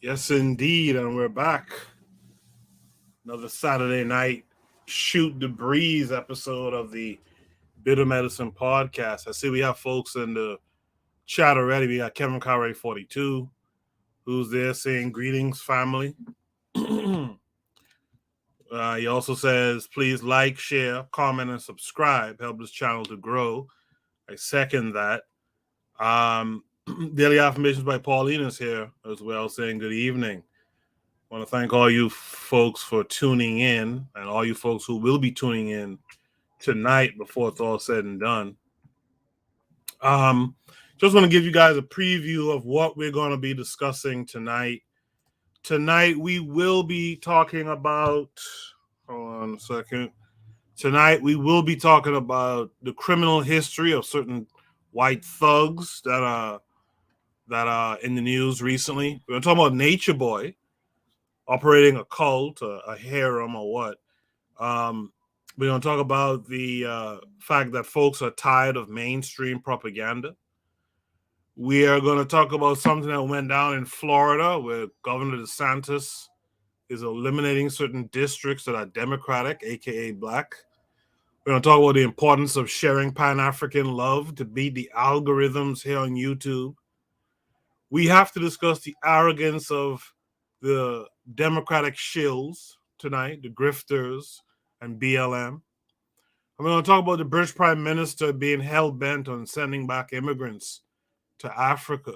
Yes, indeed, and we're back. Another Saturday night shoot the breeze episode of the Bitter Medicine podcast. I see we have folks in the chat already. We got Kevin Carey 42, who's there saying greetings, family. He also says, please like, share, comment, and subscribe. Help this channel to grow. I second that. Daily Affirmations by Pauline is here as well, saying good evening. I want to thank all you folks for tuning in and all you folks who will be tuning in tonight before it's all said and done. Just want to give you guys a preview of what we're going to be discussing tonight. Tonight, we will be talking about, hold on a second. Tonight, we will be talking about the criminal history of certain white thugs that are in the news recently. We're going to talk about Nature Boy operating a cult, a harem, or what. We're going to talk about the fact that folks are tired of mainstream propaganda. We are going to talk about something that went down in Florida where Governor DeSantis is eliminating certain districts that are Democratic, aka Black. We're going to talk about the importance of sharing Pan-African love to beat the algorithms here on YouTube. We have to discuss the arrogance of the Democratic shills tonight, the grifters and BLM. I'm going to talk about the British Prime Minister being hell-bent on sending back immigrants to Africa.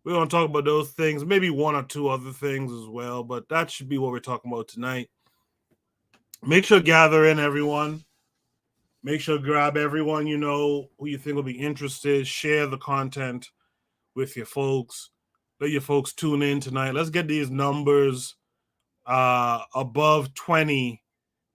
We're going to talk about those things, maybe one or two other things as well, but that should be what we're talking about tonight. Make sure to gather in, everyone. Make sure to grab everyone you know who you think will be interested. Share the content with your folks. Let your folks tune in tonight. Let's get these numbers above 20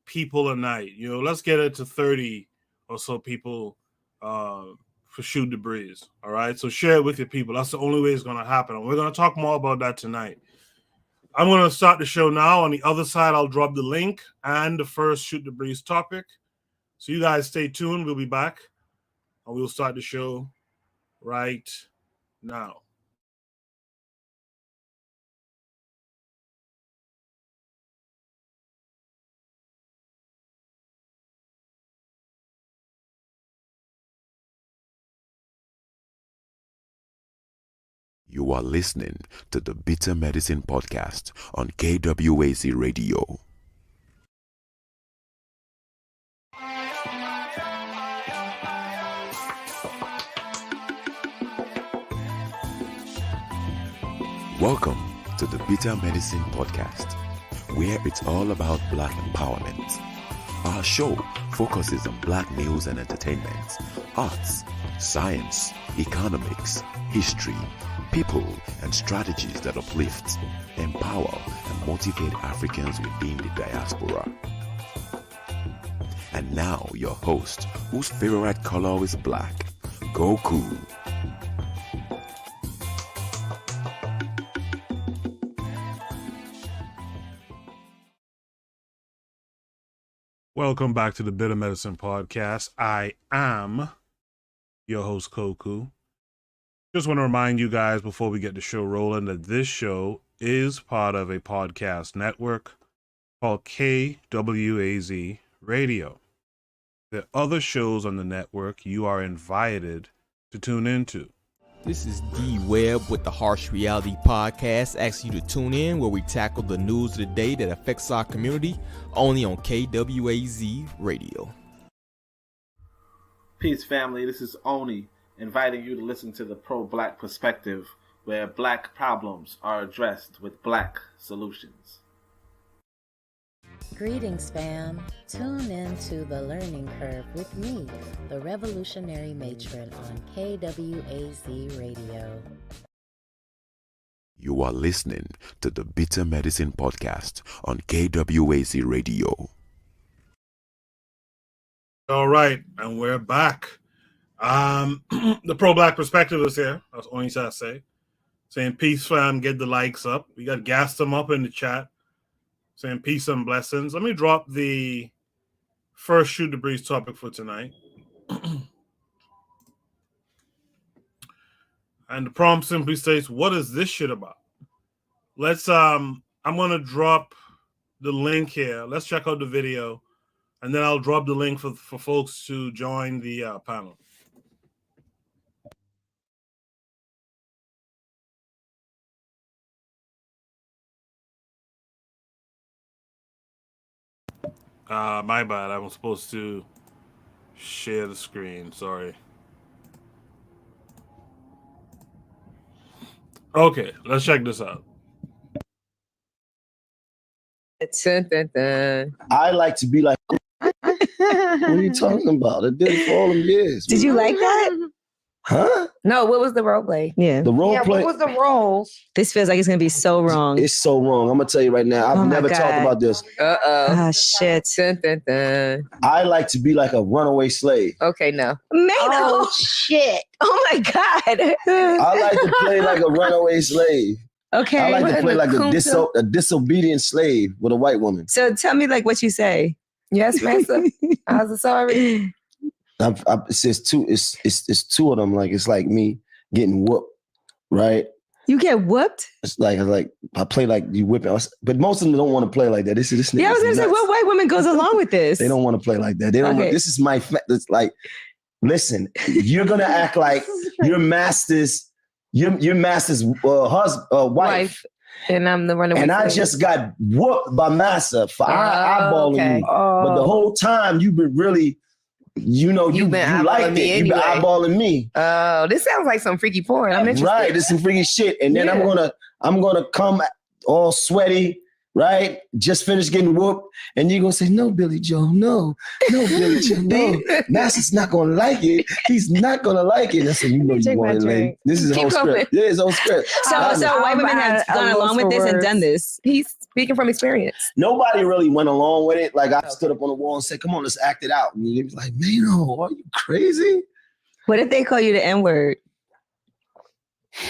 people a night. Let's get it to 30 or so people for Shoot the Breeze. All right. So share it with your people. That's the only way it's going to happen. And we're going to talk more about that tonight. I'm going to start the show now. On the other side, I'll drop the link and the first Shoot the Breeze topic. So you guys stay tuned. We'll be back and we'll start the show right now. You are listening to the Bitter Medicine podcast on KWAZ Radio. Welcome to the Bitter Medicine podcast, where it's all about Black empowerment. Our show focuses on Black news and entertainment, arts, science, economics, history, people, and strategies that uplift, empower, and motivate Africans within the diaspora. And now your host, whose favorite color is black, Goku. Welcome back to the Bitter Medicine podcast. I am your host, Koku. Just want to remind you guys before we get the show rolling that this show is part of a podcast network called KWAZ Radio. There are other shows on the network you are invited to tune into. This is D Webb with the Harsh Reality Podcast, asking you to tune in where we tackle the news of the day that affects our community, only on KWAZ Radio. Peace, family. This is Oni, inviting you to listen to the Pro-Black Perspective, where Black problems are addressed with Black solutions. Greetings, fam. Tune in to The Learning Curve with me, the Revolutionary Matron on KWAZ Radio. You are listening to the Bitter Medicine podcast on KWAZ Radio. All right, and we're back. The Pro-Black Perspective is here. That's all you gotta say. Saying peace, fam. Get the likes up. We got gassed them up in the chat. Saying peace and blessings. Let me drop the first Shoot the Breeze topic for tonight. And the prompt simply states, what is this shit about? let's I'm gonna drop the link here. Let's check out the video, and then I'll drop the link for folks to join the panel. My bad. I was supposed to share the screen. Sorry. Okay, let's check this out. I like to be like, what are you talking about? I did it for all them years. Did you like that? Huh? No, what was the role play? Yeah. The role play. What was the roles? This feels like it's going to be so wrong. It's so wrong. I'm going to tell you right now. I've never talked about this. Ah, shit. I like to be like a runaway slave. Okay, no. Man, Oh, shit. Oh, my God. I like to play like a runaway slave. Okay. I like to play like a disobedient slave with a white woman. So tell me like what you say. Yes, master. I was sorry. It says two. It's two of them. Like it's like me getting whooped, right? You get whooped? It's like I play like you whipping us, but most of them don't want to play like that. This Yeah, I was gonna say, what white woman goes along with this? They don't want to play like that. They don't. Okay. This is my. It's like, listen, you're gonna act like your master's wife. And I'm the runaway. And I just got whooped by Massa for eyeballing you. But the whole time you've been really, you liked it. Anyway. You've been eyeballing me. Oh, this sounds like some freaky porn. I'm interested. Right, this is some freaky shit. And then I'm gonna come all sweaty, right? Just finished getting whooped, and you're gonna say, "No, Billy Joe, no, Billy Joe, no." Massa's not gonna like it. He's not gonna like it. I said, "You know you want it, lady." This is a whole script. Yeah, it's a whole script. So white women have gone along with this and done this. He's speaking from experience. Nobody really went along with it. Like I stood up on the wall and said, "Come on, let's act it out." And he was like, "Man, are you crazy?" What if they call you the N-word?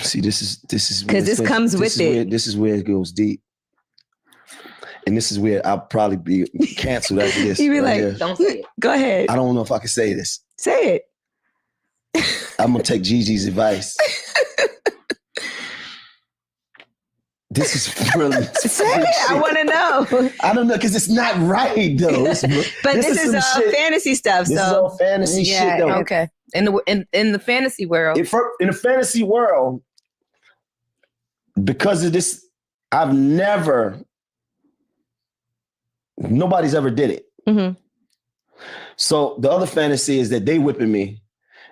See, this is because this comes with it. This is where it goes deep. And this is where I'll probably be canceled after this. You be like, don't say it. Go ahead. I don't know if I can say this. Say it. I'm going to take Gigi's advice. This is really... Say it. I want to know. I don't know, because it's not right, though. But this is all fantasy stuff. This is all fantasy shit, though. Okay. In the fantasy world. In the fantasy world, because of this, nobody's ever did it. Mm-hmm. So the other fantasy is that they whipping me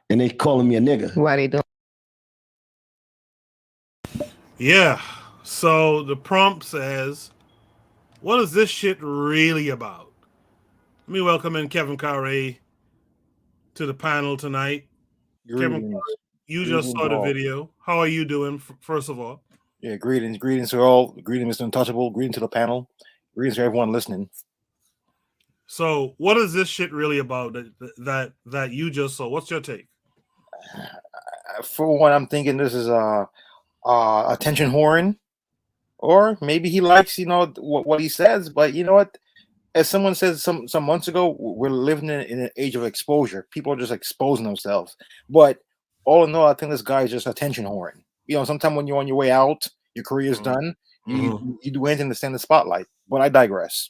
and they calling me a nigga. Why they doing? Yeah. So the prompt says, what is this shit really about? Let me welcome in Kevin Carey to the panel tonight. Kevin, you just saw the video. How are you doing, first of all? Yeah, greetings to all. Greetings, Mr. Untouchable. Greetings to the panel. Greetings to everyone listening. So, what is this shit really about that you just saw? What's your take? For one, I'm thinking this is attention whoring, or maybe he likes what he says. But you know what? As someone said some months ago, we're living in an age of exposure. People are just exposing themselves. But all in all, I think this guy is just attention whoring. Sometimes when you're on your way out, your career's done, you do anything to stand in the spotlight. But I digress.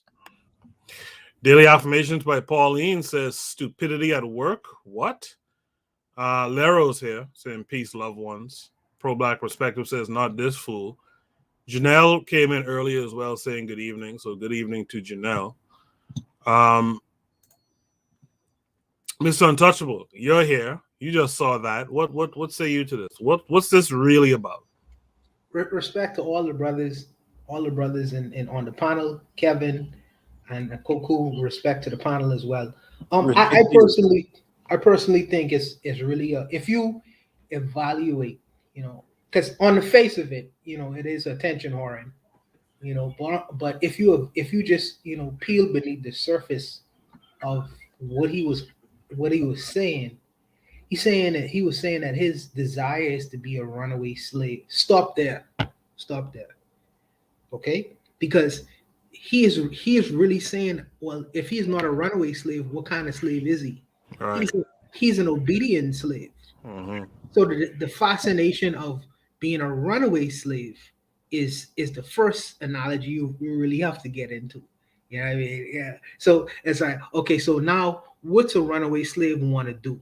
Daily Affirmations by Pauline says, stupidity at work? What? Lero's here saying, peace, loved ones. Pro-Black Perspective says, not this fool. Janelle came in earlier as well saying good evening. So good evening to Janelle. Mr. Untouchable, you're here. You just saw that. What say you to this? What's this really about? Respect to all the brothers in on the panel, Kevin and Koku. Respect to the panel as well. I personally think it's really if you evaluate, because on the face of it, it is attention whoring, but if you just peel beneath the surface of what he was saying. He was saying that his desire is to be a runaway slave. Stop there. Okay? Because he is really saying, well, if he's not a runaway slave, what kind of slave is he? Right. He's an obedient slave. Mm-hmm. So the fascination of being a runaway slave is the first analogy you really have to get into. You know what I mean? Yeah. So it's like, okay, so now what's a runaway slave want to do?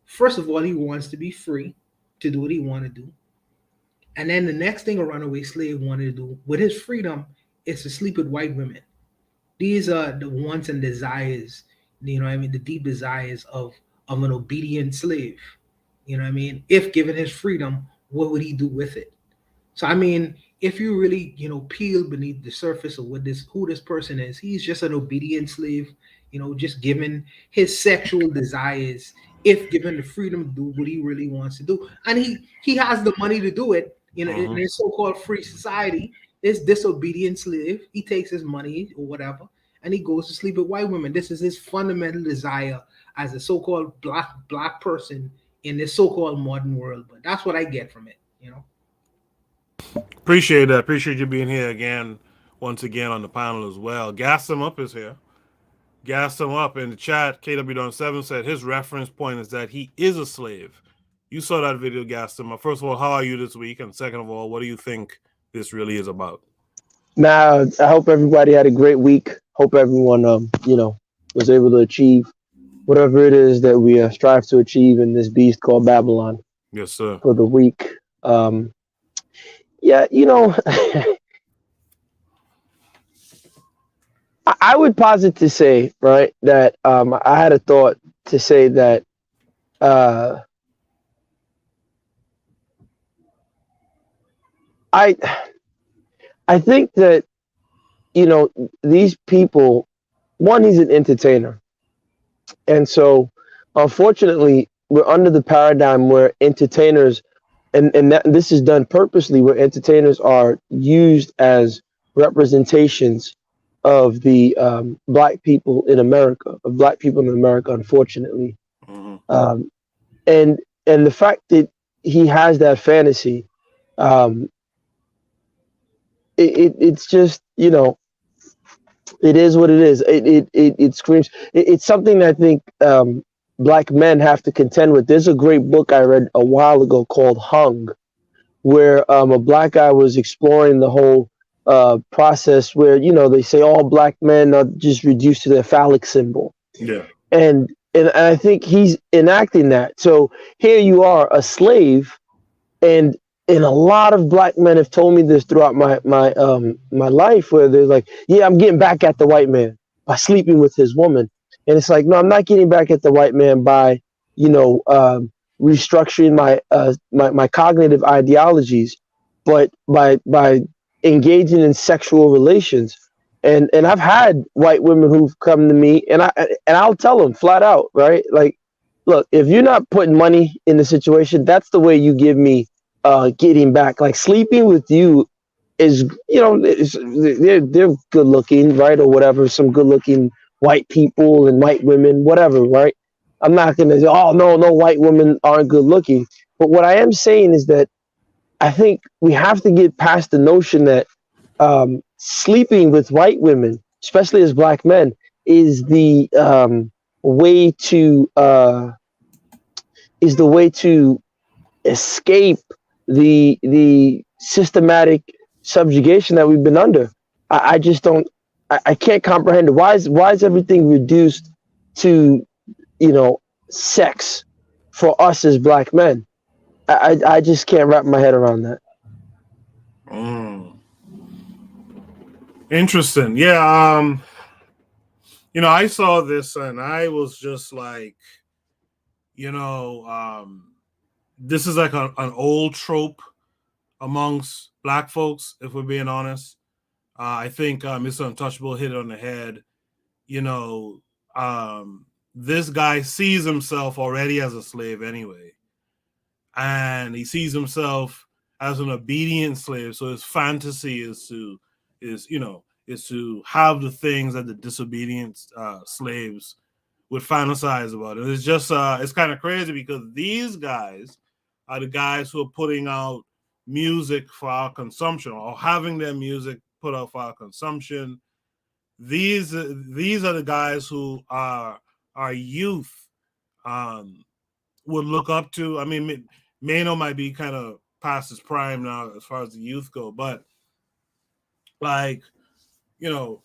First of all, he wants to be free to do what he want to do. And then the next thing a runaway slave wanted to do with his freedom is to sleep with white women. These are the wants and desires, you know what I mean, the deep desires of an obedient slave. You know what I mean? If given his freedom, what would he do with it? So I mean, if you really, peel beneath the surface of who this person is, he's just an obedient slave, just given his sexual desires, if given the freedom to do what he really wants to do. And he has the money to do it, in a so-called free society. This disobedient slave, he takes his money or whatever, and he goes to sleep with white women. This is his fundamental desire as a so-called black person in this so-called modern world. But that's what I get from it. Appreciate that. Appreciate you being here once again on the panel as well. Gas Him Up is here. Gas Him Up in the chat. KW7 said his reference point is that he is a slave. You saw that video, Gas Him Up. First of all, how are you this week? And second of all, what do you think this really is about? Now, I hope everybody had a great week. Hope everyone, was able to achieve whatever it is that we strive to achieve in this beast called Babylon. Yes, sir. For the week. Yeah, I would posit to say, right, that I had a thought to say that I think that, these people, one, he's an entertainer. And so, unfortunately, we're under the paradigm where entertainers, and this is done purposely, where entertainers are used as representations of the black people in America, unfortunately. And the fact that he has that fantasy, it's just, it is what it is. It screams. It's something that I think black men have to contend with. There's a great book I read a while ago called Hung, where a black guy was exploring the whole process where, they say all black men are just reduced to their phallic symbol. Yeah. And I think he's enacting that. So here you are, a slave, and a lot of black men have told me this throughout my life, where they're like, yeah, I'm getting back at the white man by sleeping with his woman. And it's like, no, I'm not getting back at the white man by, restructuring my cognitive ideologies, but by engaging in sexual relations. And I've had white women who've come to me, and I'll tell them flat out, right? Like, look, if you're not putting money in the situation, that's the way you give me getting back. Like, sleeping with you is, they're good looking, right? Or whatever, some good looking white people and white women, whatever, right? I'm not going to say, oh, no, white women aren't good looking. But what I am saying is that I think we have to get past the notion that sleeping with white women, especially as black men, is the way to escape the systematic subjugation that we've been under. I just don't. I can't comprehend it. Why is everything reduced to, sex for us as black men? I just can't wrap my head around that. Interesting. Yeah. I saw this and I was just like, this is like an old trope amongst black folks, if we're being honest. I think Mr. Untouchable hit it on the head. This guy sees himself already as a slave anyway. And he sees himself as an obedient slave. So his fantasy is to have the things that the disobedient slaves would fantasize about. And it's just it's kind of crazy because these guys are the guys who are putting out music for our consumption, or having their music put out for our consumption. These are the guys who our youth would look up to. I mean, Mano might be kind of past his prime now as far as the youth go, but Like, you know,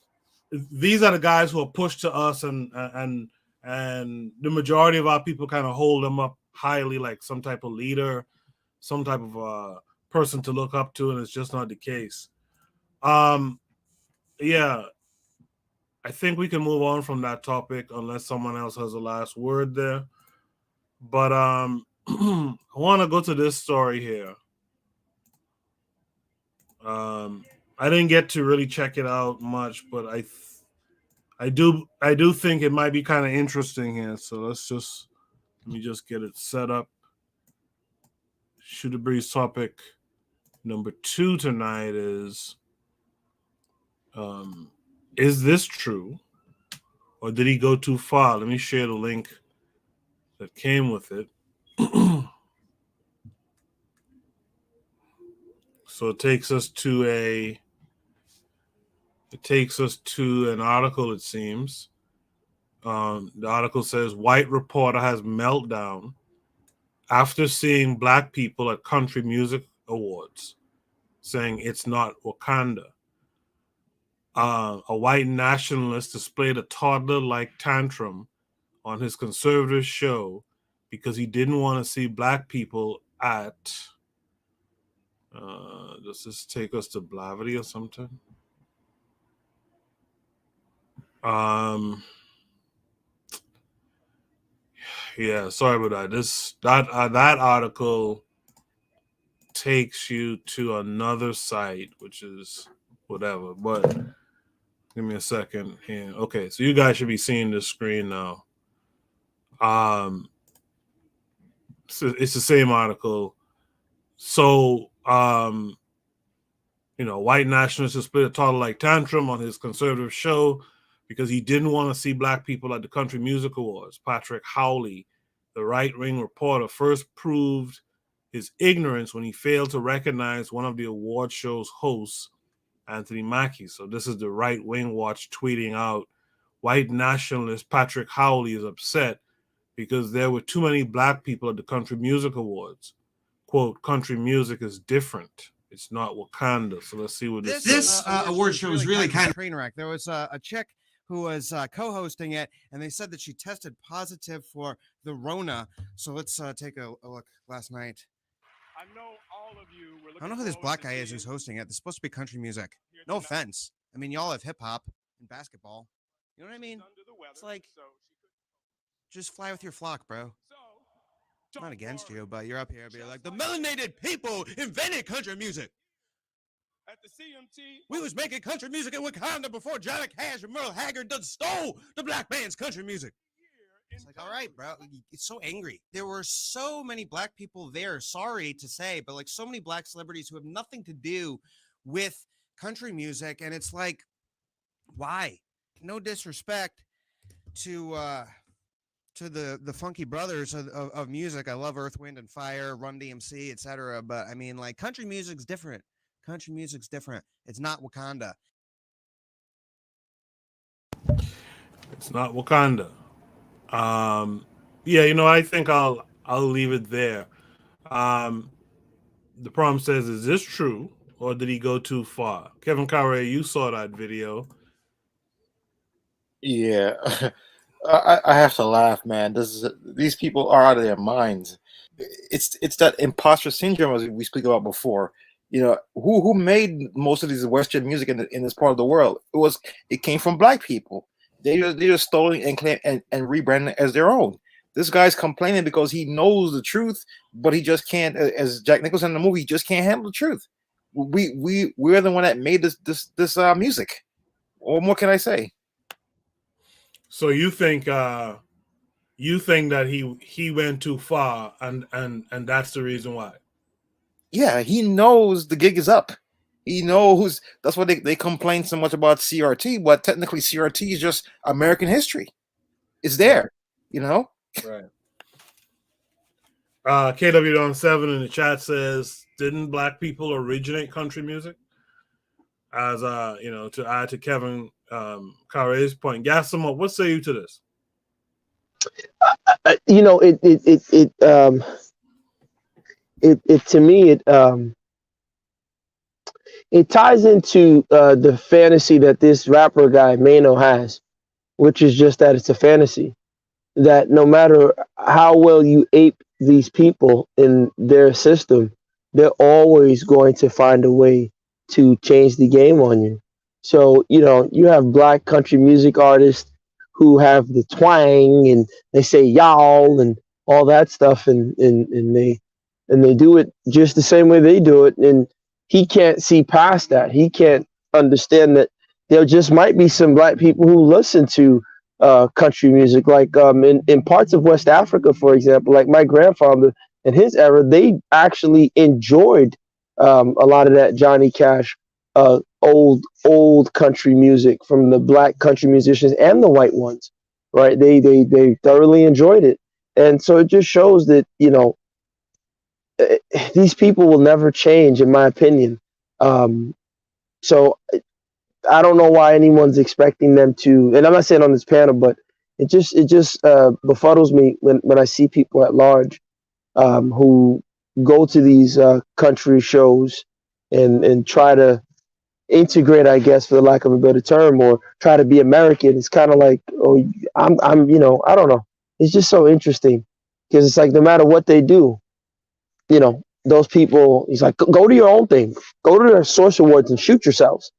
these are the guys who are pushed to us, and the majority of our people kind of hold them up highly, like some type of leader, some type of person to look up to, and it's just not the case. Yeah, I think we can move on from that topic unless someone else has a last word there. But I want to go to this story here. I didn't get to really check it out much, but I do think it might be kind of interesting here. So let me just get it set up. Shoot the Breeze topic number 2 tonight is this true, or did he go too far? Let me share the link that came with it. So it takes us to an article, it seems. The article says white reporter has meltdown after seeing black people at country music awards, saying it's not Wakanda. A white nationalist displayed a toddler-like tantrum on his conservative show because he didn't want to see black people at does this take us to Blavity or something? Yeah, sorry about that. That article takes you to another site, which is whatever. But give me a second here. Okay, so you guys should be seeing this screen now. It's the same article. So, white nationalists displayed a toddler-like tantrum on his conservative show because he didn't want to see black people at the Country Music Awards. Patrick Howley, the right-wing reporter, first proved his ignorance when he failed to recognize one of the award show's hosts, Anthony Mackie. So this is the right-wing watch tweeting out, white nationalist Patrick Howley is upset because there were too many black people at the Country Music Awards. Quote, country music is different. It's not Wakanda. So let's see what this award show was really kind of a train wreck. There was a chick who was co-hosting it, and they said that she tested positive for the Rona. So let's take a look last night. I know all of you were looking. I don't know who this black guy is who's hosting it. It's supposed to be country music. No offense. I mean, y'all have hip hop and basketball. You know what I mean? It's like, just fly with your flock, bro. I'm not against you, but you're up here being like, the melanated people invented country music. At the CMT, we was making country music in Wakanda before Johnny Cash and Merle Haggard done stole the black man's country music. It's like, all right, bro. It's so angry. There were so many black people there, sorry to say, but like so many black celebrities who have nothing to do with country music. And it's like, why? No disrespect to the funky brothers of music. I love Earth, Wind, and Fire, Run DMC, etc. But I mean, like, country music's different. Country music's different. It's not Wakanda. It's not Wakanda. Yeah, I think I'll leave it there. The problem says, is this true, or did he go too far? Kevin Carre, you saw that video. Yeah. I have to laugh, man. These people are out of their minds. It's that imposter syndrome as we speak about before. Who made most of these Western music in this part of the world? It came from black people. They just stole it and claim and rebranded it as their own. This guy's complaining because he knows the truth, but he just can't. As Jack Nicholson in the movie, he just can't handle the truth. We're the one that made this music. What more can I say? So you think that he went too far, and that's the reason why? Yeah, he knows the gig is up. He knows that's why they complain so much about CRT, but technically CRT is just American history. It's there, Right. KW7 in the chat says, didn't black people originate country music? As to add to Kevin Carre's point, Gassimo, what say you to this? To me, it ties into the fantasy that this rapper guy Mano has, which is just that it's a fantasy. That no matter how well you ape these people in their system, they're always going to find a way to change the game on you. So, you have black country music artists who have the twang and they say y'all and all that stuff and they do it just the same way they do it. And he can't see past that. He can't understand that there just might be some black people who listen to country music, like in parts of West Africa, for example, like my grandfather in his era, they actually enjoyed a lot of that Johnny Cash, old country music from the black country musicians and the white ones, right? They thoroughly enjoyed it, and so it just shows that these people will never change, in my opinion. So I don't know why anyone's expecting them to, and I'm not saying on this panel, but it just befuddles me when I see people at large who go to these country shows and try to integrate, I guess, for the lack of a better term, or try to be American. It's kind of like, oh, I'm I don't know. It's just so interesting because it's like no matter what they do, those people, he's like, go to your own thing, go to the Source Awards and shoot yourselves.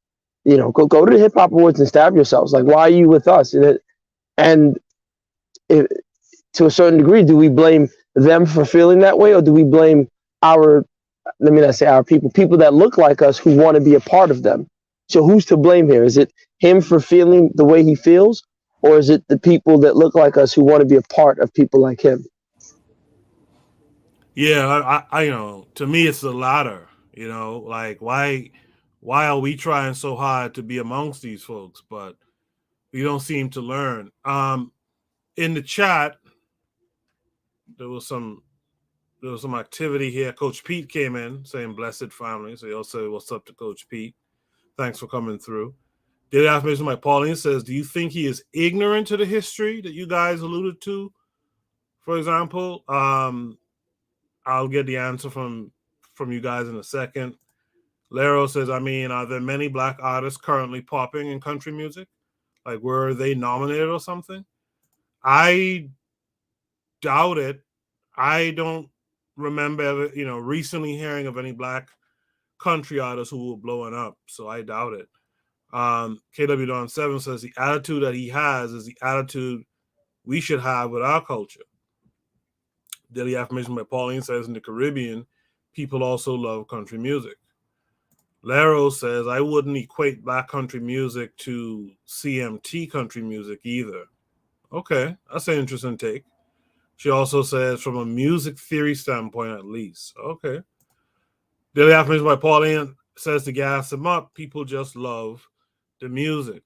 Go to the hip hop awards and stab yourselves. Like, why are you with us? And to a certain degree, do we blame them for feeling that way, or do we blame let me not say our people that look like us who want to be a part of them? So who's to blame here? Is it him for feeling the way he feels, or is it the people that look like us who want to be a part of people like him? Yeah, I to me it's the latter. Like why are we trying so hard to be amongst these folks, but we don't seem to learn? In the chat, there was some activity here. Coach Pete came in saying blessed family. So he'll say what's up to Coach Pete. Thanks for coming through. Daily Affirmation by Pauline says, do you think he is ignorant to the history that you guys alluded to? For example, I'll get the answer from you guys in a second. Lero says, are there many black artists currently popping in country music? Like, were they nominated or something? I doubt it. I don't remember ever, recently hearing of any black country artists who were blowing up. So I doubt it. KW Don 7 says the attitude that he has is the attitude we should have with our culture. Daily Affirmation by Pauline says in the Caribbean, people also love country music. Lero says, I wouldn't equate black country music to CMT country music either. Okay, that's an interesting take. She also says, from a music theory standpoint, at least. Okay. Daily Affirmation by Pauline says to gas them up, people just love the music,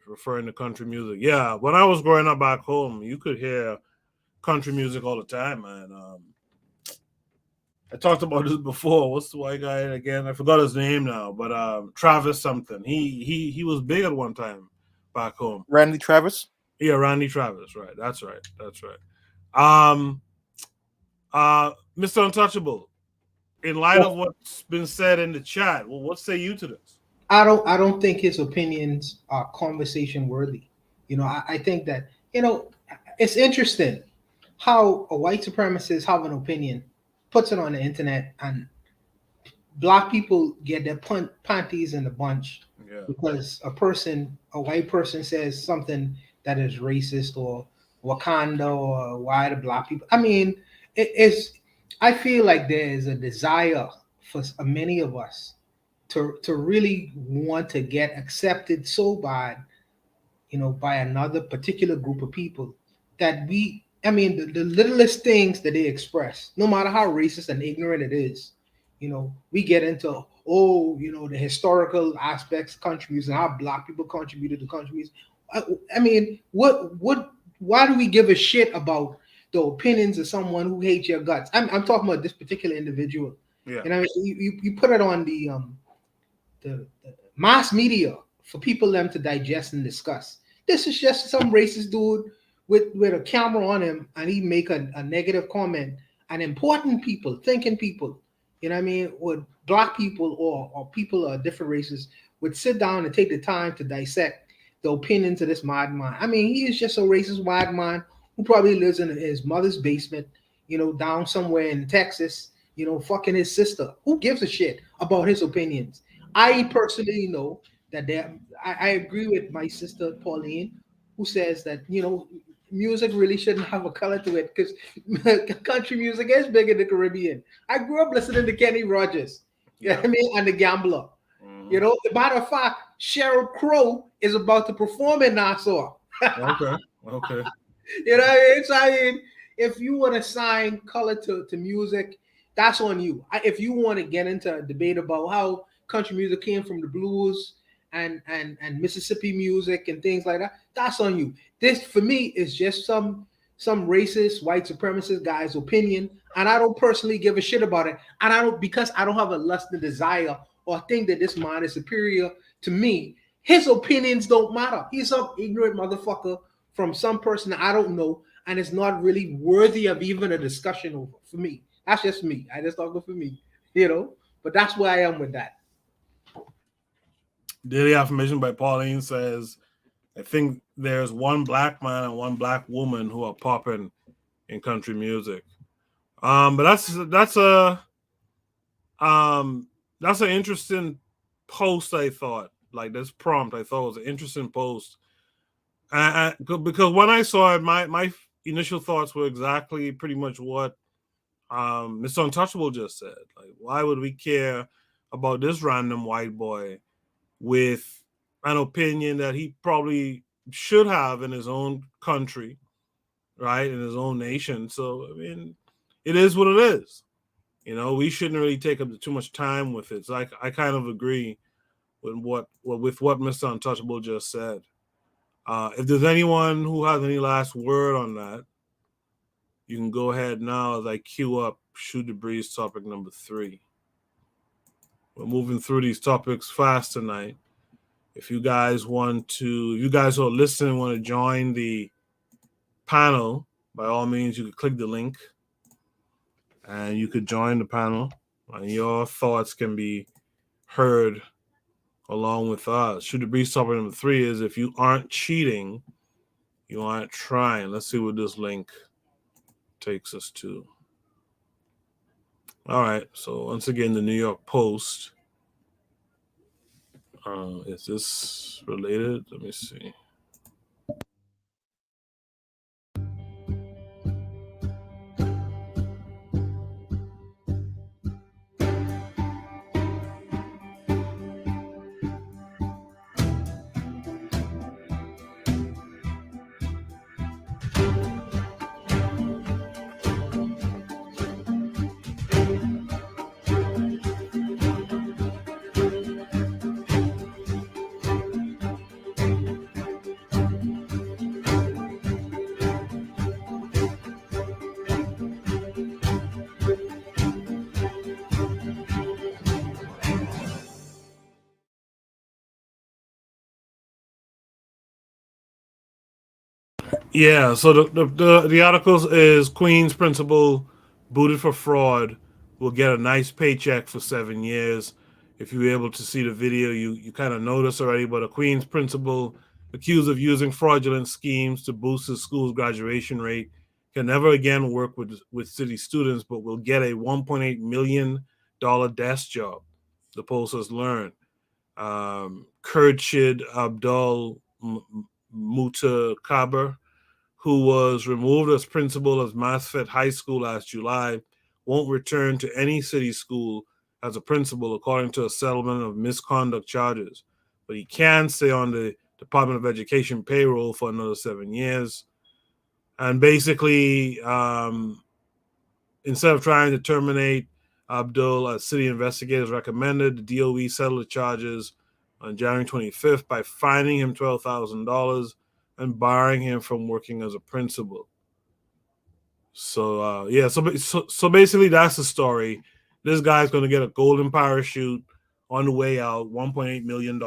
referring to country music. Yeah, when I was growing up back home, you could hear country music all the time, man. I talked about this before. What's the white guy again? I forgot his name now, but Travis something. He was big at one time back home. Randy Travis? Yeah, Randy Travis. Right. That's right. Mr. Untouchable, in light of what's been said in the chat, well, what say you to this? I don't think his opinions are conversation worthy. I think that, it's interesting how a white supremacist have an opinion, puts it on the internet, and black people get their panties in a bunch because a white person says something that is racist or Wakanda or why the black people. I feel like there is a desire for many of us to really want to get accepted so bad, by another particular group of people that the littlest things that they express, no matter how racist and ignorant it is, we get into, the historical aspects of country music, how black people contributed to country music. Why do we give a shit about the opinions of someone who hates your guts? I'm talking about this particular individual. Yeah. You put it on the mass media for people them to digest and discuss. This is just some racist dude with a camera on him, and he make a negative comment. And important people, thinking people, You know what I mean? Would black people or people of different races would sit down and take the time to dissect the opinions of this madman. I mean, he is just a racist madman who probably lives in his mother's basement, down somewhere in Texas, fucking his sister. Who gives a shit about his opinions? I personally know that I agree with my sister Pauline, who says that, music really shouldn't have a color to it because country music is big in the Caribbean. I grew up listening to Kenny Rogers, you know what I mean, and the Gambler. The matter of fact, Sheryl Crow is about to perform in Nassau. Okay. You know what I mean? So I mean, if you want to assign color to music, that's on you. If you want to get into a debate about how country music came from the blues and Mississippi music and things like that, that's on you. This for me is just some racist white supremacist guy's opinion, and I don't personally give a shit about it. And I don't, because I don't have a lust and desire or think that this man is superior to me. His opinions don't matter. He's some ignorant motherfucker from some person that I don't know, and it's not really worthy of even a discussion over for me. That's just me. I just talk for me, But that's where I am with that. Daily Affirmation by Pauline says, I think there's one black man and one black woman who are popping in country music. But that's an interesting post, I thought. Like this prompt, I thought was an interesting post. Because when I saw it, my initial thoughts were exactly pretty much what Mr. Untouchable just said. Like, why would we care about this random white boy with an opinion that he probably should have in his own country, right? In his own nation. So, I mean, it is what it is. We shouldn't really take up too much time with it. So I kind of agree with what Mr. Untouchable just said. If there's anyone who has any last word on that, you can go ahead now as I queue up Shoot the Breeze topic number 3. We're moving through these topics fast tonight. If you guys who are listening want to join the panel, by all means, you could click the link and you could join the panel, and your thoughts can be heard along with us. Shoot the Breeze topic number 3 is, if you aren't cheating, you aren't trying. Let's see what this link takes us to. All right. So once again, the New York Post. Is this related? Let me see. Yeah, so the article is Queens principal booted for fraud will get a nice paycheck for 7 years. If you were able to see the video, you kind of noticed already, but a Queens principal accused of using fraudulent schemes to boost his school's graduation rate can never again work with city students, but will get a $1.8 million desk job, the Post has learned. Khurshid Abdul Mutakaber, who was removed as principal of Masfet High School last July, won't return to any city school as a principal, according to a settlement of misconduct charges. But he can stay on the Department of Education payroll for another 7 years. And basically, instead of trying to terminate Abdul, as city investigators recommended, the DOE settled the charges on January 25th by fining him $12,000 and barring him from working as a principal. So so basically that's the story. This guy's going to get a golden parachute on the way out, $1.8 million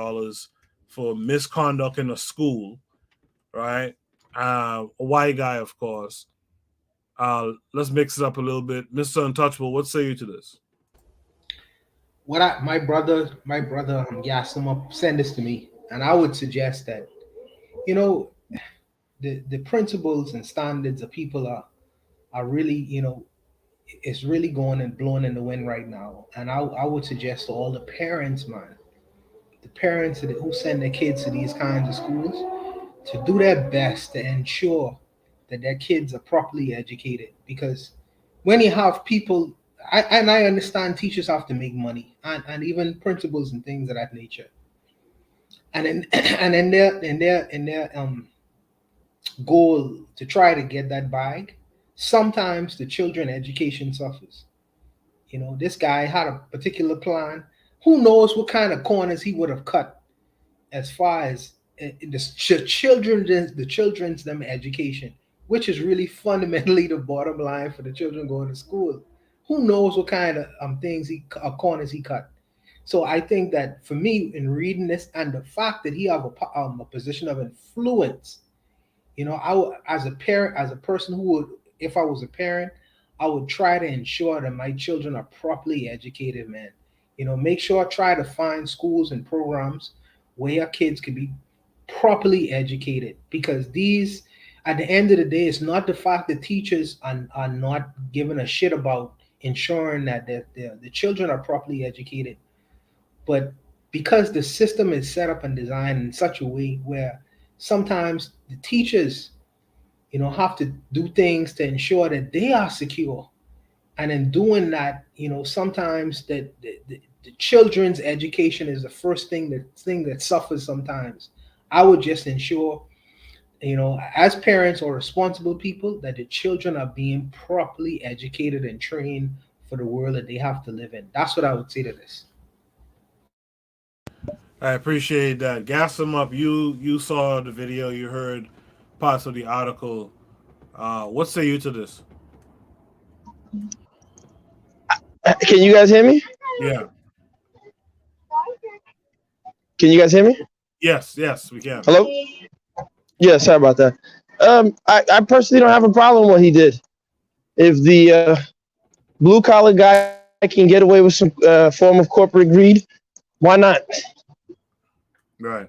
for misconduct in a school, right? A white guy, of course. Let's mix it up a little bit. Mr. Untouchable, what say you to this? my brother, gassed him up, send this to me, and I would suggest that, you know, the principles and standards of people are really, it's really going and blowing in the wind right now. And I would suggest to all the parents, man, the parents who send their kids to these kinds of schools, to do their best to ensure that their kids are properly educated. Because when you have people, I understand teachers have to make money, and even principals and things of that nature. And in and in their goal to try to get that bag, sometimes the children education suffers. This guy had a particular plan. Who knows what kind of corners he would have cut as far as the children's them education, which is really fundamentally the bottom line for the children going to school. Who knows what kind of corners he cut. So I think that for me, in reading this and the fact that he have a position of influence, I would, as a parent, as a person who would, if I was a parent, I would try to ensure that my children are properly educated, man. Make sure I try to find schools and programs where your kids can be properly educated, because these, at the end of the day, it's not the fact that teachers are not giving a shit about ensuring that the children are properly educated, but because the system is set up and designed in such a way where sometimes the teachers, have to do things to ensure that they are secure. And in doing that, sometimes the children's education is the first thing that suffers sometimes. I would just ensure, as parents or responsible people, that the children are being properly educated and trained for the world that they have to live in. That's what I would say to this. I appreciate that. Gas them up. You saw the video. You heard parts of the article. What say you to this? Can you guys hear me? Yeah. Can you guys hear me? Yes, we can. Hello? Yeah, sorry about that. I personally don't have a problem with what he did. If the blue collar guy can get away with some form of corporate greed, why not? Right.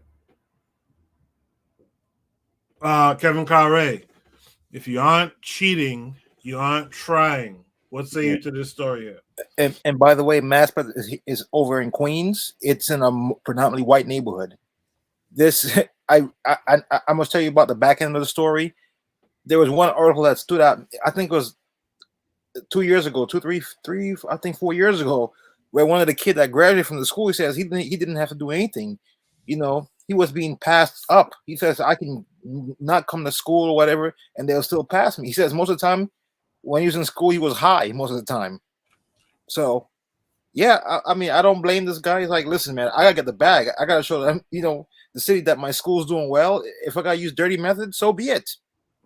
Kevin Carre, if you aren't cheating, you aren't trying. What say you to this story here? And by the way, Mass is over in Queens. It's in a predominantly white neighborhood. This I must tell you about the back end of the story. There was one article that stood out. I think it was 2 years ago, 4 years ago, where one of the kids that graduated from the school, he says he didn't have to do anything. He was being passed up. He says, I can not come to school or whatever, and they'll still pass me. He says most of the time when he was in school, he was high most of the time. So, yeah, I mean, I don't blame this guy. He's like, listen, man, I got to get the bag. I got to show them, the city that my school's doing well. If I got to use dirty methods, so be it.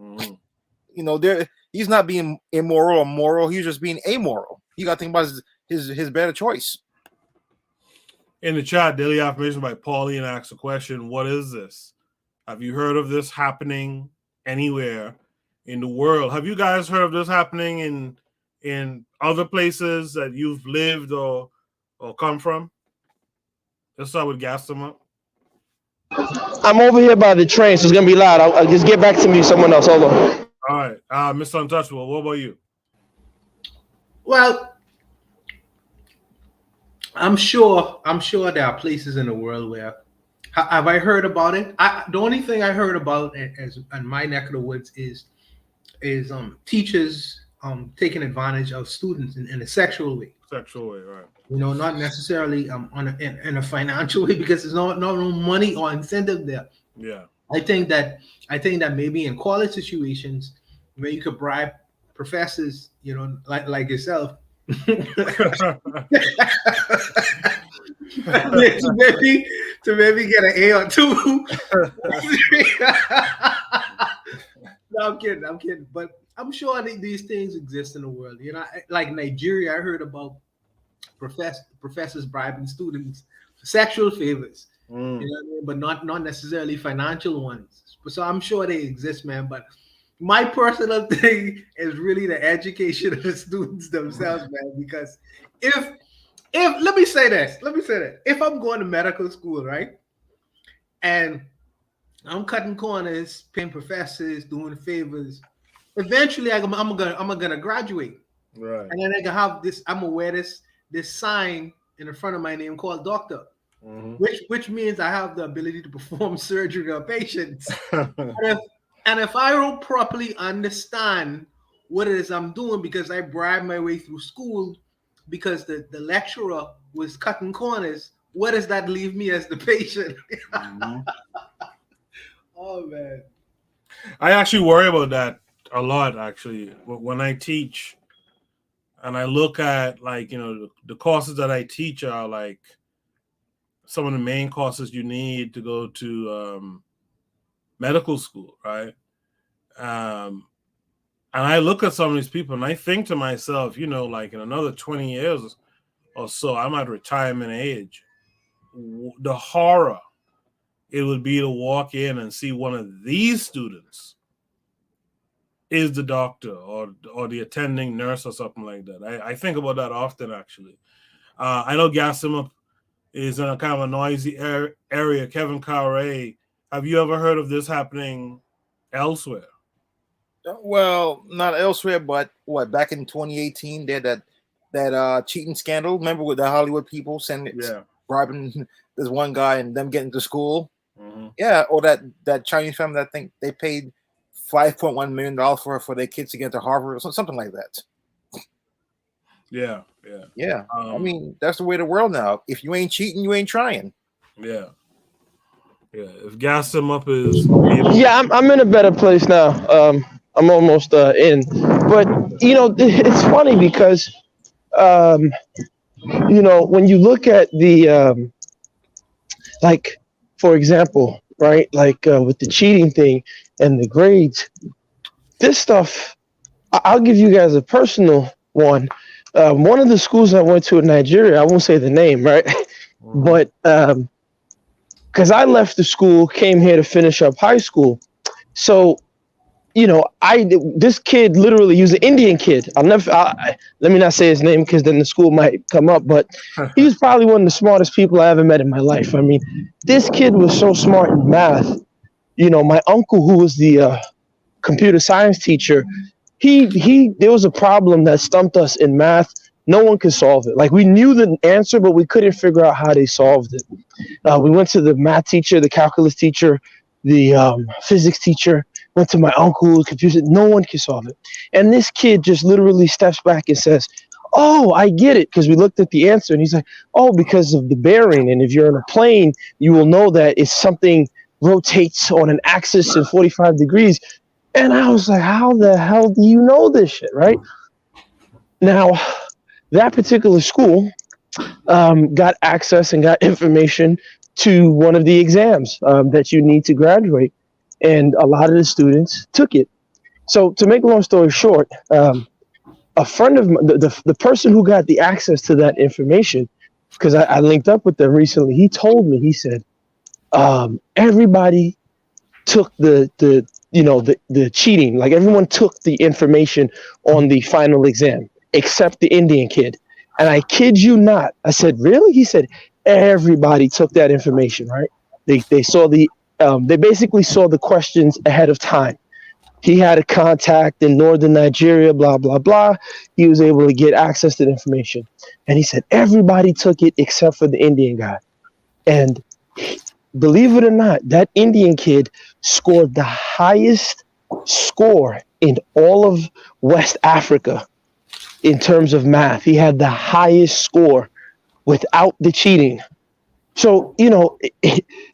Mm-hmm. He's not being immoral or moral. He's just being amoral. You got to think about his better choice. In the chat, Daily Affirmation by Pauline asks a question. What is this? Have you heard of this happening anywhere in the world? Have you guys heard of this happening in other places that you've lived or come from? Let's start with Gaston. I'm over here by the train, so it's going to be loud. I'll just get back to me, someone else. Hold on. All right. Mr. Untouchable, what about you? Well, I'm sure there are places in the world where have I heard about it? The only thing I heard about as in my neck of the woods is teachers taking advantage of students in a sexual way. Sexual way, right? Not necessarily in a financial way, because there's no money or incentive there. Yeah. I think that maybe in college situations where you could bribe professors, like yourself, to maybe get an A or two. No, I'm kidding. But I'm sure these things exist in the world. Like Nigeria, I heard about professors bribing students for sexual favors. You know what I mean? But not necessarily financial ones. So I'm sure they exist, man. But my personal thing is really the education of the students themselves, man. Because if let me say this. If I'm going to medical school, right, and I'm cutting corners, paying professors, doing favors, eventually I'm gonna graduate. Right. And then I can have this. I'm gonna wear this sign in the front of my name called doctor, which means I have the ability to perform surgery on patients. and if I don't properly understand what it is I'm doing because I bribed my way through school because the lecturer was cutting corners, what does that leave me as the patient? Oh man, I actually worry about that a lot. Actually, when I teach, and I look at the courses that I teach are like some of the main courses you need to go to medical school, right? And I look at some of these people and I think to myself, like in another 20 years or so, I'm at retirement age. The horror it would be to walk in and see one of these students is the doctor or the attending nurse or something like that. I think about that often, actually. I know Gassim is in a kind of a noisy area. Kevin Carre, have you ever heard of this happening elsewhere? Well, not elsewhere, but back in 2018, they had that cheating scandal. Remember with the Hollywood people bribing this one guy and them getting to school? Yeah, or that Chinese family, I think they paid $5.1 million for their kids to get to Harvard or something like that. Yeah. I mean, that's the way of the world now. If you ain't cheating, you ain't trying. Yeah. If Gassim up is I'm in a better place now. I'm almost in, but it's funny because when you look at the like, for example, right, like with the cheating thing and the grades, this stuff, I'll give you guys a personal one. One of the schools I went to in Nigeria, I won't say the name, right? But because I left the school, came here to finish up high school. So, this kid literally, he was an Indian kid. Let me not say his name because then the school might come up, but he was probably one of the smartest people I ever met in my life. I mean, this kid was so smart in math. My uncle, who was the computer science teacher, there was a problem that stumped us in math. No one could solve it. Like, we knew the answer, but we couldn't figure out how they solved it. We went to the math teacher, the calculus teacher, the physics teacher, went to my uncle, computer. No one could solve it. And this kid just literally steps back and says, "Oh, I get it." Because we looked at the answer and he's like, "Oh, because of the bearing. And if you're in a plane, you will know that if something rotates on an axis in 45 degrees. And I was like, how the hell do you know this shit, right? Now, that particular school got access and got information to one of the exams that you need to graduate. And a lot of the students took it. So to make a long story short, a friend of mine, the person who got the access to that information, because I linked up with them recently, he told me, he said, everybody took the cheating, like everyone took the information on the final exam, except the Indian kid. And I kid you not, I said, really? He said, everybody took that information, right? They saw they basically saw the questions ahead of time. He had a contact in northern Nigeria, blah, blah, blah. He was able to get access to the information. And he said, everybody took it except for the Indian guy. And believe it or not, that Indian kid scored the highest score in all of West Africa in terms of math. He had the highest score without the cheating. So,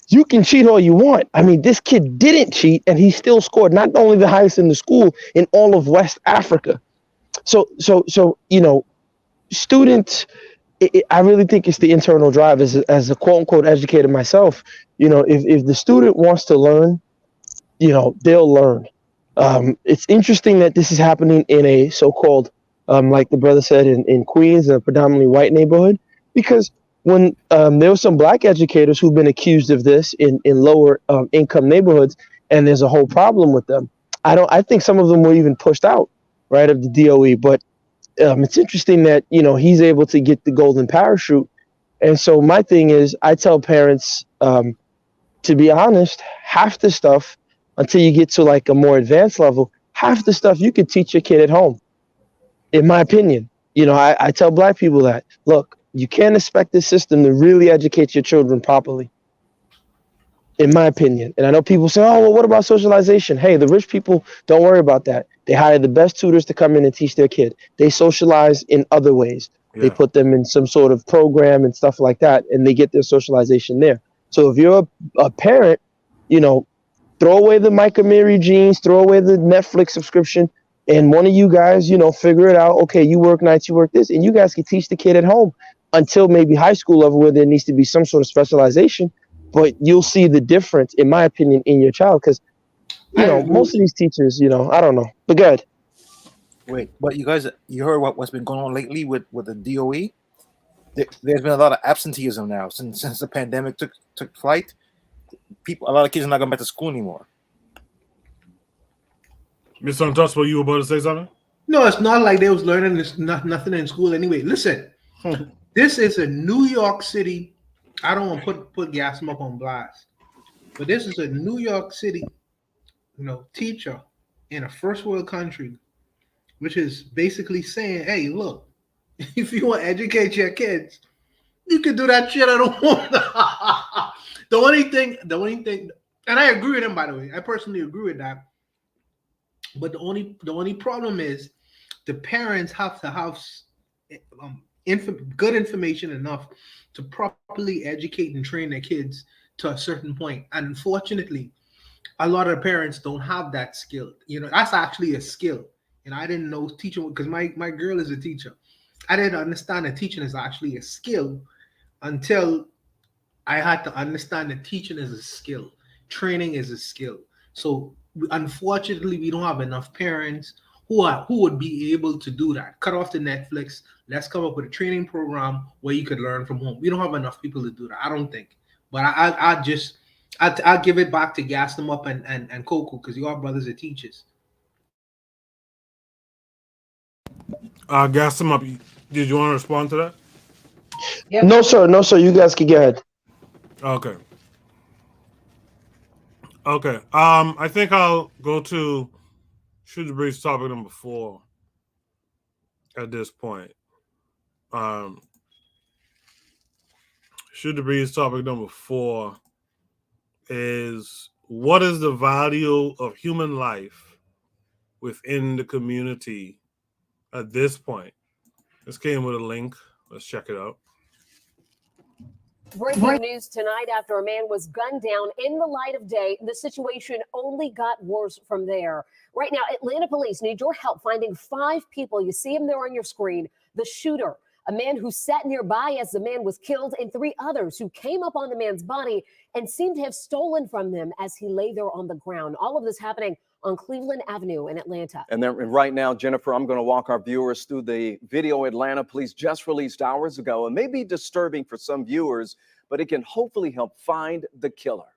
you can cheat all you want. I mean, this kid didn't cheat, and he still scored not only the highest in the school, in all of West Africa. So students, I really think it's the internal drive. As a quote-unquote educator myself, if the student wants to learn, they'll learn. It's interesting that this is happening in a so-called, like the brother said, in Queens, a predominantly white neighborhood, because when there were some black educators who've been accused of this in lower income neighborhoods, and there's a whole problem with them. I think some of them were even pushed out, right, of the DOE. But it's interesting that, he's able to get the golden parachute. And so my thing is, I tell parents, to be honest, half the stuff, until you get to like a more advanced level, half the stuff you could teach your kid at home, in my opinion. I tell black people that, look, you can't expect this system to really educate your children properly, in my opinion. And I know people say, oh, well, what about socialization? Hey, the rich people don't worry about that. They hire the best tutors to come in and teach their kid. They socialize in other ways. Yeah. They put them in some sort of program and stuff like that, and they get their socialization there. So if you're a parent, throw away the Mike Amiri jeans, throw away the Netflix subscription, and one of you guys, figure it out. Okay, you work nights, you work this, and you guys can teach the kid at home until maybe high school level where there needs to be some sort of specialization. But you'll see the difference, in my opinion, in your child, because most of these teachers, I don't know. But go ahead. Wait, but you guys, you heard what's been going on lately with the DOE? There's been a lot of absenteeism now since the pandemic took flight. A lot of kids are not going back to school anymore. Mr. Untouchable, you were about to say something? No, it's not like they was learning nothing in school anyway. Listen, this is a New York City. I don't want to put gas up on blast, but this is a New York City, teacher in a first world country, which is basically saying, hey, look, if you want to educate your kids, you can do that shit at home. The only thing, and I agree with him, by the way. I personally agree with that. But the only problem is the parents have to have good information enough to properly educate and train their kids to a certain point. And unfortunately, a lot of parents don't have that skill. That's actually a skill. And I didn't know teaching, because my girl is a teacher. I didn't understand that teaching is actually a skill until I had to understand that teaching is a skill. Training is a skill. So unfortunately, we don't have enough parents who would be able to do that. Cut off the Netflix. Let's come up with a training program where you could learn from home. We don't have enough people to do that, I don't think. But I'll give it back to Gas Them Up and Coco, because you are brothers are teachers. Gas Them Up, did you want to respond to that? Yep. No, sir. You guys can go ahead. Okay. I think I'll go to Shoot the Breeze topic number 4 at this point. Shoot the Breeze topic number 4 is, what is the value of human life within the community at this point? This came with a link. Let's check it out. Breaking news tonight after a man was gunned down in the light of day. The situation only got worse from there. Right now, Atlanta police need your help finding 5 people. You see him there on your screen. The shooter, a man who sat nearby as the man was killed, and 3 others who came up on the man's body and seemed to have stolen from them as he lay there on the ground. All of this happening on Cleveland Avenue in Atlanta. And then right now, Jennifer, I'm going to walk our viewers through the video Atlanta police just released hours ago. It may be disturbing for some viewers, but it can hopefully help find the killer.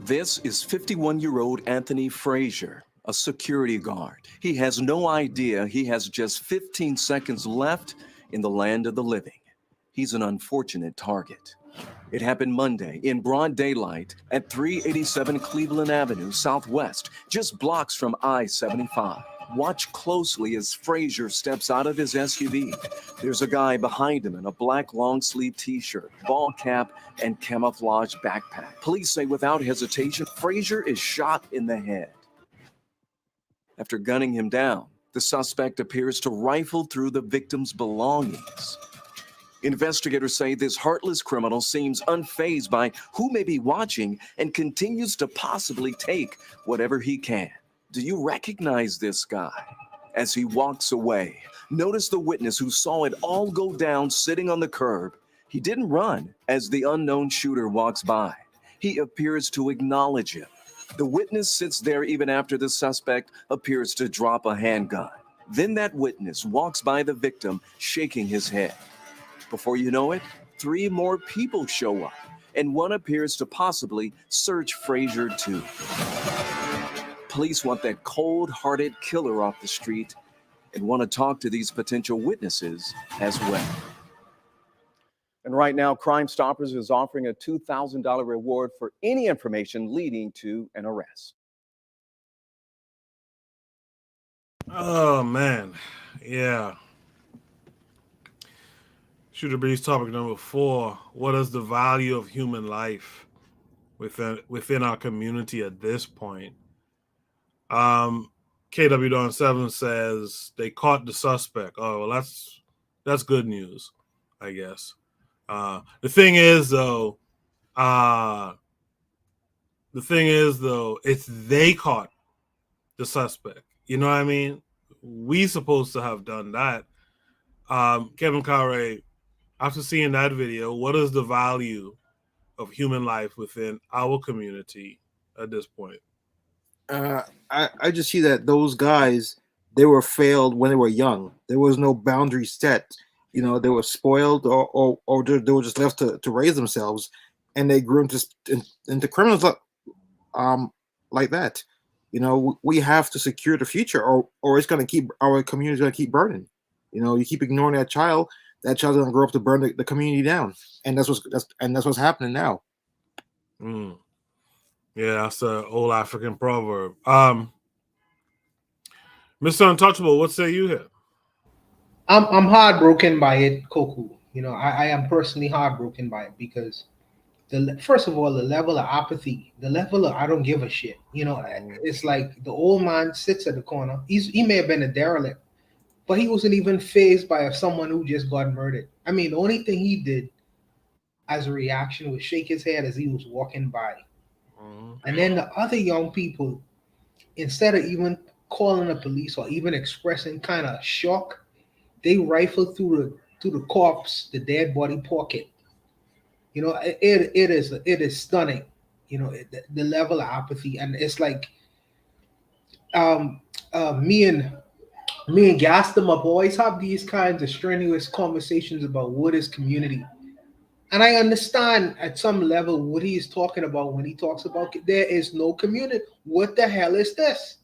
This is 51-year-old Anthony Frazier, a security guard. He has no idea he has just 15 seconds left in the land of the living. He's an unfortunate target. It happened Monday in broad daylight at 387 Cleveland Avenue Southwest, just blocks from I-75. Watch closely as Frazier steps out of his SUV. There's a guy behind him in a black long-sleeve t-shirt, ball cap, and camouflage backpack. Police say without hesitation, Frazier is shot in the head. After gunning him down, the suspect appears to rifle through the victim's belongings. Investigators say this heartless criminal seems unfazed by who may be watching and continues to possibly take whatever he can. Do you recognize this guy? As he walks away, notice the witness who saw it all go down sitting on the curb. He didn't run as the unknown shooter walks by. He appears to acknowledge him. The witness sits there even after the suspect appears to drop a handgun. Then that witness walks by the victim, shaking his head. Before you know it, 3 more people show up, and one appears to possibly search Frazier too. Police want that cold-hearted killer off the street and want to talk to these potential witnesses as well. And right now, Crime Stoppers is offering a $2,000 reward for any information leading to an arrest. Oh, man. Yeah. Shooter Breeze topic number 4. What is the value of human life within our community at this point? KW7 says they caught the suspect. Oh, well, that's good news, I guess. The thing is, though, it's they caught the suspect. You know what I mean? We supposed to have done that. Kevin Carey, after seeing that video, what is the value of human life within our community at this point? I just see that those guys, they were failed when they were young. There was no boundary set. You know, they were spoiled or they were just left to raise themselves, and they grew into criminals like that. You know, we have to secure the future, or it's going to keep our community going to keep burning. You know, you keep ignoring that child's going to grow up to burn the community down, and that's what's happening now. Yeah, that's an old African proverb. Mr. Untouchable, what say you here? I'm heartbroken by it, Koku. You know, I am personally heartbroken by it because first of all, the level of apathy, the level of I don't give a shit. You know, it's like the old man sits at the corner. He may have been a derelict, but he wasn't even fazed by someone who just got murdered. I mean, the only thing he did as a reaction was shake his head as he was walking by. And then the other young people, instead of even calling the police or even expressing kind of shock, they rifled through the corpse, the dead body pocket. You know, it is stunning. You know, the level of apathy, and it's like me and Gaston, my boys, have these kinds of strenuous conversations about what is community. And I understand at some level what he is talking about when he talks about there is no community. What the hell is this?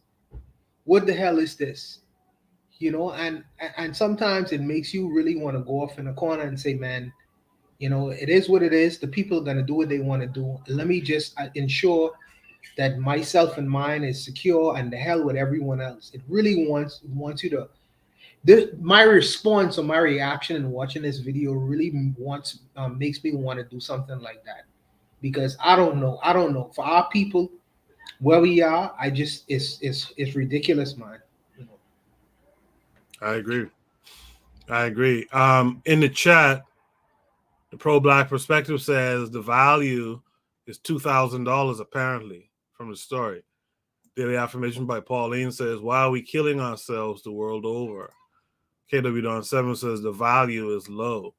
What the hell is this? You know, and sometimes it makes you really want to go off in a corner and say, man, you know, it is what it is. The people are going to do what they want to do. Let me just ensure that myself and mine is secure, and the hell with everyone else. It really wants you to. My response or my reaction in watching this video really makes me want to do something like that, because I don't know for our people where we are. It's ridiculous, man. You know? I agree. In the chat, the pro-black perspective says the value is $2,000 apparently from the story. Daily affirmation by Pauline says, why are we killing ourselves the world over? KW7 says the value is low.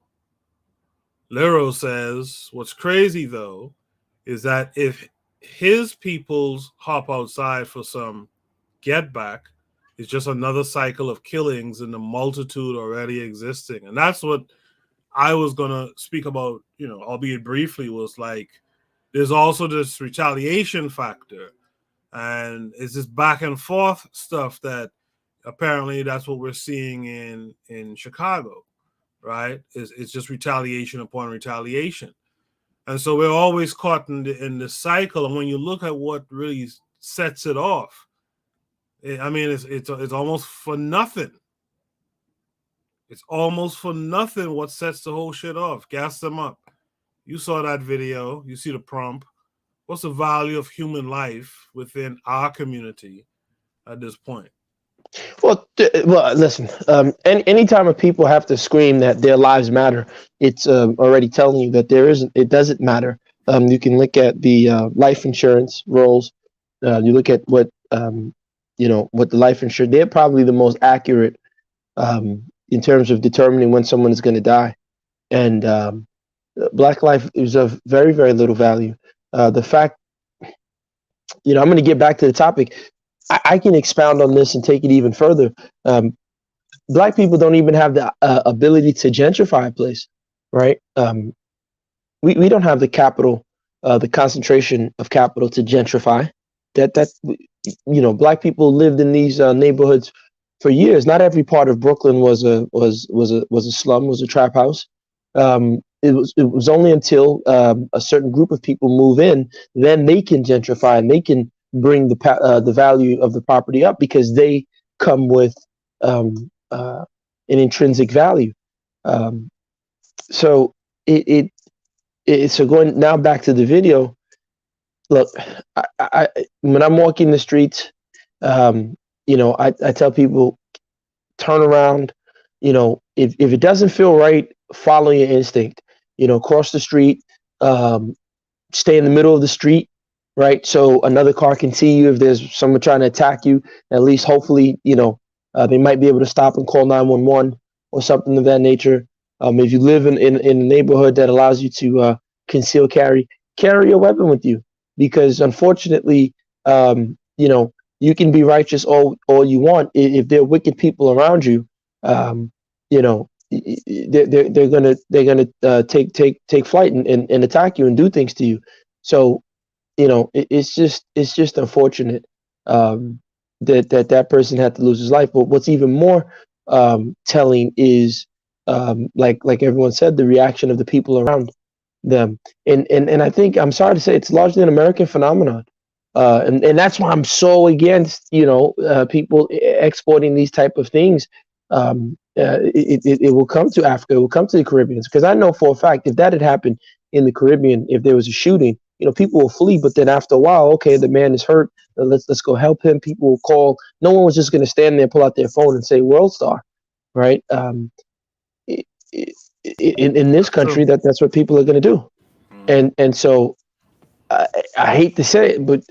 Lero says, what's crazy though is that if his peoples hop outside for some get back, it's just another cycle of killings in the multitude already existing. And that's what I was going to speak about, you know, albeit briefly, was like, there's also this retaliation factor. And it's this back and forth stuff that apparently that's what we're seeing in Chicago, right? It's just retaliation upon retaliation. And so we're always caught in this cycle. And when you look at what really sets it off, I mean, it's almost for nothing. It's almost for nothing what sets the whole shit off. Gas them up. You saw that video. You see the prompt. What's the value of human life within our community at this point? Well, listen. Anytime a people have to scream that their lives matter, it's already telling you that it doesn't matter. You can look at the life insurance rolls. You look at what what the life insurance. They're probably the most accurate in terms of determining when someone is going to die. And Black life is of very, very little value. The fact, I'm going to get back to the topic. I can expound on this and take it even further. Black people don't even have the ability to gentrify a place, right? We don't have the capital, the concentration of capital to gentrify. Black people lived in these neighborhoods for years, not every part of Brooklyn was a slum, was a trap house. It was only until a certain group of people move in, then they can gentrify and they can bring the value of the property up because they come with an intrinsic value. So so going now back to the video. Look, I when I'm walking the streets, I tell people, turn around. If it doesn't feel right, follow your instinct. Cross the street, stay in the middle of the street, right? So another car can see you. If there's someone trying to attack you, at least hopefully, they might be able to stop and call 911 or something of that nature. If you live in a neighborhood that allows you to conceal carry a weapon with you, because unfortunately, you can be righteous all you want. If there are wicked people around you, they're gonna take flight and attack you and do things to you. So it's just unfortunate that person had to lose his life. But what's even more telling is like everyone said, the reaction of the people around them. And I think, I'm sorry to say, it's largely an American phenomenon. And that's why I'm so against people exporting these type of things. It will come to Africa, it will come to the Caribbean, because I know for a fact if that had happened in the Caribbean, if there was a shooting, people will flee. But then after a while, okay, the man is hurt, let's go help him. People will call. No one was just going to stand there, pull out their phone, and say World Star, right? In this country, that's what people are going to do, and so I hate to say it, but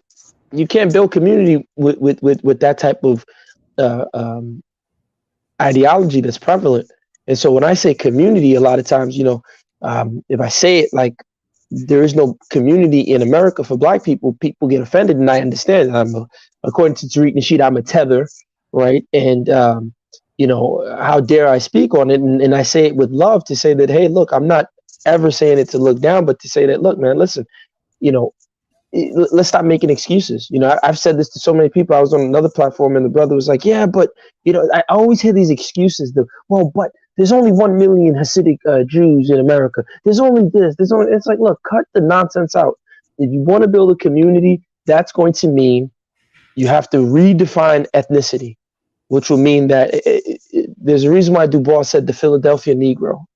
you can't build community with that type of ideology that's prevalent. And so when I say community, a lot of times, if I say it like there is no community in America for Black people, people get offended, and I understand. According to Tariq Nasheed, I'm a tether, right? And how dare I speak on it? And I say it with love to say that, hey, look, I'm not ever saying it to look down, but to say that, look, man, listen, let's stop making excuses. I've said this to so many people. I was on another platform and the brother was like, yeah, but I always hear these excuses. But there's only 1 million Hasidic Jews in America. There's only this. It's like, look, cut the nonsense out. If you want to build a community, that's going to mean you have to redefine ethnicity, which will mean that there's a reason why Du Bois said the Philadelphia Negro.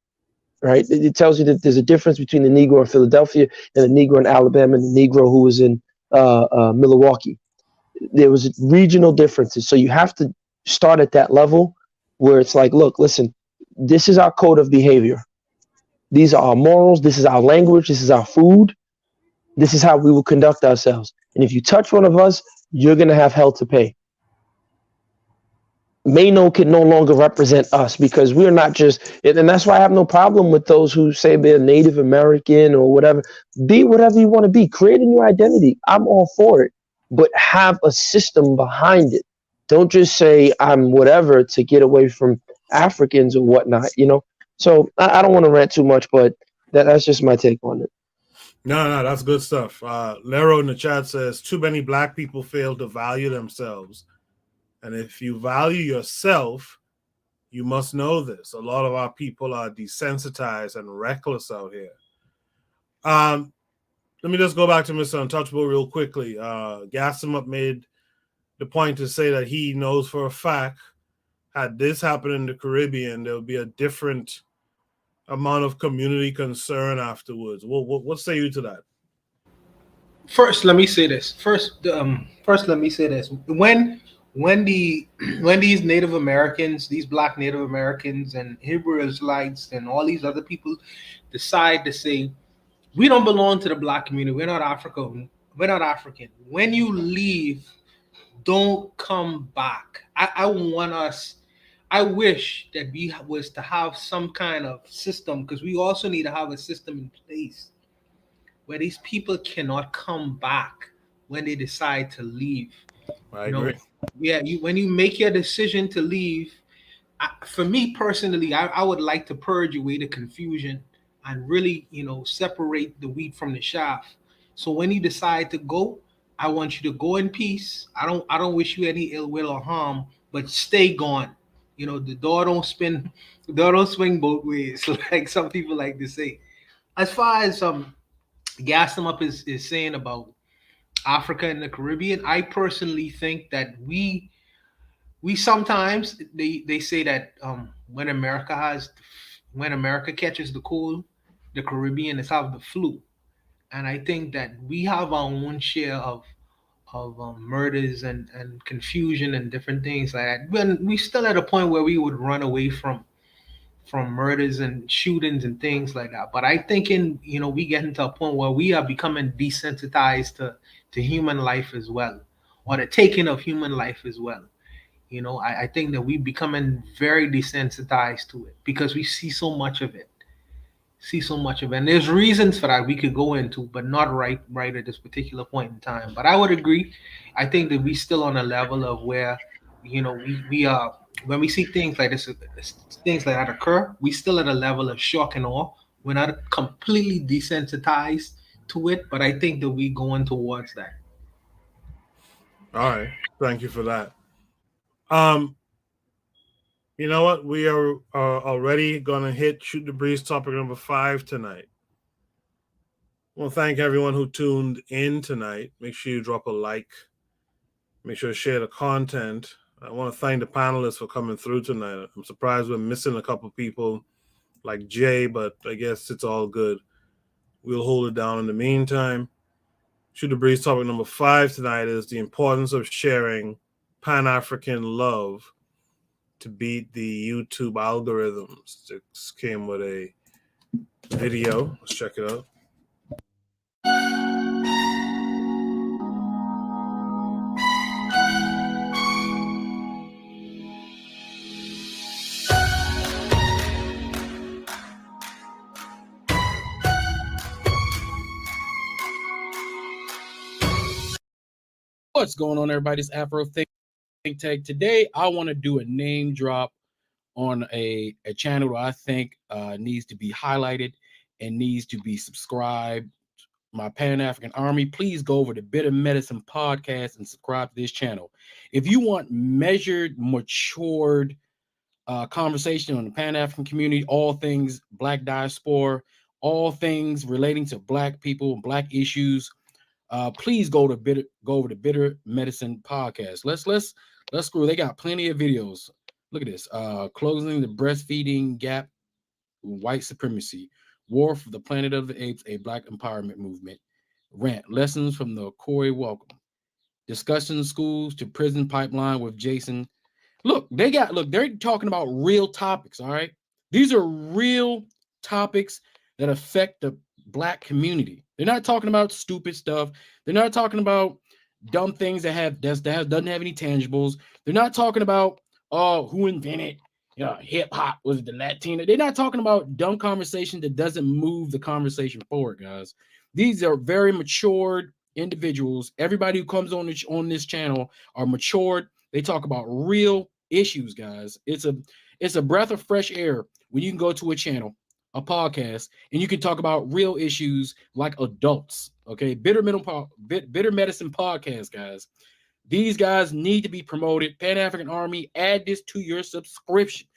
Right, it tells you that there's a difference between the Negro in Philadelphia and the Negro in Alabama and the Negro who was in Milwaukee. There was regional differences, so you have to start at that level where it's like, look, listen, this is our code of behavior. These are our morals. This is our language. This is our food. This is how we will conduct ourselves. And if you touch one of us, you're gonna have hell to pay. Mano can no longer represent us because we're not just, and that's why I have no problem with those who say they're Native American or whatever. Be whatever you want to be. Create a new identity. I'm all for it, but have a system behind it. Don't just say I'm whatever to get away from Africans or whatnot, So I don't want to rant too much, but that's just my take on it. No, that's good stuff. Lero in the chat says, too many Black people fail to value themselves. And if you value yourself, you must know this. A lot of our people are desensitized and reckless out here. Let me just go back to Mr. Untouchable real quickly. Gassim made the point to say that he knows for a fact, had this happened in the Caribbean, there would be a different amount of community concern afterwards. What say you to that? First, let me say this. Let me say this. When these Native Americans, these Black Native Americans and Hebrew Israelites and all these other people decide to say, we don't belong to the Black community, we're not African. When you leave, don't come back. I wish that we was to have some kind of system, because we also need to have a system in place where these people cannot come back when they decide to leave. I agree. When you make your decision to leave, for me personally, I would like to purge away the confusion and really, separate the wheat from the chaff. So when you decide to go, I want you to go in peace. I don't wish you any ill will or harm, but stay gone. You know, the door don't swing both ways, like some people like to say. As far as Gas Them Up is saying about Africa and the Caribbean, I personally think that we sometimes they say that when America catches the cold, the Caribbean is have the flu, and I think that we have our own share of murders and confusion and different things like that. When we still at a point where we would run away from murders and shootings and things like that. But I think we get into a point where we are becoming desensitized to human life as well, or the taking of human life as well. I think that we're becoming very desensitized to it because we see so much of it. And there's reasons for that we could go into, but not right at this particular point in time. But I would agree. I think that we still on a level of where, we are when we see things like this, things like that occur, we still at a level of shock and awe. We're not completely desensitized to it, but I think that we're going towards that. All right, thank you for that. You know what? We are already going to hit Shoot the Breeze topic number 5 tonight. I want to thank everyone who tuned in tonight. Make sure you drop a like. Make sure to share the content. I want to thank the panelists for coming through tonight. I'm surprised we're missing a couple people like Jay, but I guess it's all good. We'll hold it down in the meantime. Shoot the Breeze topic number 5 tonight is the importance of sharing Pan-African love to beat the YouTube algorithms. This came with a video. Let's check it out. What's going on, everybody? It's Afro Think Tank. Today, I want to do a name drop on a channel that I think needs to be highlighted and needs to be subscribed. My Pan-African Army, please go over to Bitter Medicine Podcast and subscribe to this channel. If you want measured, matured conversation on the Pan-African community, all things Black diaspora, all things relating to Black people, Black issues, please go over to Bitter Medicine Podcast. Let's screw. They got plenty of videos. Look at this. Closing the breastfeeding gap, white supremacy, war for the planet of the apes, a Black empowerment movement, rant, lessons from the Corey Welcome, discussion schools to prison pipeline with Jason. Look, they're talking about real topics. All right, these are real topics that affect the Black community. They're not talking about stupid stuff. They're not talking about dumb things that doesn't have any tangibles. They're not talking about who invented hip hop, was it the Latina? They're not talking about dumb conversation that doesn't move the conversation forward, guys. These are very matured individuals. Everybody who comes on this channel are matured. They talk about real issues, guys. It's a breath of fresh air when you can go to a channel, a podcast, and you can talk about real issues like adults. Okay, Bitter Medicine Podcast, guys. These guys need to be promoted. Pan-African Army, add this to your subscription.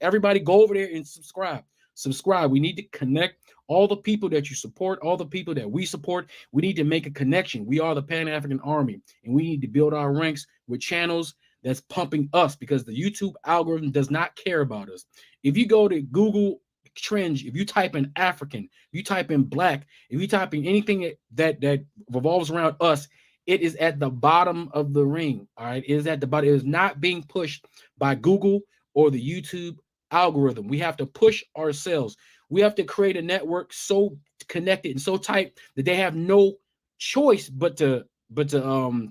Everybody go over there and subscribe. We need to connect all the people that you support, all the people that we support. We need to make a connection. We are the Pan-African Army, and we need to build our ranks with channels that's pumping us, because the YouTube algorithm does not care about us. If you go to Google Trends, if you type in African, if you type in Black, if you type in anything that revolves around us, it is at the bottom of the ring. All right, it is at the bottom. It is not being pushed by Google or the YouTube algorithm. We have to push ourselves. We have to create a network so connected and so tight that they have no choice but to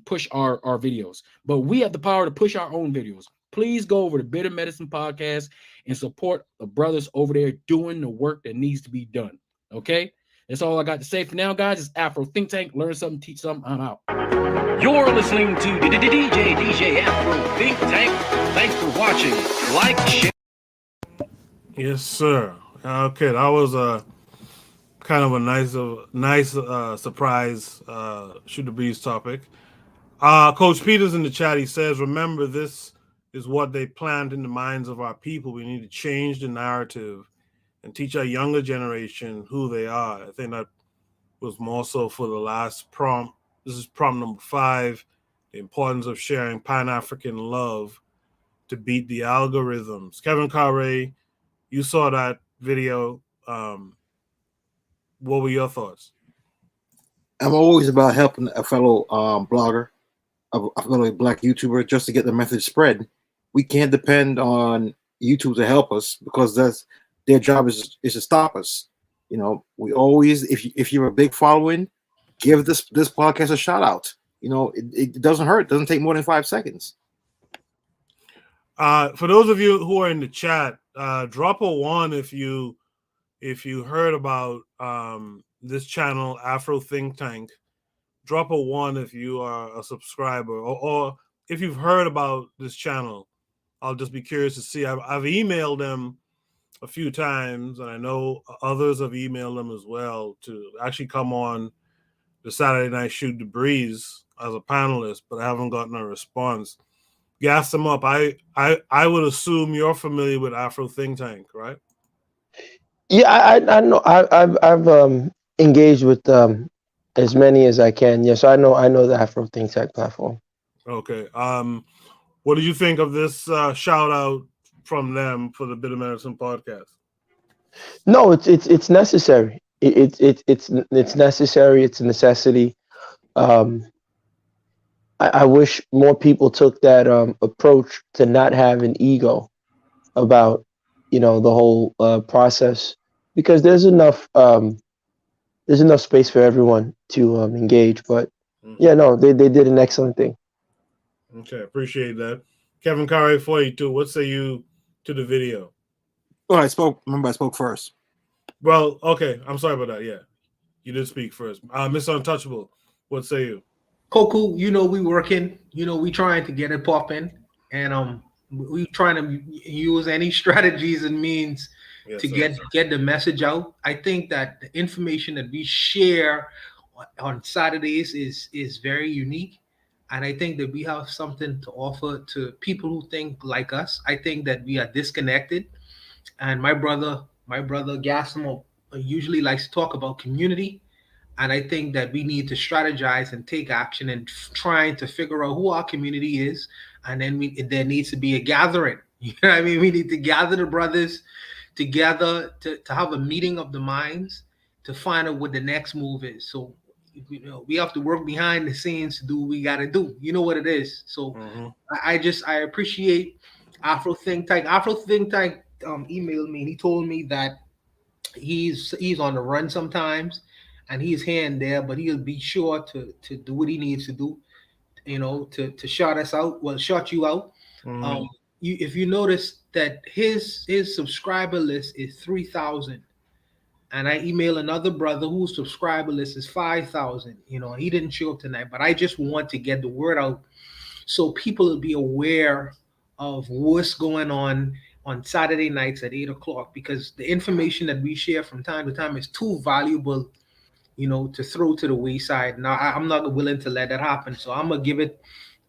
push our videos. But we have the power to push our own videos. Please go over to Bitter Medicine Podcast and support the brothers over there doing the work that needs to be done. Okay? That's all I got to say for now, guys. It's Afro Think Tank. Learn something, teach something. I'm out. You're listening to DJ Afro Think Tank. Thanks for watching. Like, share. Yes, sir. Okay, that was a kind of a nice surprise Shoot the Breeze topic. Coach Peters in the chat, he says, remember, this is what they plant in the minds of our people. We need to change the narrative and teach our younger generation who they are. I think that was more so for the last prompt. This is prompt number 5, the importance of sharing Pan-African love to beat the algorithms. Kevin Carre, you saw that video. What were your thoughts? I'm always about helping a fellow blogger, a fellow Black YouTuber, just to get the message spread. We can't depend on YouTube to help us because that's their job is to stop us. You know, we always, if you're a big following, give this podcast a shout out. You know, it doesn't hurt. It doesn't take more than 5 seconds. For those of you who are in the chat, drop a 1 if you heard about this channel, Afro Think Tank. Drop a 1 if you are a subscriber, or if you've heard about this channel. I'll just be curious to see. I've emailed them a few times, and I know others have emailed them as well to actually come on the Saturday Night Shoot the Breeze as a panelist, but I haven't gotten a response. Gas them up. I would assume you're familiar with Afro Think Tank, right? Yeah, I know. I've engaged with as many as I can. Yes, I know the Afro Think Tank platform. Okay. What did you think of this shout out from them for the Bit of Medicine podcast? No, it's necessary. It's necessary. It's a necessity. I wish more people took that approach to not have an ego about the whole process, because there's enough space for everyone to engage. But yeah, no, they did an excellent thing. Okay, appreciate that. Kevin Carre 42, what say you to the video? Well, I spoke first. Well, okay, I'm sorry about that. Yeah, you did speak first. Miss Untouchable, what say you? Koku, we working, we trying to get it popping, and we trying to use any strategies and means to get the message out. I think that the information that we share on Saturdays is very unique, and I think that we have something to offer to people who think like us. I think that we are disconnected, and my brother Gassimo usually likes to talk about community. And I think that we need to strategize and take action and trying to figure out who our community is. And then there needs to be a gathering. You know what I mean? We need to gather the brothers together to have a meeting of the minds to find out what the next move is. So, we have to work behind the scenes to do what we got to do. You know what it is. So I appreciate Afro Think Tank. Afro Think Tank emailed me and he told me that he's on the run sometimes. And he's here and there, but he'll be sure to do what he needs to do, to shout us out. Well, shout you out. If you notice that his subscriber list is 3,000, and I email another brother whose subscriber list is 5,000. He didn't show up tonight, but I just want to get the word out so people will be aware of what's going on Saturday nights at 8:00, because the information that we share from time to time is too valuable to throw to the wayside. Now, I'm not willing to let that happen. So I'm gonna give it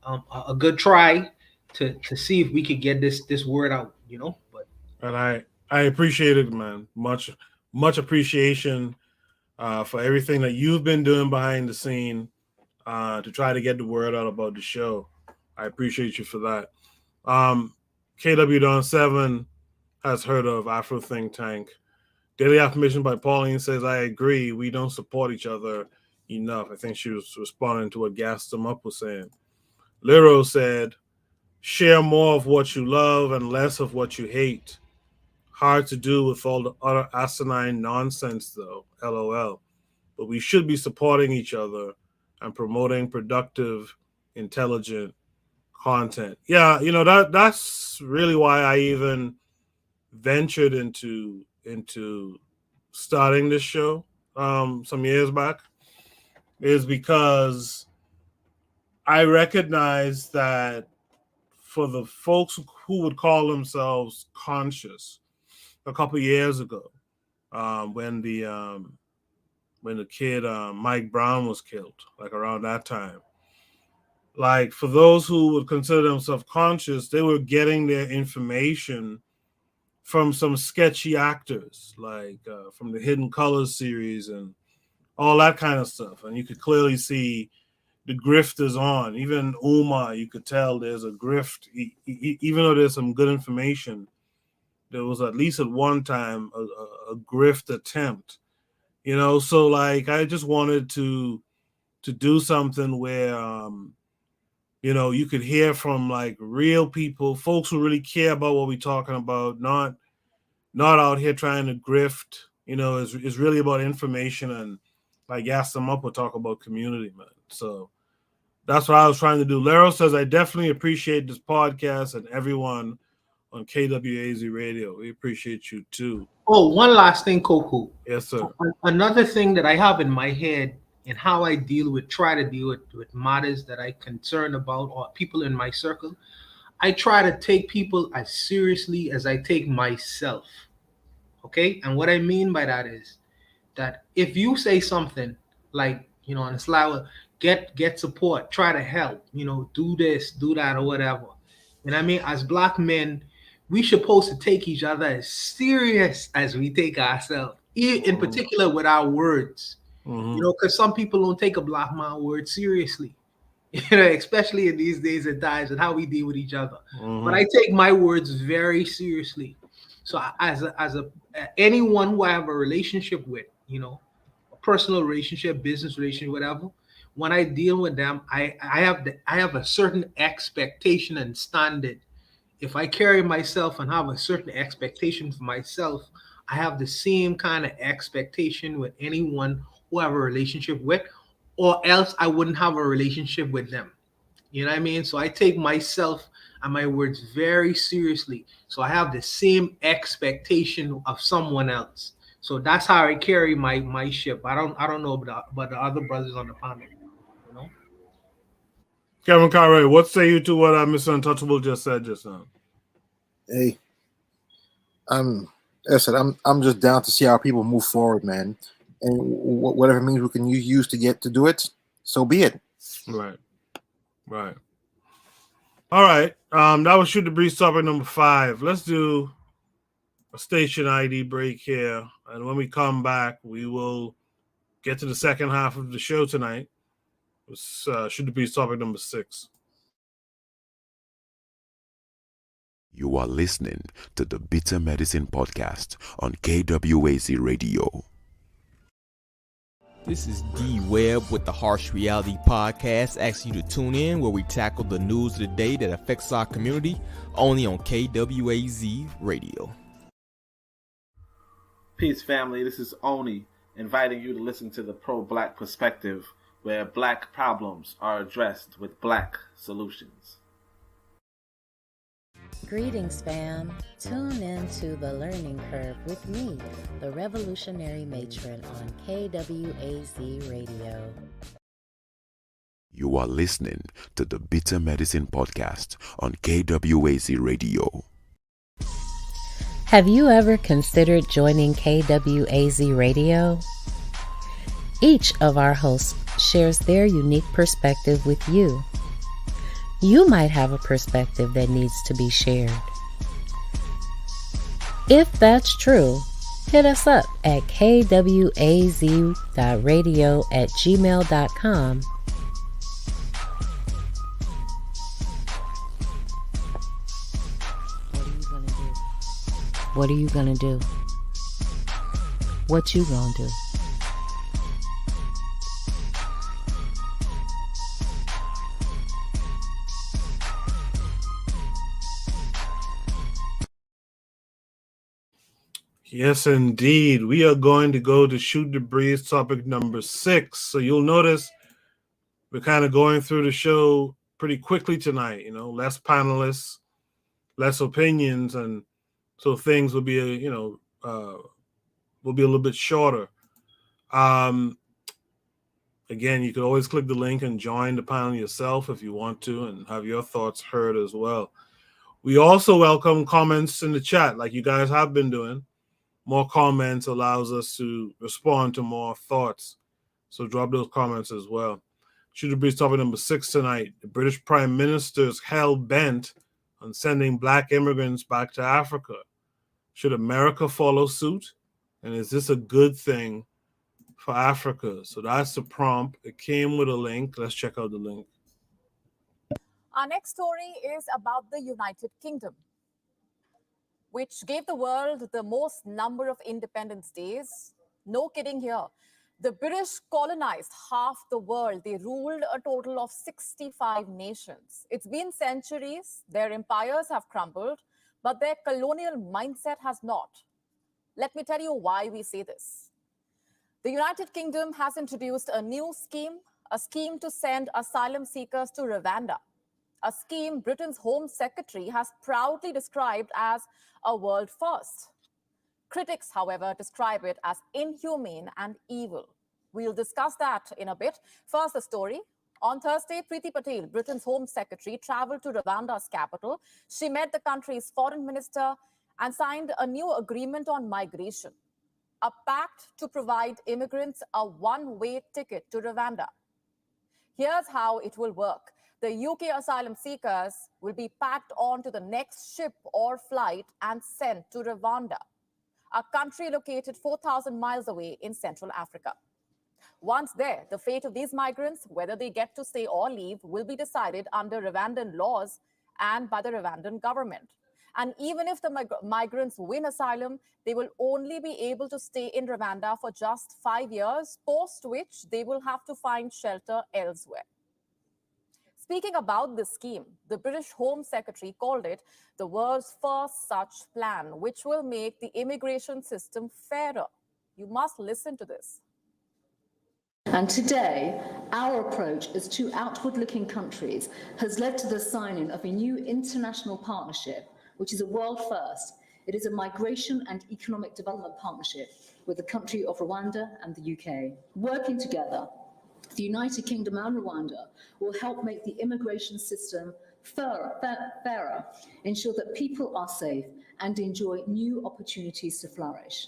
a good try to see if we could get this word out. But and I appreciate it, man. Much appreciation for everything that you've been doing behind the scene to try to get the word out about the show. I appreciate you for that. KW Don 7 has heard of Afro Think Tank. Daily Affirmation by Pauline says, I agree. We don't support each other enough. I think she was responding to what Gas Them Up was saying. Lero said, share more of what you love and less of what you hate. Hard to do with all the other asinine nonsense, though. LOL. But we should be supporting each other and promoting productive, intelligent content. Yeah, that's really why I even ventured into starting this show some years back, is because I recognize that for the folks who would call themselves conscious a couple of years ago, when the kid Mike Brown was killed, like around that time, like for those who would consider themselves conscious, they were getting their information from some sketchy actors, like from the Hidden Colors series and all that kind of stuff. And you could clearly see the grift is on. Even Uma, you could tell there's a grift. Even though there's some good information, there was at least at one time a grift attempt. You know, so like I just wanted to do something where you know, you could hear from like real people, folks who really care about what we're talking about, not out here trying to grift. You know, it's really about information and like gas them up or talk about community, man. So that's what I was trying to do. Lero says, I definitely appreciate this podcast and everyone on KWAZ Radio. We appreciate you too. Oh, one last thing, Koku. Yes, sir. Another thing that I have in my head and how I try to deal with matters that I'm concerned about or people in my circle, I try to take people as seriously as I take myself. Okay? And what I mean by that is that if you say something like, you know, on a slide, get support, try to help, you know, do this, do that, or whatever. And I mean, as Black men, we supposed to take each other as serious as we take ourselves, in particular with our words. You know, because some people don't take a Black man word seriously, you know, especially in these days and times and how we deal with each other. But I take my words very seriously. So as anyone who I have a relationship with, you know, a personal relationship, business relationship, whatever, when I deal with them, I have a certain expectation and standard. If I carry myself and have a certain expectation for myself, I have the same kind of expectation with anyone who I have a relationship with, or else I wouldn't have a relationship with them. You know what I mean? So I take myself and my words very seriously. So I have the same expectation of someone else. So that's how I carry my ship. I don't know about the other brothers on the panel. You know? Kevin Conroy, what say you to what Mr. Untouchable just said just now? Hey, I'm just down to see how people move forward, man. And whatever means we can use to get to do it, so be it. Right. All right. That was Shoot the Breeze topic number 5. Let's do a station ID break here. And when we come back, we will get to the second half of the show tonight. It's Shoot the Breeze topic number 6. You are listening to the Bitter Medicine Podcast on KWAZ Radio. This is D Webb with the Harsh Reality Podcast, asking you to tune in where we tackle the news of the day that affects our community, only on KWAZ Radio. Peace, family. This is Oni, inviting you to listen to the pro-Black perspective, where Black problems are addressed with Black solutions. Greetings, fam. Tune in to The Learning Curve with me, the revolutionary matron on KWAZ Radio. You are listening to the Bitter Medicine Podcast on KWAZ Radio. Have you ever considered joining KWAZ Radio? Each of our hosts shares their unique perspective with you. You might have a perspective that needs to be shared. If that's true, hit us up at kwaz.radio@gmail.com. What are you gonna do? What you gonna do? Yes, indeed. We are going to go to Shoot the Breeze topic number 6. So you'll notice we're kind of going through the show pretty quickly tonight. You know, less panelists, less opinions, and so things will be, will be a little bit shorter. Again, you could always click the link and join the panel yourself if you want to and have your thoughts heard as well. We also welcome comments in the chat like you guys have been doing. More comments allows us to respond to more thoughts. So drop those comments as well. Should be topic number 6 tonight. The British Prime Minister is hell-bent on sending black immigrants back to Africa. Should America follow suit? And is this a good thing for Africa? So that's the prompt. It came with a link. Let's check out the link. Our next story is about the United Kingdom, which gave the world the most number of Independence Days. No kidding here. The British colonized half the world. They ruled a total of 65 nations. It's been centuries. Their empires have crumbled, but their colonial mindset has not. Let me tell you why we say this. The United Kingdom has introduced a new scheme, a scheme to send asylum seekers to Rwanda, a scheme Britain's Home Secretary has proudly described as a world first. Critics, however, describe it as inhumane and evil. We'll discuss that in a bit. First, the story. On Thursday, Priti Patel, Britain's Home Secretary, traveled to Rwanda's capital. She met the country's foreign minister and signed a new agreement on migration, a pact to provide immigrants a one-way ticket to Rwanda. Here's how it will work. The UK asylum seekers will be packed onto the next ship or flight and sent to Rwanda, a country located 4,000 miles away in Central Africa. Once there, the fate of these migrants, whether they get to stay or leave, will be decided under Rwandan laws and by the Rwandan government. And even if the migrants win asylum, they will only be able to stay in Rwanda for just 5 years, post which they will have to find shelter elsewhere. Speaking about this scheme, the British Home Secretary called it the world's first such plan, which will make the immigration system fairer. You must listen to this. And today, our approach as two outward-looking countries has led to the signing of a new international partnership, which is a world first. It is a migration and economic development partnership with the country of Rwanda and the UK. Working together, the United Kingdom and Rwanda will help make the immigration system fairer, ensure that people are safe, and enjoy new opportunities to flourish.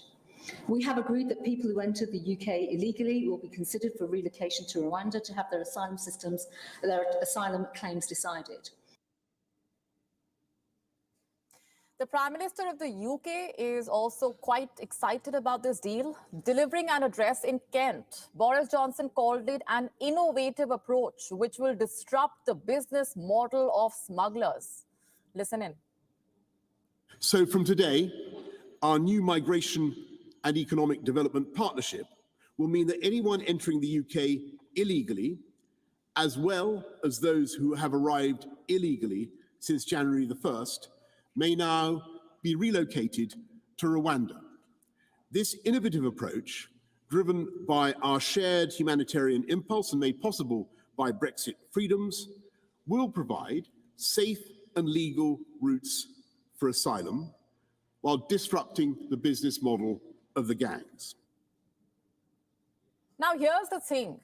We have agreed that people who enter the UK illegally will be considered for relocation to Rwanda to have their asylum claims decided. The Prime Minister of the UK is also quite excited about this deal. Delivering an address in Kent, Boris Johnson called it an innovative approach which will disrupt the business model of smugglers. Listen in. So from today, our new migration and economic development partnership will mean that anyone entering the UK illegally, as well as those who have arrived illegally since January the 1st, may now be relocated to Rwanda. This innovative approach, driven by our shared humanitarian impulse and made possible by Brexit freedoms, will provide safe and legal routes for asylum while disrupting the business model of the gangs. Now, here's the thing.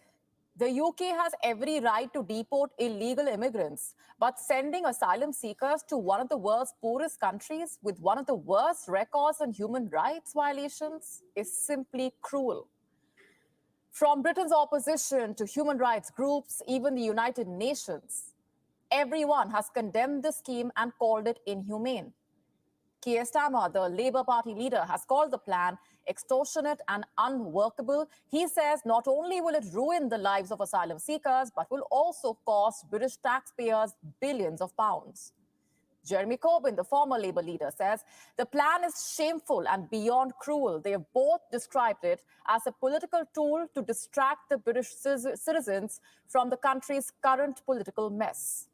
The UK has every right to deport illegal immigrants, but sending asylum seekers to one of the world's poorest countries with one of the worst records on human rights violations is simply cruel. From Britain's opposition to human rights groups, even the United Nations, everyone has condemned the scheme and called it inhumane. Keir Starmer, the Labour Party leader, has called the plan extortionate and unworkable. He says not only will it ruin the lives of asylum seekers, but will also cost British taxpayers billions of pounds. Jeremy Corbyn, the former Labour leader, says the plan is shameful and beyond cruel. They have both described it as a political tool to distract the British citizens from the country's current political mess.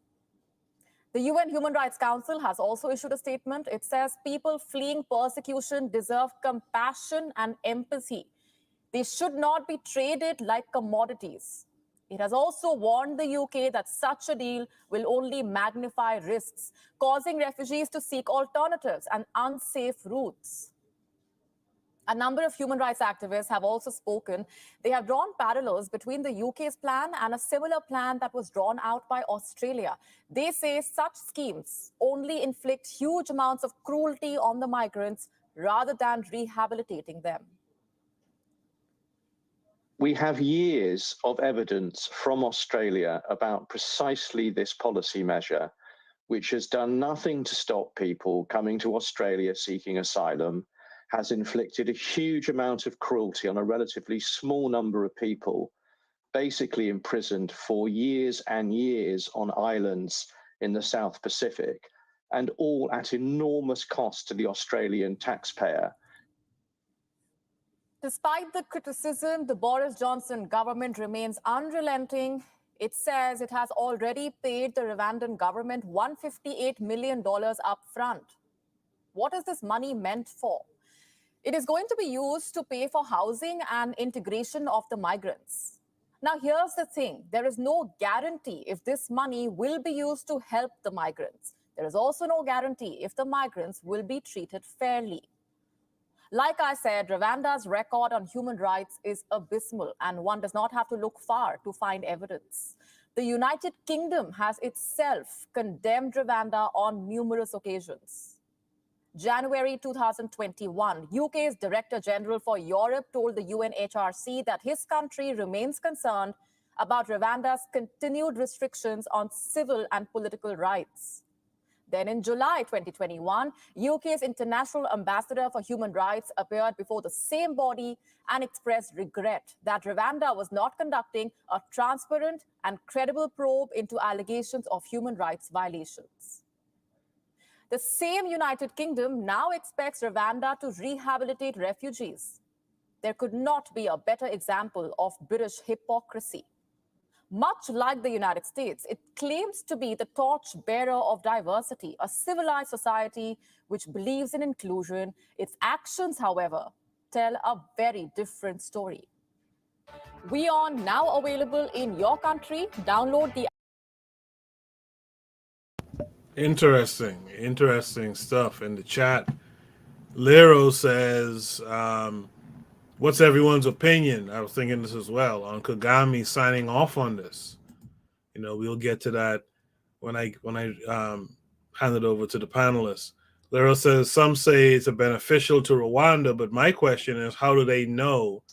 The UN Human Rights Council has also issued a statement. It says people fleeing persecution deserve compassion and empathy. They should not be traded like commodities. It has also warned the UK that such a deal will only magnify risks, causing refugees to seek alternatives and unsafe routes. A number of human rights activists have also spoken. They have drawn parallels between the UK's plan and a similar plan that was drawn out by Australia. They say such schemes only inflict huge amounts of cruelty on the migrants rather than rehabilitating them. we have years of evidence from Australia about precisely this policy measure, which has done nothing to stop people coming to Australia seeking asylum, has inflicted a huge amount of cruelty on a relatively small number of people, basically imprisoned for years and years on islands in the South Pacific, and all at enormous cost to the Australian taxpayer. Despite the criticism, the Boris Johnson government remains unrelenting. It says it has already paid the Rwandan government $158 million up front. What is this money meant for? It is going to be used to pay for housing and integration of the migrants. Now, here's the thing. There is no guarantee if this money will be used to help the migrants. There is also no guarantee if the migrants will be treated fairly. Like I said, Rwanda's record on human rights is abysmal, and one does not have to look far to find evidence. The United Kingdom has itself condemned Rwanda on numerous occasions. January 2021, UK's Director General for Europe told the UNHRC that his country remains concerned about Rwanda's continued restrictions on civil and political rights. Then in July 2021, UK's International Ambassador for Human Rights appeared before the same body and expressed regret that Rwanda was not conducting a transparent and credible probe into allegations of human rights violations. The same United Kingdom now expects Rwanda to rehabilitate refugees. There could not be a better example of British hypocrisy. Much like the United States, it claims to be the torchbearer of diversity, a civilized society which believes in inclusion. Its actions, however, tell a very different story. We are now available in your country. Download the Interesting stuff in the chat. Lero says, what's everyone's opinion? I was thinking this as well on Kagame signing off on this. You know, we'll get to that when I hand it over to the panelists. Lero says some say it's a beneficial to Rwanda, but my question is, how do they know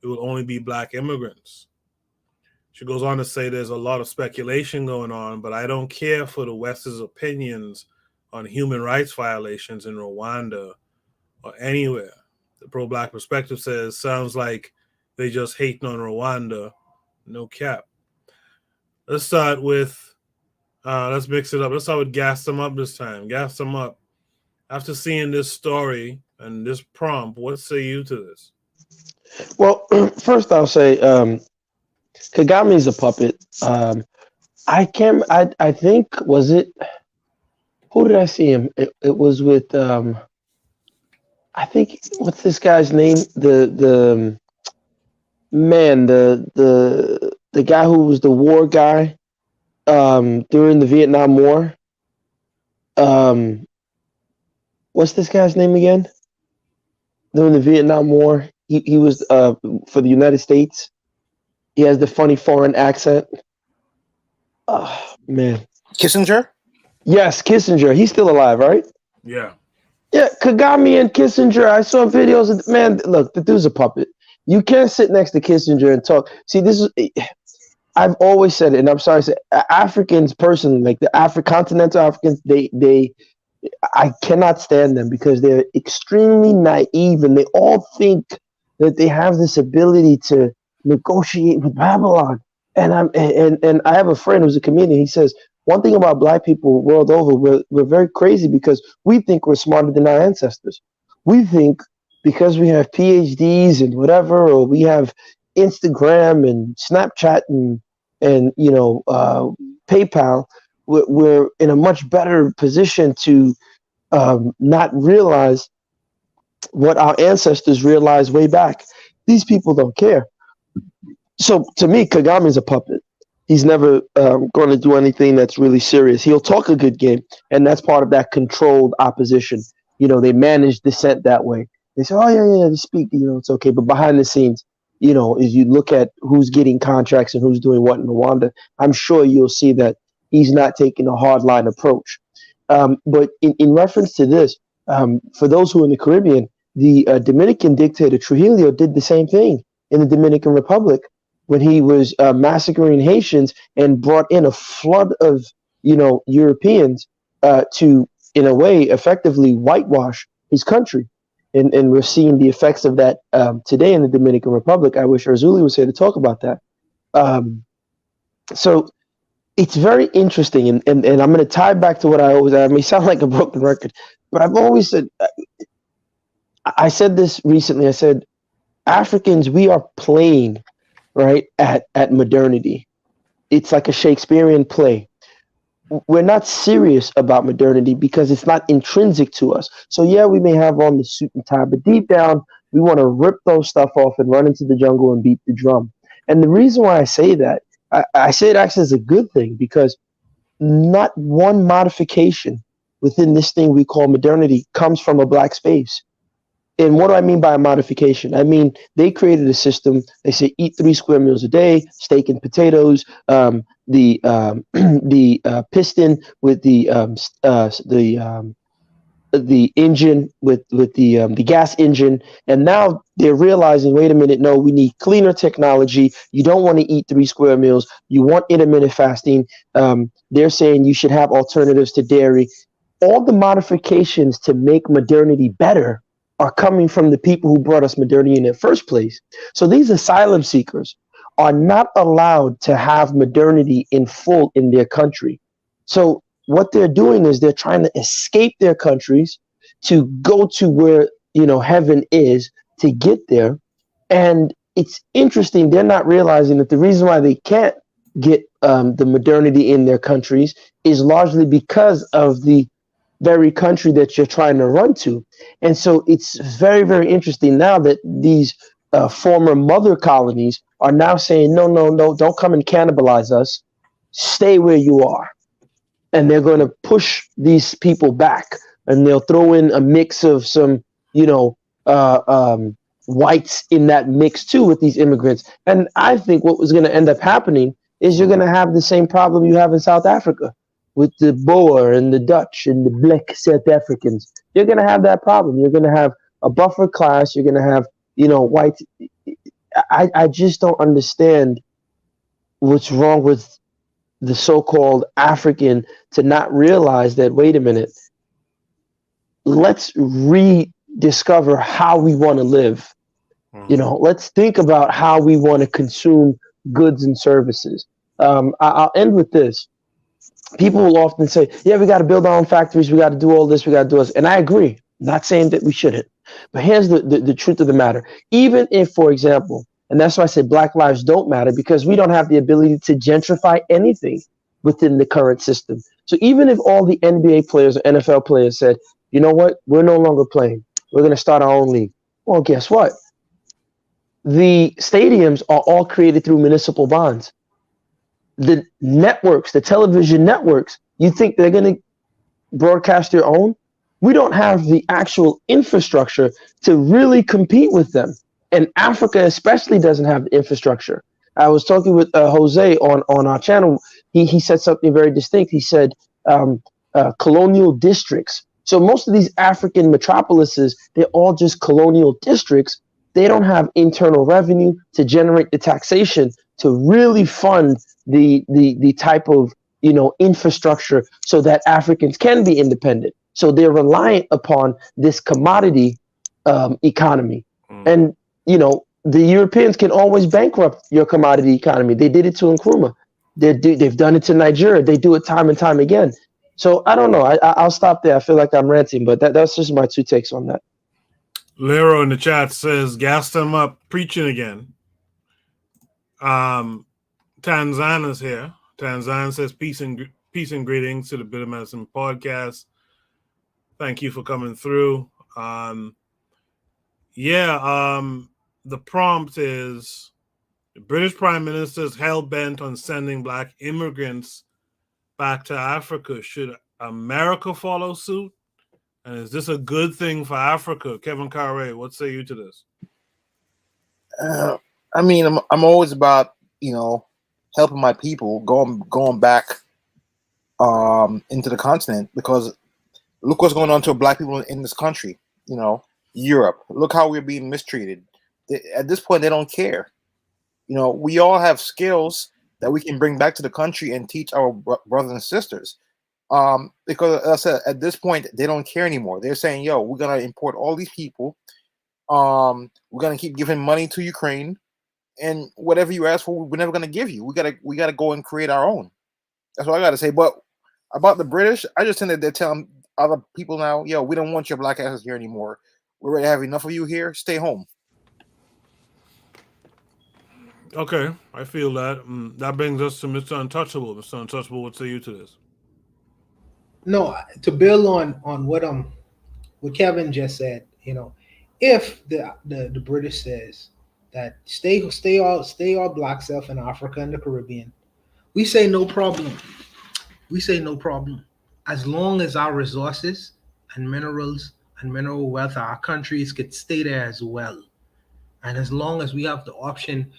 it will only be black immigrants? She goes on to say there's a lot of speculation going on, but I don't care for the West's opinions on human rights violations in Rwanda or anywhere. The pro-black perspective says, sounds like they just hating on Rwanda. No cap. Let's start with, let's mix it up. Let's start with Gas Them Up this time. Gas Them Up. After seeing this story and this prompt, what say you to this? Well, first I'll say Kagame is a puppet. I think, was it, who did I see him? It was with, I think, what's this guy's name? The guy who was the war guy during the Vietnam War. What's this guy's name again? During the Vietnam War, he was for the United States. He has the funny foreign accent. Oh, man. Kissinger? Yes, Kissinger. He's still alive, right? Yeah. Yeah, Kagame and Kissinger. I saw videos of, man, look, the dude's a puppet. You can't sit next to Kissinger and talk. See, this is, I've always said it, and I'm sorry to say, Africans personally, like the continental Africans, I cannot stand them because they're extremely naive and they all think that they have this ability to negotiate with Babylon. And I have a friend who's a comedian. He says, one thing about black people world over, we're very crazy because we think we're smarter than our ancestors. We think because we have PhDs and whatever, or we have Instagram and Snapchat and PayPal, we're in a much better position to not realize what our ancestors realized way back. These people don't care. So to me, Kagame is a puppet. He's never going to do anything that's really serious. He'll talk a good game, and that's part of that controlled opposition. You know, they manage dissent that way. They say, oh, yeah, they speak, it's okay. But behind the scenes, as you look at who's getting contracts and who's doing what in Rwanda, I'm sure you'll see that he's not taking a hardline approach. But in reference to this, for those who are in the Caribbean, the Dominican dictator Trujillo did the same thing. in the Dominican Republic when he was massacring Haitians and brought in a flood of, Europeans to, in a way, effectively whitewash his country. And we're seeing the effects of that today in the Dominican Republic. I wish Erzuli was here to talk about that. So it's very interesting, and I'm going to tie back to what I may sound like a broken record, but I've always said, I said this recently, I said, Africans, we are playing, right, at modernity. It's like a Shakespearean play. We're not serious about modernity because it's not intrinsic to us. So yeah, we may have on the suit and tie, but deep down, we want to rip those stuff off and run into the jungle and beat the drum. And the reason why I say that, I say it actually is a good thing, because not one modification within this thing we call modernity comes from a black space. And what do I mean by a modification? I mean, they created a system. They say eat 3 square meals a day, steak and potatoes, the piston with the engine with the gas engine. And now they're realizing, wait a minute, no, we need cleaner technology. You don't want to eat 3 square meals. You want intermittent fasting. They're saying you should have alternatives to dairy. All the modifications to make modernity better are coming from the people who brought us modernity in the first place. So these asylum seekers are not allowed to have modernity in full in their country. So what they're doing is they're trying to escape their countries to go to where, heaven is, to get there. And it's interesting, they're not realizing that the reason why they can't get the modernity in their countries is largely because of the very country that you're trying to run to. And so it's very, very interesting now that these former mother colonies are now saying, no, don't come and cannibalize us. Stay where you are. And they're going to push these people back, and they'll throw in a mix of some, whites in that mix too with these immigrants. And I think what was going to end up happening is you're going to have the same problem you have in South Africa with the Boer and the Dutch and the black South Africans. You're going to have that problem. You're going to have a buffer class. You're going to have, white. I just don't understand what's wrong with the so-called African to not realize that, wait a minute, let's rediscover how we want to live. Let's think about how we want to consume goods and services. I'll end with this. People will often say, yeah, we got to build our own factories. We got to do all this. We got to do this. And I agree. Not saying that we shouldn't. But here's the truth of the matter. Even if, for example, and that's why I say Black lives don't matter, because we don't have the ability to gentrify anything within the current system. So even if all the NBA players or NFL players said, you know what, we're no longer playing, we're going to start our own league. Well, guess what? The stadiums are all created through municipal bonds. The networks, the television networks, you think they're going to broadcast their own? We don't have the actual infrastructure to really compete with them. And Africa especially doesn't have the infrastructure. I was talking with Jose on our channel. He said something very distinct. He said colonial districts. So most of these African metropolises, they're all just colonial districts. They don't have internal revenue to generate the taxation to really fund the type of infrastructure so that Africans can be independent. So they're reliant upon this commodity economy. And the Europeans can always bankrupt your commodity economy. They did it to Nkrumah. They've done it to Nigeria. They do it time and time again. So I don't know. I'll stop there. I feel like I'm ranting, but that's just my 2 takes on that. Lero in the chat says, gas them up, preaching again. Tanzana's here. Tanzan says, peace and greetings to the Bitter Medicine podcast. Thank you for coming through. The prompt is, the British Prime Minister is hell-bent on sending Black immigrants back to Africa. Should America follow suit? And is this a good thing for Africa? Kevin Carre, what say you to this? I mean, I'm always about, helping my people going back into the continent, because look what's going on to Black people in this country. Europe. Look how we're being mistreated. At this point, they don't care. You know, we all have skills that we can bring back to the country and teach our brothers and sisters. Because as I said, at this point, they don't care anymore. They're saying, "Yo, we're gonna import all these people. We're gonna keep giving money to Ukraine, and whatever you ask for, we're never gonna give you. We gotta go and create our own." That's what I gotta say. But about the British, I just think that they're telling other people now, "Yo, we don't want your black asses here anymore. We're ready to have enough of you here. Stay home." Okay, I feel that. That brings us to Mr. Untouchable. Mr. Untouchable, what say you to this? No, to build on what Kevin just said, if the British says that stay all black self in Africa and the Caribbean, we say no problem. We say no problem. As long as our resources and minerals and mineral wealth, our countries could stay there as well. And as long as we have the option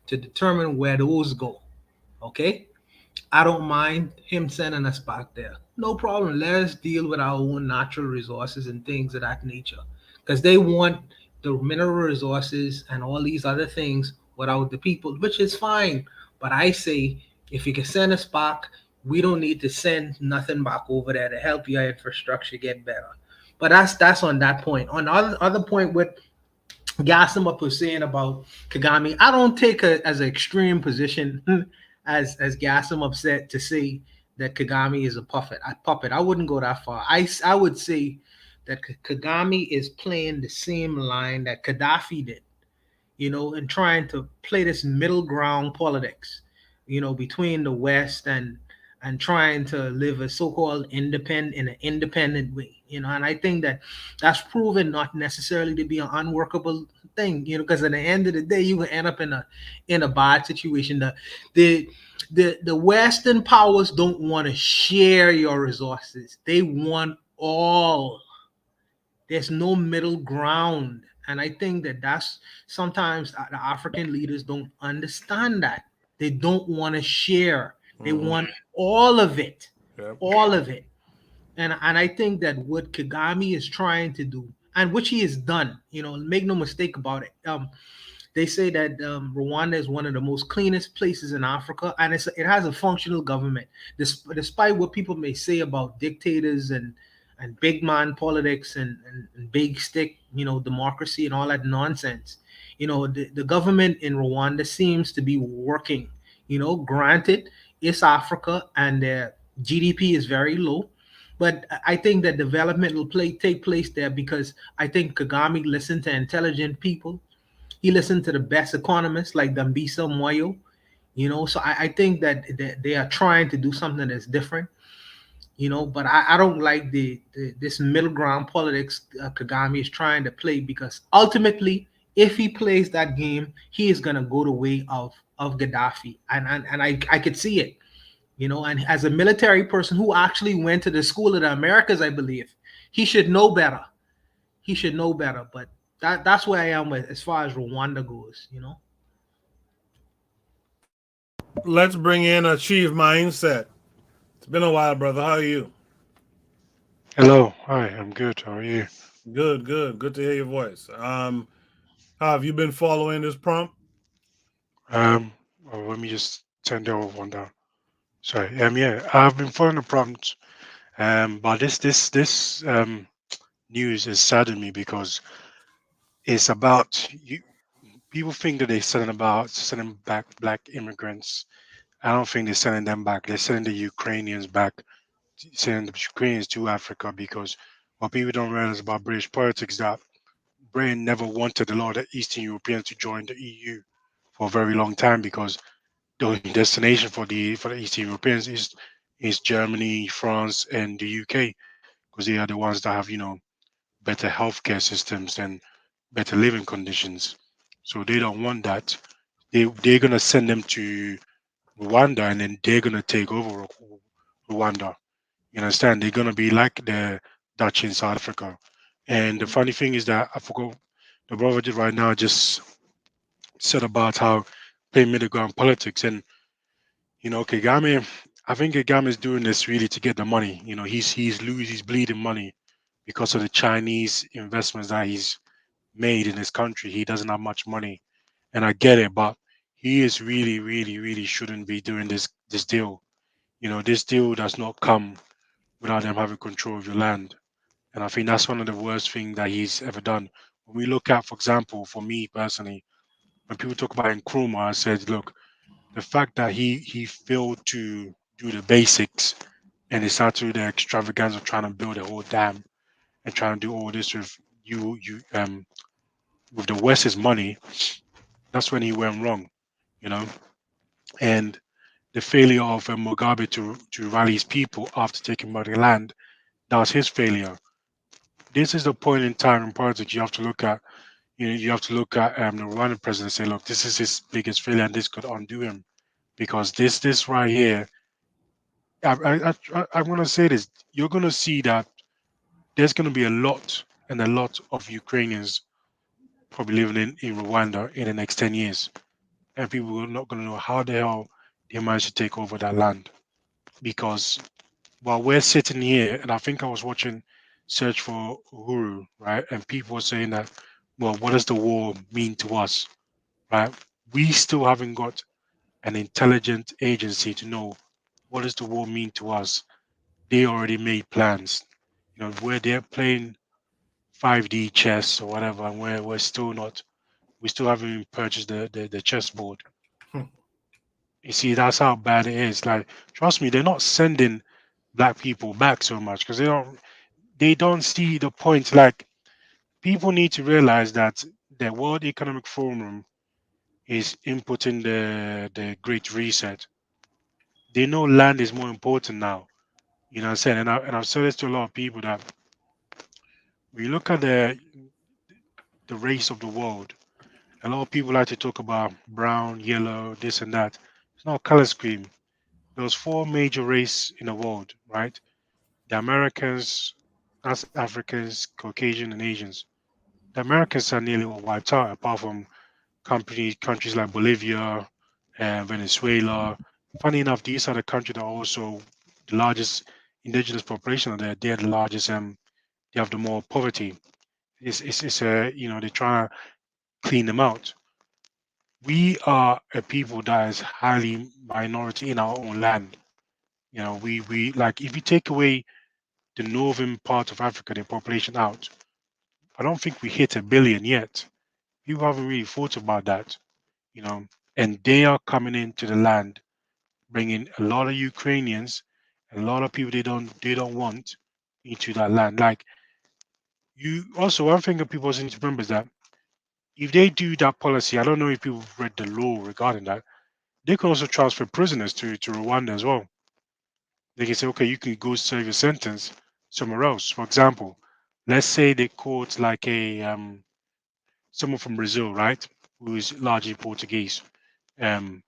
to determine where those go, okay? I don't mind him sending us back there. No problem. Let us deal with our own natural resources and things of that nature. Because they want the mineral resources and all these other things without the people, which is fine. But I say, if you can send us back, we don't need to send nothing back over there to help your infrastructure get better. But that's on that point. On the other point with Gassama was saying about Kagame, I don't take it as an extreme position as Gassama said to say that Kagame is a puppet. I wouldn't go that far. I would say that Kagame is playing the same line that Gaddafi did, and trying to play this middle ground politics, between the West and trying to live a so-called independent in an independent way, and I think that that's proven not necessarily to be an unworkable thing, because at the end of the day, you can end up in a bad situation. The Western powers don't want to share your resources; they want all. There's no middle ground. And I think that that's sometimes the African leaders don't understand that. They don't want to share. They want all of it. Yep. All of it. And I think that what Kagame is trying to do, and which he has done, make no mistake about it. They say that Rwanda is one of the most cleanest places in Africa, and it has a functional government. Despite what people may say about dictators and big man politics and big stick, democracy and all that nonsense, the government in Rwanda seems to be working. Granted, it's Africa and their GDP is very low, but I think that development will take place there because I think Kagame listened to intelligent people. He listened to the best economists like Dambisa Moyo, So I think that they are trying to do something that's different, But I don't like this middle ground politics Kagame is trying to play, because ultimately, if he plays that game, he is gonna go the way of Gaddafi, and I could see it, And as a military person who actually went to the School of the Americas, I believe he should know better. He should know better, but that's where I am with as far as Rwanda goes, Let's bring in Achieve Mindset. It's been a while, brother. How are you? Hello. Hi, I'm good. How are you? Good. Good to hear your voice. How have you been following this prompt? Well, let me just turn the other one down. Sorry. Yeah, I've been following the prompt. But this news is saddened me because it's about you. People think that they're sending back black immigrants. I don't think they're sending them back. They're sending the Ukrainians back, sending the Ukrainians to Africa, because what people don't realize about British politics, that Britain never wanted a lot of Eastern Europeans to join the EU for a very long time, because the destination for the Eastern Europeans is Germany, France, and the UK, because they are the ones that have better healthcare systems and better living conditions. So they don't want that. They're gonna send them to Rwanda, and then they're gonna take over Rwanda. You understand? They're gonna be like the Dutch in South Africa. And the funny thing is that I forgot the brother did right now just said about how playing middle ground politics, and Kagame. I think Kagame is doing this really to get the money. He's bleeding money because of the Chinese investments that he's made in his country. He doesn't have much money, and I get it, but he is really, really, really shouldn't be doing this deal. You know, this deal does not come without them having control of your land. And I think that's one of the worst things that he's ever done. When we look at, for example, for me personally, when people talk about Nkrumah, I said, look, the fact that he failed to do the basics and he started to do the extravagance of trying to build a whole dam and trying to do all this with with the West's money, that's when he went wrong, you know. And the failure of Mugabe to rally his people after taking back the land, that was his failure. This is the point in time in politics you have to look at. You know, you have to look at the Rwandan president and say, look, this is his biggest failure, and this could undo him, because this right here, I'm going to say this. You're going to see that there's going to be a lot of Ukrainians probably living in Rwanda in the next 10 years, and people are not going to know how the hell they managed to take over that land, because while we're sitting here, and I think I was watching Search for Uhuru, right? And people were saying that, well, what does the war mean to us, right? We still haven't got an intelligent agency to know what does the war mean to us. They already made plans, you know, where they're playing 5D chess or whatever, and we're still not, we still haven't even purchased the chessboard. Hmm. You see, that's how bad it is. Like, trust me, they're not sending black people back so much because they don't see the point. Like, people need to realize that the World Economic Forum is inputting the Great Reset. They know land is more important now. You know what I'm saying? And I've said this to a lot of people that when you look at the race of the world, a lot of people like to talk about brown, yellow, this and that. It's not a color scheme. There's four major races in the world, right? The Americans, that's Africans, Caucasian, and Asians. The Americans are nearly all wiped out, apart from countries like Bolivia and Venezuela. Funny enough, these are the countries that are also the largest indigenous population. They're the largest. They have the more poverty. It's you know, they're trying to clean them out. We are a people that is highly minority in our own land. You know, we like, if you take away the northern part of Africa, the population out, I don't think we hit 1 billion yet. People haven't really thought about that, you know. And they are coming into the land, bringing a lot of Ukrainians, a lot of people they don't want into that land. Like, you also, one thing that people also need to remember is that if they do that policy, I don't know if people have read the law regarding that. They can also transfer prisoners to Rwanda as well. They can say, okay, you can go serve your sentence somewhere else. For example, let's say they caught like a someone from Brazil, right, who is largely Portuguese, um,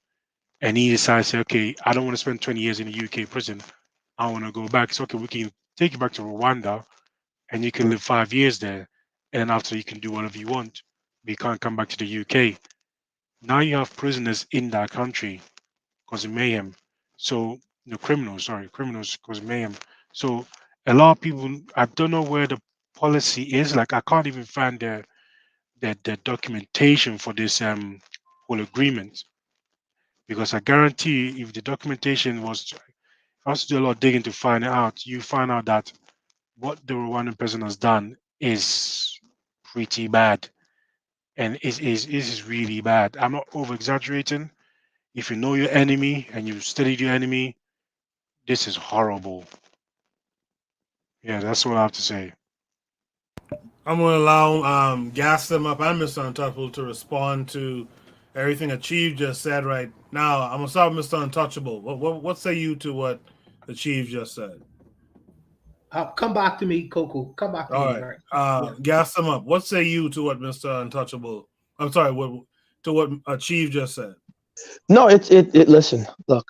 and he decides, say, okay, I don't want to spend 20 years in a UK prison. I want to go back. It's okay. We can take you back to Rwanda, and you can live 5 years there, and then after you can do whatever you want. But you can't come back to the UK. Now you have prisoners in that country because of mayhem. So the criminals cause mayhem. So a lot of people, I don't know where the policy is. Like, I can't even find the documentation for this whole agreement, because I guarantee if the documentation was, I also do a lot of digging to find it out. You find out that what the Rwandan president has done is pretty bad, and is really bad. I'm not over exaggerating. If you know your enemy and you studied your enemy, this is horrible. Yeah, that's what I have to say. I'm going to allow Gas Them Up and Mr. Untouchable to respond to everything that Chief just said right now. I'm going to start with Mr. Untouchable. What say you to what the Chief just said? Come back to me, Coco. Come back to All me. right. Yeah. Gas Them Up. What say you to what Mr. Untouchable, I'm sorry, what Chief just said? No, it. Listen, look.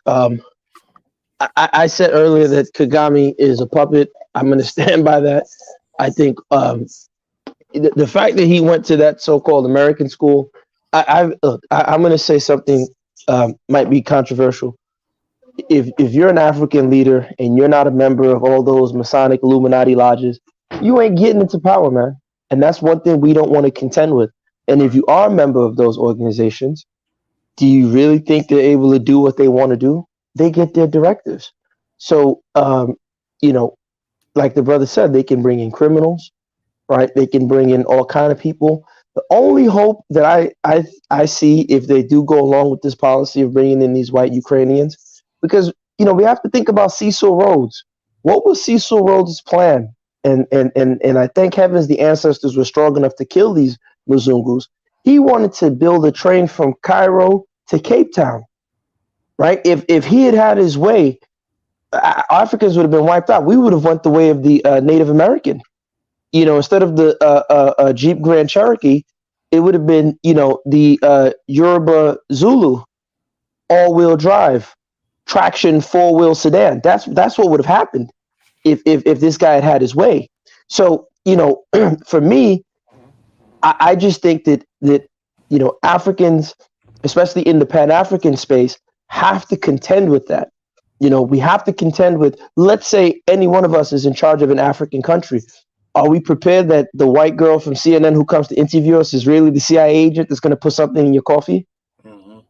I said earlier that Kagame is a puppet. I'm going to stand by that. I think the fact that he went to that so-called American school, I'm going to say something might be controversial. If you're an African leader and you're not a member of all those Masonic Illuminati lodges, you ain't getting into power, man. And that's one thing we don't want to contend with. And if you are a member of those organizations, do you really think they're able to do what they want to do? They get their directives. So, you know, like the brother said, they can bring in criminals, right? They can bring in all kind of people. The only hope that I see if they do go along with this policy of bringing in these white Ukrainians, because we have to think about Cecil Rhodes. What was Cecil Rhodes' plan? And I thank heavens the ancestors were strong enough to kill these Mzungus. He wanted to build a train from Cairo to Cape Town, right? If he had his way, Africans would have been wiped out. We would have went the way of the Native American. Instead of the Jeep Grand Cherokee, it would have been, the Yoruba Zulu, all-wheel drive, traction, four-wheel sedan. That's what would have happened if this guy had his way. So, for me, I just think that Africans, especially in the Pan-African space, have to contend with that. We have to contend with, let's say any one of us is in charge of an African country. Are we prepared that the white girl from CNN who comes to interview us is really the CIA agent that's going to put something in your coffee?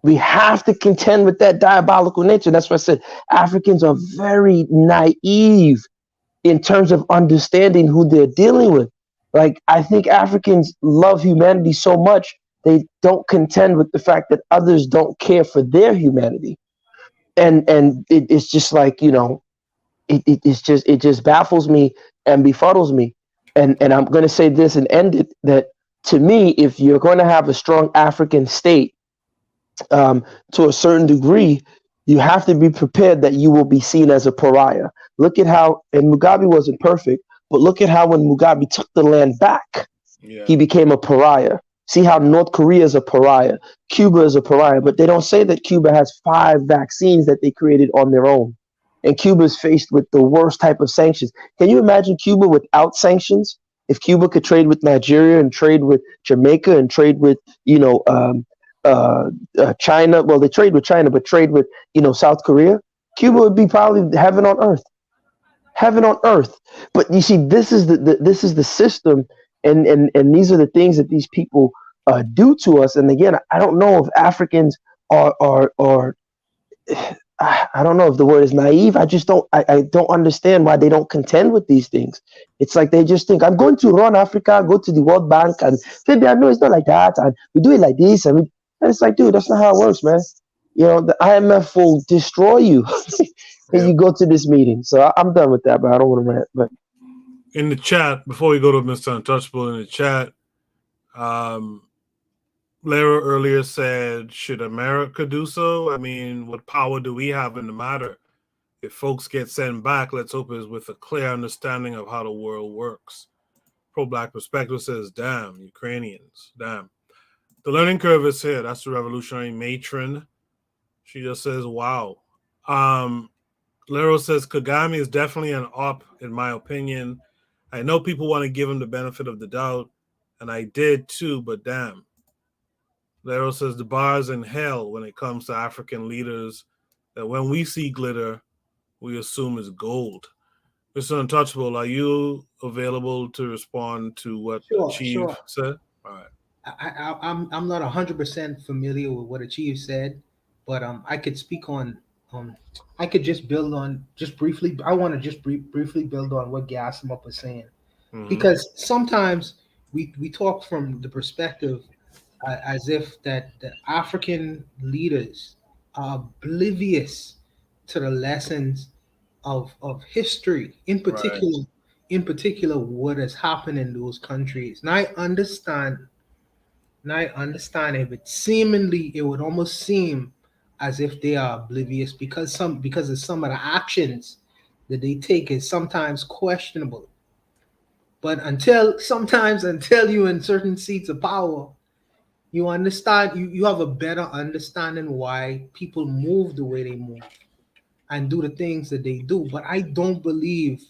We have to contend with that diabolical nature. That's why I said Africans are very naive in terms of understanding who they're dealing with. Like, I think Africans love humanity so much, they don't contend with the fact that others don't care for their humanity. And it's just like, it just baffles me and befuddles me. And I'm going to say this and end it, that to me, if you're going to have a strong African state, to a certain degree, you have to be prepared that you will be seen as a pariah. Look at how, and Mugabe wasn't perfect, but look at how when Mugabe took the land back, he became a pariah. See how North Korea is a pariah, Cuba is a pariah, but they don't say that Cuba has 5 vaccines that they created on their own. And Cuba is faced with the worst type of sanctions. Can you imagine Cuba without sanctions? If Cuba could trade with Nigeria and trade with Jamaica and trade with, China. Well, they trade with China, but trade with, South Korea. Cuba would be probably heaven on earth. Heaven on earth. But you see, this is the system, and these are the things that these people do to us. And again, I don't know if Africans are I don't know if the word is naive. I just don't. I don't understand why they don't contend with these things. It's like they just think, I'm going to run Africa, go to the World Bank, and maybe I know it's not like that, and we do it like this, and it's like, dude, that's not how it works, man. The IMF will destroy you when you go to this meeting. So I'm done with that, but I don't want to rant. But in the chat, before we go to Mr. Untouchable, in the chat, Lara earlier said, should America do so? I mean, what power do we have in the matter? If folks get sent back, let's hope it's with a clear understanding of how the world works. Pro-Black Perspective says, damn, Ukrainians, damn. The learning curve is here. That's the revolutionary matron. She just says, wow. Lero says, Kagame is definitely an op, in my opinion. I know people want to give him the benefit of the doubt, and I did too, but damn. Lero says the bar's in hell when it comes to African leaders, that when we see glitter, we assume it's gold. Mr. Untouchable, are you available to respond to what Chief said? All right. I'm not 100% familiar with what Achieve said, but I could speak on I could just build on just briefly. I want to just briefly build on what Gassim was saying, because sometimes we talk from the perspective as if that the African leaders are oblivious to the lessons of history, in particular what has happened in those countries. And I understand if it would almost seem as if they are oblivious because of some of the actions that they take is sometimes questionable. But until you're in certain seats of power, you understand, you have a better understanding why people move the way they move and do the things that they do. But I don't believe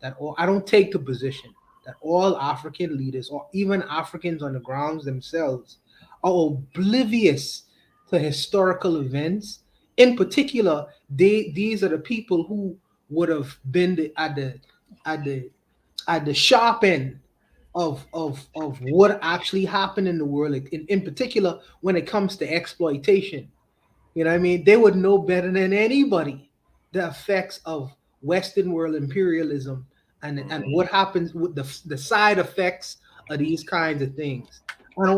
that, or I don't take the position that all African leaders or even Africans on the grounds themselves are oblivious to historical events. In particular, these are the people who would have been at the sharp end of what actually happened in the world, in particular when it comes to exploitation. You know what I mean? They would know better than anybody the effects of Western world imperialism and what happens with the side effects of these kinds of things. And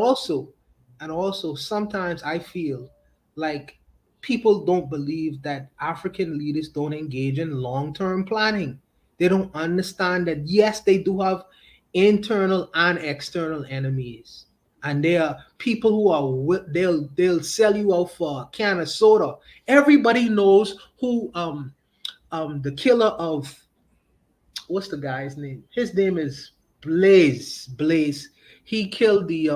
also sometimes I feel like people don't believe that African leaders don't engage in long-term planning. They don't understand that yes, they do have internal and external enemies, and there are people who are they'll sell you out for a can of soda. Everybody knows who the killer of, what's the guy's name? His name is Blaze. He killed the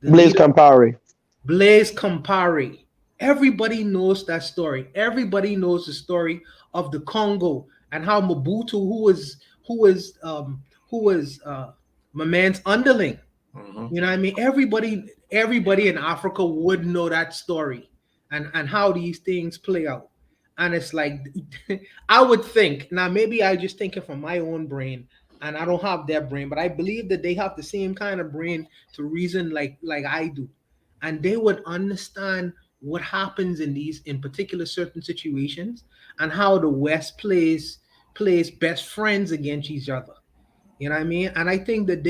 Blaise leader, Compaoré. Blaise Compaoré. Everybody knows that story. Everybody knows the story of the Congo and how Mobutu, who was my man's underling. You know what I mean? Everybody in Africa would know that story and how these things play out. And it's like I would think, now maybe I just think it from my own brain and I don't have their brain, but I believe that they have the same kind of brain to reason like I do. And they would understand what happens in particular certain situations and how the West plays best friends against each other. You know what I mean? And I think that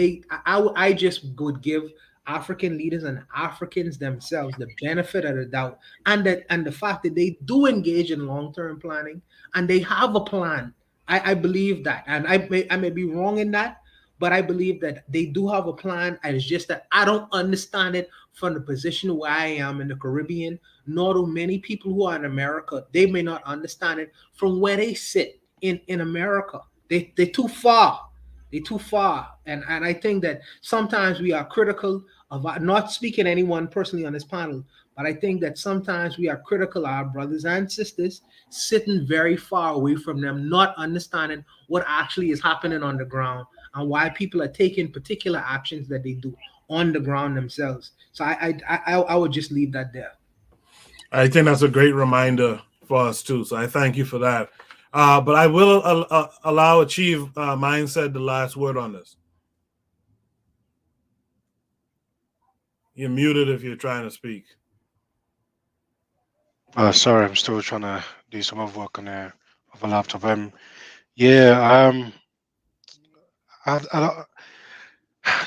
I just would give African leaders and Africans themselves the benefit of the doubt, and the fact that they do engage in long-term planning and they have a plan. I believe that, and I may be wrong in that, but I believe that they do have a plan. And it's just that I don't understand it from the position where I am in the Caribbean, nor do many people who are in America. They may not understand it from where they sit in America. They're too far. They're too far. And I think that sometimes we are critical of not speaking anyone personally on this panel, but I think that sometimes we are critical of our brothers and sisters sitting very far away from them, not understanding what actually is happening on the ground and why people are taking particular actions that they do on the ground themselves. So I would just leave that there. I think that's a great reminder for us too. So I thank you for that. But I will allow Achieve Mindset the last word on this. You're muted if you're trying to speak. Sorry, I'm still trying to do some other work on a laptop. I don't,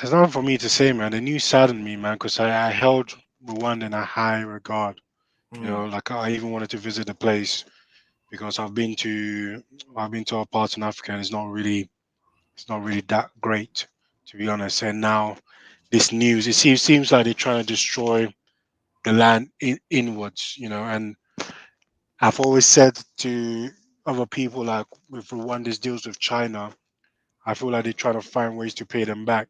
there's nothing for me to say, man. The news saddened me, man, because I held Rwanda in a high regard. You know, like I even wanted to visit the place because I've been to other parts in Africa and it's not really that great, to be honest. And now this news, it seems like they're trying to destroy the land inwards, you know. And I've always said to other people, like with Rwanda's deals with China, I feel like they're trying to find ways to pay them back,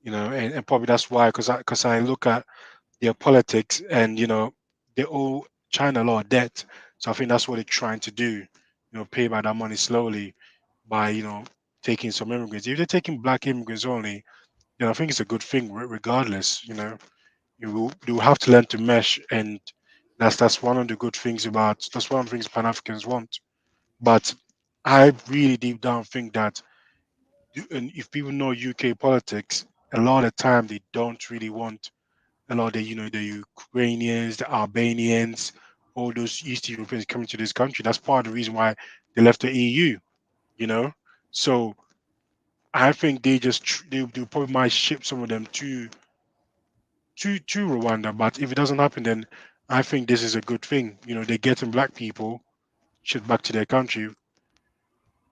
you know. And probably that's why, because I look at their politics and, you know, they owe China a lot of debt. So I think that's what they're trying to do, you know, pay back that money slowly by, you know, taking some immigrants. If they're taking black immigrants only, you know, I think it's a good thing regardless, you know. You have to learn to mesh, and that's one of the good things about, that's one of the things Pan-Africans want. But I really deep down think that and if people know UK politics, a lot of the time they don't really want a lot of the, you know, the Ukrainians, the Albanians, all those East Europeans coming to this country. That's part of the reason why they left the EU, you know. So I think they they probably might ship some of them to Rwanda. But if it doesn't happen, then I think this is a good thing. You know, they're getting black people shipped back to their country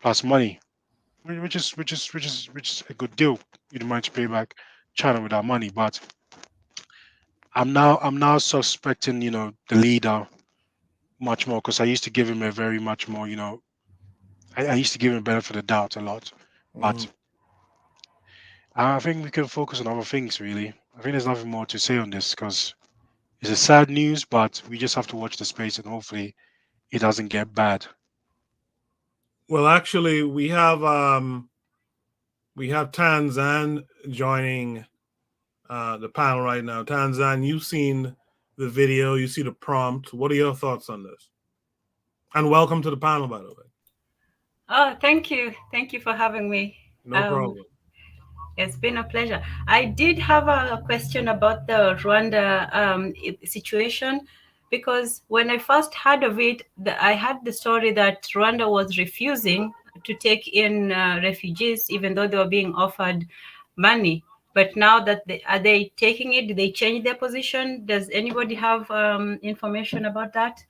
plus money, which is a good deal. You don't mind to pay back China with that money. But I'm now suspecting, you know, the leader much more because I used to give him a very much more, you know, I used to give him benefit of the doubt a lot. But I think we can focus on other things really. I think there's nothing more to say on this because it's a sad news, but we just have to watch the space and hopefully it doesn't get bad. Well, actually, we have Tanzan joining the panel right now. Tanzan, you've seen the video, you see the prompt. What are your thoughts on this? And welcome to the panel, by the way. Oh, thank you. Thank you for having me. No problem. It's been a pleasure. I did have a question about the Rwanda situation, because when I first heard of it, I had the story that Rwanda was refusing to take in refugees, even though they were being offered money. But now that are they taking it? Did they change their position? Does anybody have information about that?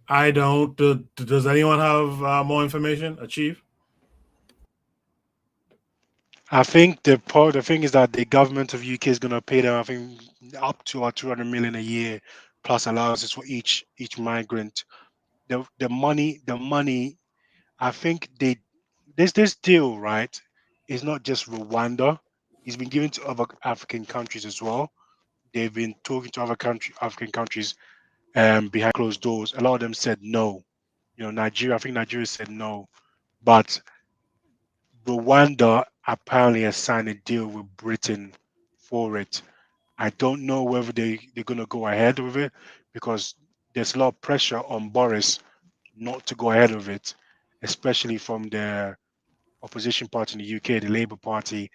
I don't. Does anyone have more information? Chief? I think the thing is that the government of UK is going to pay them, I think, up to 200 million a year plus allowances for each migrant. The money. I think this deal, right, is not just Rwanda. It's been given to other African countries as well. They've been talking to African countries behind closed doors. A lot of them said no. Nigeria. I think Nigeria said no, but Rwanda apparently has signed a deal with Britain for it. I don't know whether they're going to go ahead with it, because there's a lot of pressure on Boris not to go ahead with it, especially from the opposition party in the UK, the Labour Party,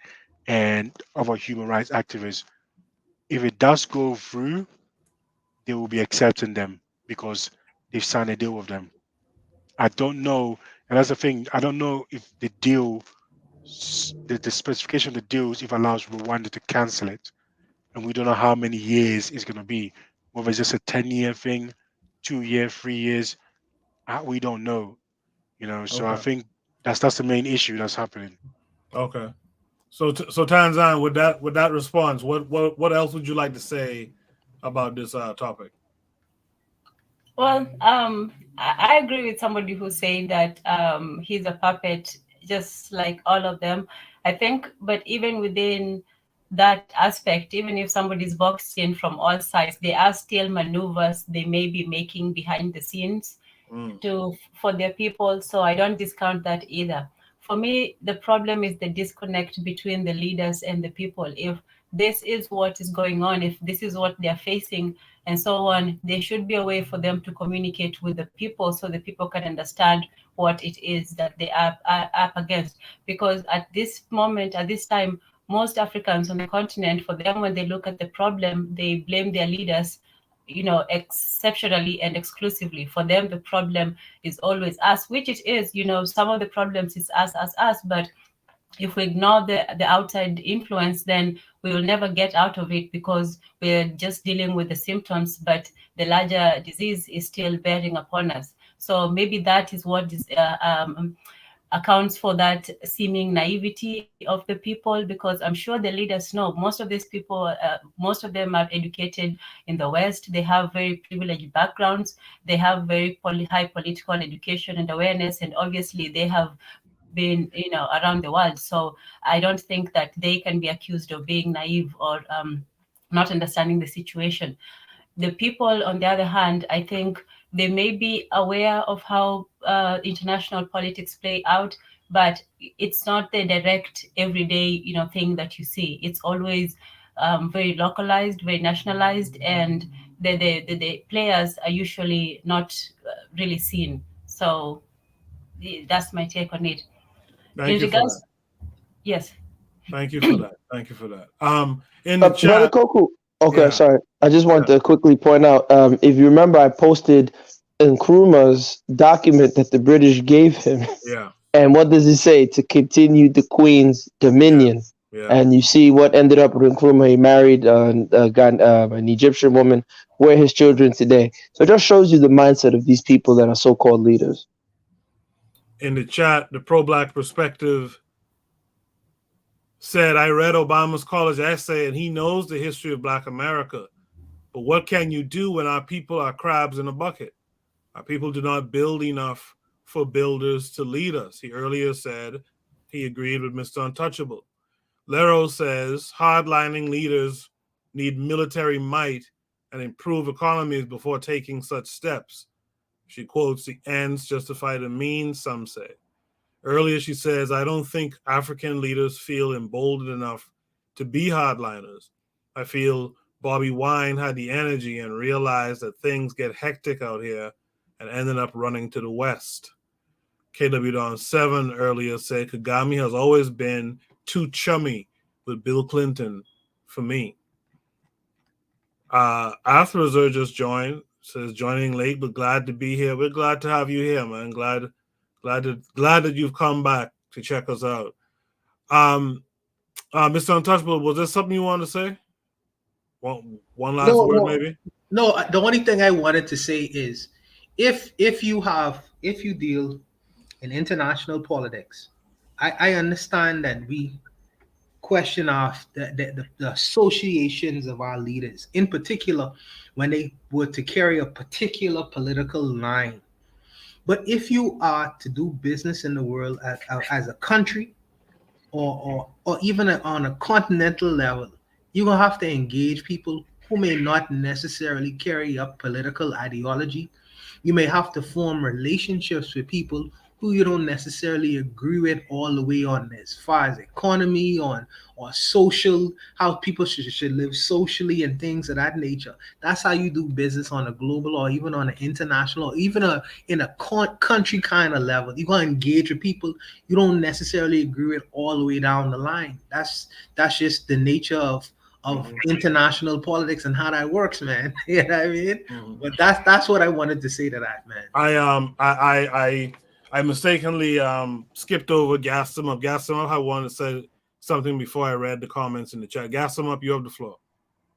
and other human rights activists. If it does go through, they will be accepting them because they've signed a deal with them. I don't know, and that's the thing. I don't know if the deal, the specification of the deals, if allows Rwanda to cancel it, and we don't know how many years it's going to be. Whether it's just a 10-year thing, 2 year, 3 years, we don't know. So I Okay. think that's the main issue that's happening. Okay. So Tanzan, with that response, what else would you like to say about this topic? Well, I agree with somebody who said that he's a puppet, just like all of them. I think, but even within that aspect, even if somebody's boxed in from all sides, there are still maneuvers they may be making behind the scenes for their people. So I don't discount that either. For me, the problem is the disconnect between the leaders and the people. If this is what is going on, if this is what they're facing, and so on, there should be a way for them to communicate with the people so the people can understand what it is that they are up against. Because at this moment, at this time, most Africans on the continent, for them, when they look at the problem, they blame their leaders, exceptionally and exclusively. For them, the problem is always us, which it is. Some of the problems is us, but if we ignore the outside influence, then we will never get out of it, because we're just dealing with the symptoms, but the larger disease is still bearing upon us. So maybe that is what accounts for that seeming naivety of the people, because I'm sure the leaders know most of these people, most of them are educated in the West. They have very privileged backgrounds. They have very high political education and awareness, and obviously they have been around the world. So I don't think that they can be accused of being naive or not understanding the situation. The people, on the other hand, I think they may be aware of how international politics play out, but it's not the direct everyday thing that you see. It's always very localized, very nationalized, and the players are usually not really seen. So that's my take on it. Thank you for that. Yes. Thank you for that. Thank you for that. In the Brother chat, Koku. Okay, yeah. sorry. I just want to quickly point out. If you remember, I posted Nkrumah's document that the British gave him. Yeah. And what does it say? To continue the Queen's dominion. Yeah. And you see what ended up with Nkrumah. He married an Egyptian woman. Where his children today. So it just shows you the mindset of these people that are so-called leaders. In the chat, the pro-Black perspective said, I read Obama's college essay and he knows the history of Black America. But what can you do when our people are crabs in a bucket? Our people do not build enough for builders to lead us. He earlier said he agreed with Mr. Untouchable. Lero says hardlining leaders need military might and improve economies before taking such steps. She quotes, the ends justify the means, some say. Earlier, she says, I don't think African leaders feel emboldened enough to be hardliners. I feel Bobby Wine had the energy and realized that things get hectic out here and ended up running to the West. KW Don 7 earlier said Kagame has always been too chummy with Bill Clinton for me. After just joined, says joining late but glad to be here. We're glad to have you here, man. Glad that you've come back to check us out. Mr. Untouchable, was there something you wanted to say? One last word, maybe? No, the only thing I wanted to say is if you deal in international politics, I understand that we question the associations of our leaders, in particular when they were to carry a particular political line. But if you are to do business in the world as a country or even on a continental level, you're going to have to engage people who may not necessarily carry up political ideology. You may have to form relationships with people who you don't necessarily agree with all the way on as far as economy, or social, how people should live socially and things of that nature. That's how you do business on a global or even on an international or even in a country kind of level. You're going to engage with people you don't necessarily agree with all the way down the line. That's just the nature of international politics and how that works, man. You know what I mean? But that's what I wanted to say to that, man. I mistakenly skipped over Gas Them Up. Gas Them Up, I wanted to say something before I read the comments in the chat. Gas Them Up, you have the floor.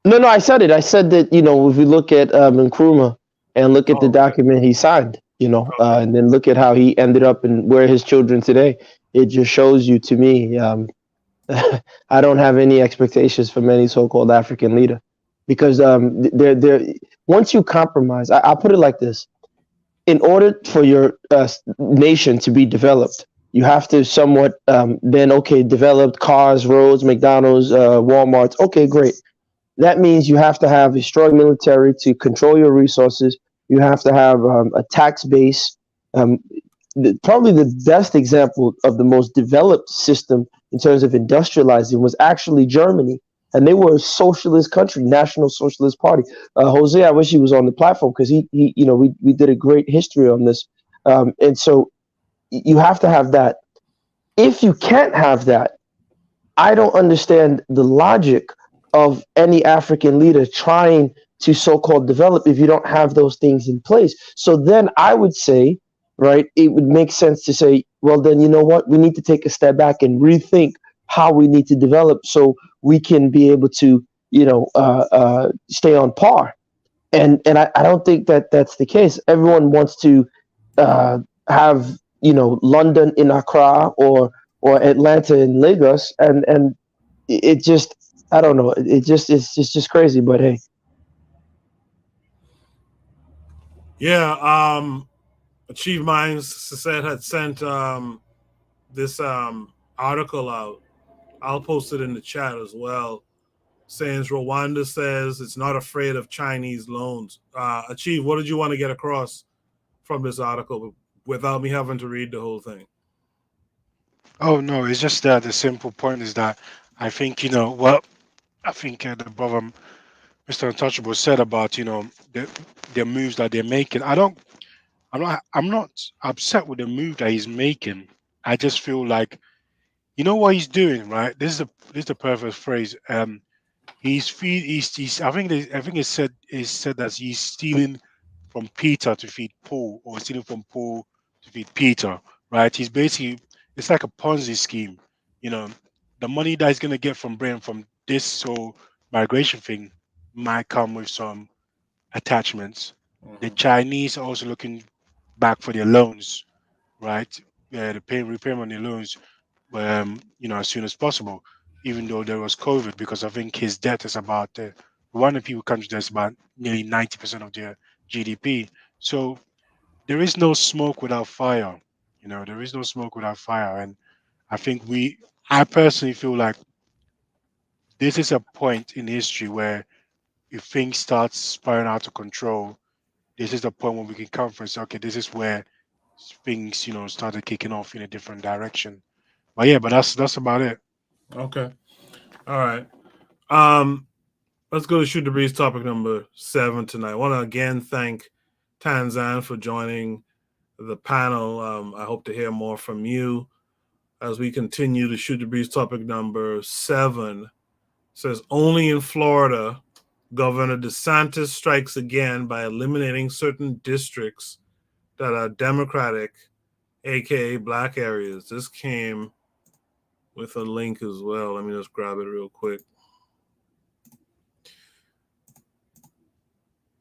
No, I said it. I said that, if we look at Nkrumah and look at the document he signed, and then look at how he ended up and where his children today, it just shows you, to me, I don't have any expectations from any so-called African leader, because they're once you compromise, I'll put it like this: in order for your nation to be developed, you have to somewhat developed cars, roads, McDonald's, Walmarts. Okay, great. That means you have to have a strong military to control your resources. You have to have a tax base. Probably the best example of the most developed system in terms of industrializing was actually Germany. And they were a socialist country, National Socialist Party. Jose, I wish he was on the platform, because we did a great history on this. And so you have to have that. If you can't have that, I don't understand the logic of any African leader trying to so-called develop if you don't have those things in place. So then I would say, right, it would make sense to say, well, then, you know what? We need to take a step back and rethink how we need to develop so we can be able to, stay on par. And I don't think that that's the case. Everyone wants to have, London in Accra or Atlanta in Lagos, and it just, I don't know. It's just crazy. But hey, yeah. Achieve Minds said had sent this article out. I'll post it in the chat as well, saying Rwanda says it's not afraid of Chinese loans. Achieve, what did you want to get across from this article without me having to read the whole thing? Oh, no, it's just that the simple point is that I think, I think the brother, Mr. Untouchable, said about, the moves that they're making. I'm not upset with the move that he's making. I just feel like, what he's doing, right? This is the perfect phrase. He's I think it's said that he's stealing from Peter to feed Paul, or stealing from Paul to feed Peter, right? He's basically, it's like a Ponzi scheme. The money that he's gonna get from Britain from this whole migration thing might come with some attachments. The Chinese are also looking back for their loans, right? The repayment on their loans, as soon as possible, even though there was COVID, because I think his debt is about one of the people countries that's about nearly 90% of their GDP. So there is no smoke without fire. There is no smoke without fire. And I think I personally feel like this is a point in history where if things start spiraling out of control, this is the point where we can come from and say, okay, this is where things, started kicking off in a different direction. But yeah, but that's about it. Okay. All right. Let's go to Shoot the Breeze topic number 7 tonight. I want to again thank Tanzan for joining the panel. I hope to hear more from you as we continue to shoot the breeze. Topic number 7 says, only in Florida, Governor DeSantis strikes again by eliminating certain districts that are Democratic, aka black areas. This came with a link as well. Let me just grab it real quick.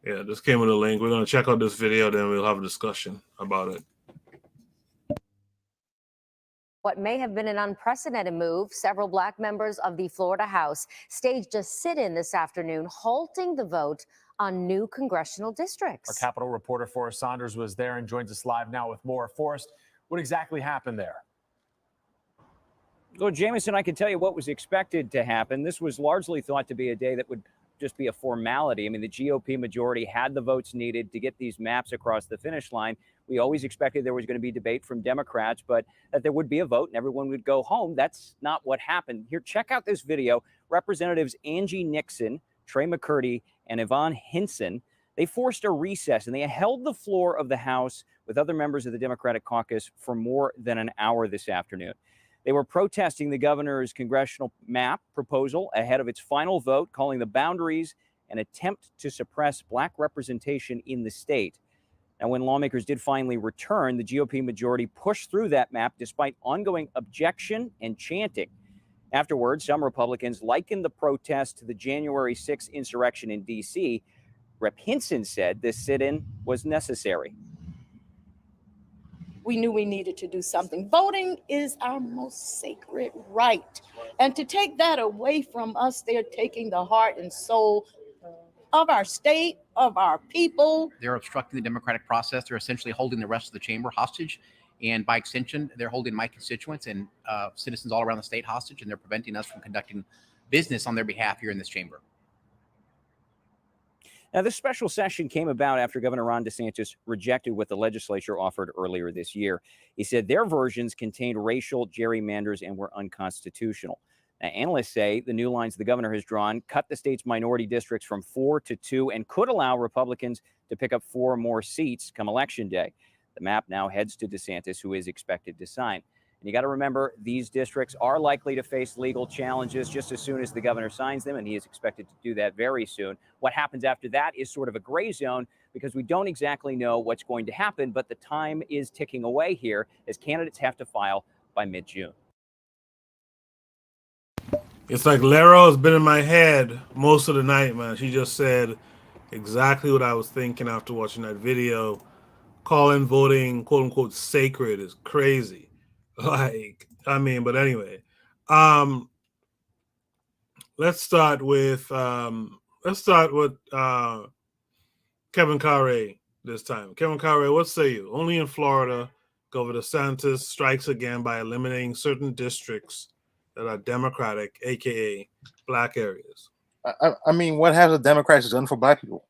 Yeah, this came with a link. We're going to check out this video, then we'll have a discussion about it. What may have been an unprecedented move, several black members of the Florida House staged a sit-in this afternoon, halting the vote on new congressional districts. Our Capitol reporter Forrest Saunders was there and joins us live now with more. Forrest, what exactly happened there? Well, Jameson, I can tell you what was expected to happen. This was largely thought to be a day that would just be a formality. I mean, the GOP majority had the votes needed to get these maps across the finish line. We always expected there was going to be debate from Democrats, but that there would be a vote and everyone would go home. That's not what happened. Here, check out this video. Representatives Angie Nixon, Trey McCurdy, and Yvonne Hinson, they forced a recess and they held the floor of the House with other members of the Democratic caucus for more than an hour this afternoon. They were protesting the governor's congressional map proposal ahead of its final vote, calling the boundaries an attempt to suppress black representation in the state. Now, when lawmakers did finally return, the GOP majority pushed through that map despite ongoing objection and chanting. Afterwards, some Republicans likened the protest to the January 6th insurrection in D.C. Rep. Hinson said this sit-in was necessary. We knew we needed to do something. Voting is our most sacred right. And to take that away from us, they're taking the heart and soul of our state, of our people. They're obstructing the democratic process. They're essentially holding the rest of the chamber hostage. And by extension, they're holding my constituents and citizens all around the state hostage, and they're preventing us from conducting business on their behalf here in this chamber. Now, this special session came about after Governor Ron DeSantis rejected what the legislature offered earlier this year. He said their versions contained racial gerrymanders and were unconstitutional. Now, analysts say the new lines the governor has drawn cut the state's minority districts from 4 to 2 and could allow Republicans to pick up 4 more seats come Election Day. The map now heads to DeSantis, who is expected to sign. And you got to remember, these districts are likely to face legal challenges just as soon as the governor signs them, and he is expected to do that very soon. What happens after that is sort of a gray zone because we don't exactly know what's going to happen, but the time is ticking away here as candidates have to file by mid-June. It's like Lero has been in my head most of the night, man. She just said exactly what I was thinking after watching that video. Calling voting, quote unquote, sacred is crazy. Like, I mean, but anyway, let's start with Kevin Carre this time. Kevin Carre, what say you? Only in Florida, Governor DeSantis strikes again by eliminating certain districts that are Democratic, aka black areas. I mean, what have the Democrats done for black people?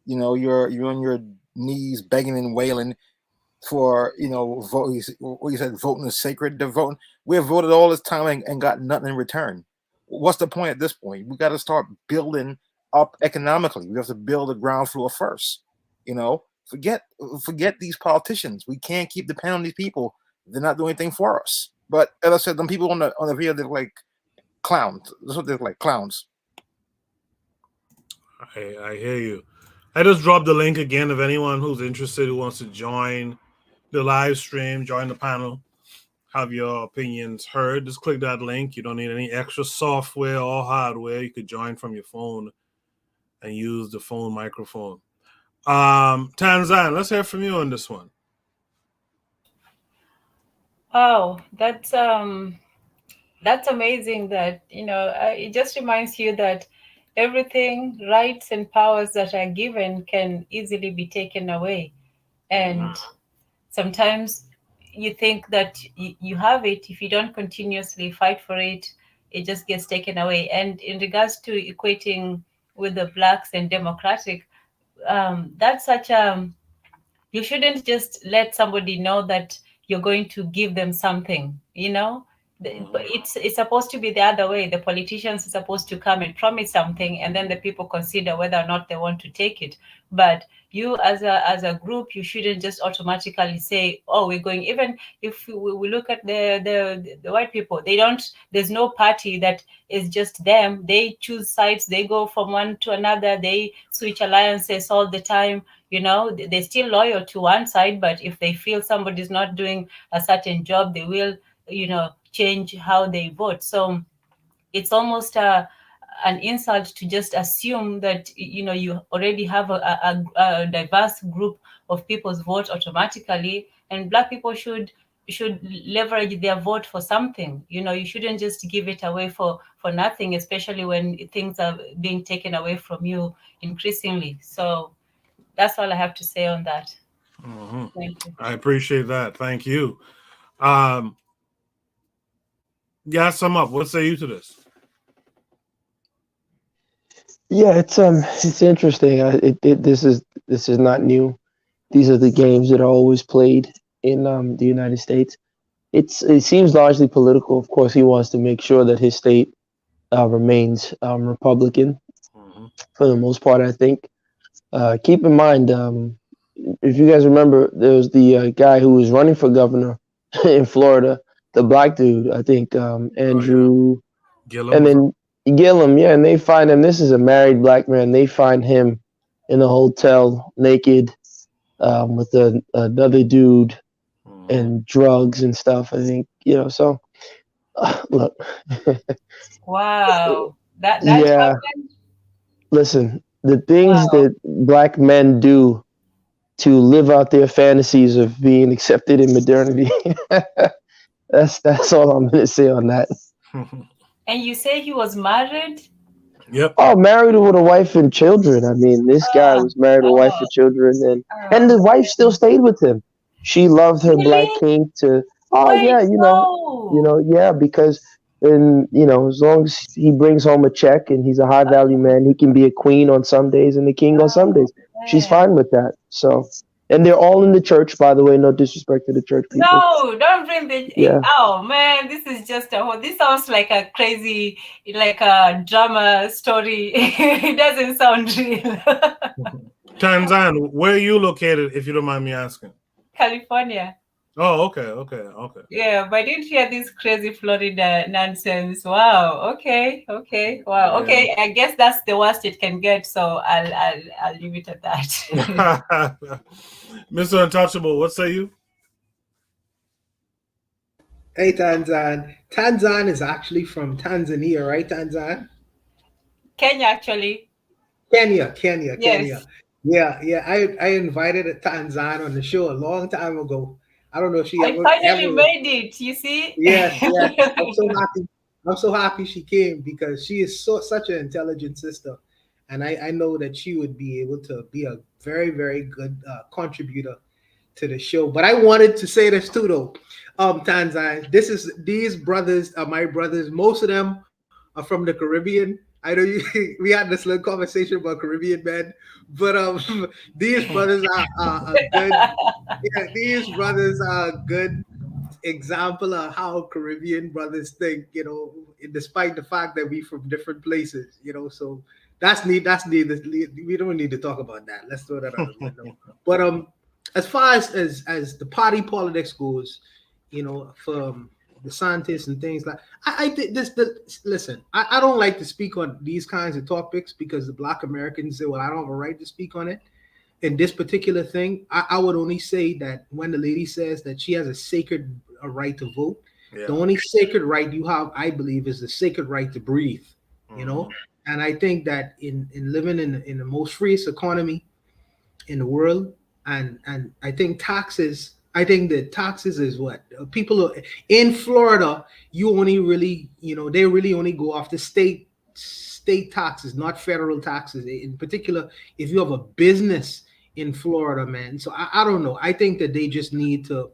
You know, you're on your knees begging and wailing for, you know, vote. What you said, voting is sacred. The voting, we have voted all this time and got nothing in return. What's the point at this point? We got to start building up economically. We have to build the ground floor first. You know, forget these politicians. We can't keep depending on these people. They're not doing anything for us. But as I said, them people on the video, they're like clowns. That's what they're like, clowns. I hear you. I just dropped the link again. If anyone who's interested who wants to join the live stream, join the panel, have your opinions heard, just click that link. You don't need any extra software or hardware. You could join from your phone and use the phone microphone. Tanzan, let's hear from you on this one. Oh, that's amazing that, you know, it just reminds you that everything, rights and powers that are given can easily be taken away. And sometimes you think that you have it. If you don't continuously fight for it, it just gets taken away. And in regards to equating with the blacks and Democratic, that's such a, you shouldn't just let somebody know that you're going to give them something, you know? But it's supposed to be the other way. The politicians are supposed to come and promise something, and then the people consider whether or not they want to take it. But you, as a group, you shouldn't just automatically say, "Oh, we're going." Even if we look at the white people, they don't. There's no party that is just them. They choose sides. They go from one to another. They switch alliances all the time. They're still loyal to one side, but if they feel somebody's not doing a certain job, they will change how they vote. So it's almost an insult to just assume that you already have a diverse group of people's vote automatically, and Black people should leverage their vote for something. You shouldn't just give it away for nothing, especially when things are being taken away from you increasingly. So that's all I have to say on that. Thank you. I appreciate that. Thank you. Yeah, sum up. What say you to this? Yeah, it's interesting. This is not new. These are the games that are always played in the United States. It seems largely political. Of course, he wants to make sure that his state remains Republican for the most part, I think. Keep in mind, if you guys remember, there was the guy who was running for governor in Florida, the black dude, I think, Andrew Gillum. And then Gillum, yeah, and they find him. This is a married black man. They find him in a hotel naked with another dude and drugs and stuff. I think, so look. Wow. That Yeah. happened? Listen, the things that black men do to live out their fantasies of being accepted in modernity. That's all I'm gonna say on that. And you say he was married? Yep. Oh, married with a wife and children. I mean, this guy was married with a wife and children, and the wife still stayed with him. She loved her black king to. Oh yeah, yeah, because and as long as he brings home a check and he's a high value man, he can be a queen on some days and the king on some days. She's fine with that. So, and they're all in the church, by the way. No disrespect to the church people. No, don't bring the. Yeah. Oh man, this is just this sounds like a crazy, like a drama story. It doesn't sound real. Tanzan, where are you located, if you don't mind me asking? California. Oh, okay. Yeah, but I didn't hear this crazy Florida nonsense. Wow. Okay. Wow. Okay. I guess that's the worst it can get. So I'll leave it at that. Mr. Untouchable, what say you? Hey, Tanzan. Tanzan is actually from Tanzania, right, Tanzan? Kenya, actually. Kenya. Yes. Yeah. I invited Tanzan on the show a long time ago. I don't know if she I finally made it. You see? Yes. I'm so happy she came because she is such an intelligent sister, and I know that she would be able to be a very, very good contributor to the show. But I wanted to say this too, though. Tanzan, these brothers are my brothers. Most of them are from the Caribbean. I know we had this little conversation about Caribbean men, but these brothers are good. Yeah, these brothers are a good example of how Caribbean brothers think. Despite the fact that we from different places. So that's neat. We don't need to talk about that. Let's throw that out the window. But as far as the party politics goes, for the scientists and things like I think listen, I don't like to speak on these kinds of topics because the Black Americans say, well, I don't have a right to speak on it. In this particular thing, I would only say that when the lady says that she has a sacred right to vote, the only sacred right you have, I believe, is the sacred right to breathe. And I think that in living in the most freest economy in the world, and I think that taxes is what people in Florida, you only really, they really only go off the state taxes, not federal taxes. In particular, if you have a business in Florida, man. So I don't know. I think that they just need to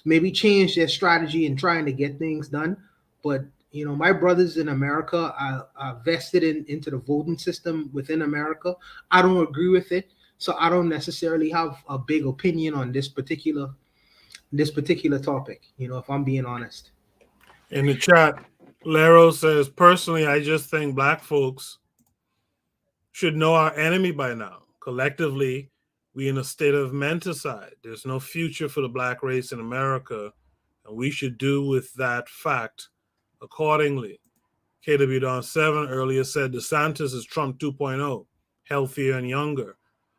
maybe change their strategy in trying to get things done. But my brothers in America are vested into the voting system within America. I don't agree with it, so I don't necessarily have a big opinion on this particular topic. If I'm being honest. In the chat, Lero says, personally, I just think black folks should know our enemy by now. Collectively, we in a state of menticide. There's no future for the black race in America, and we should do with that fact accordingly. KW Don 7 earlier said DeSantis is Trump 2.0, healthier and younger.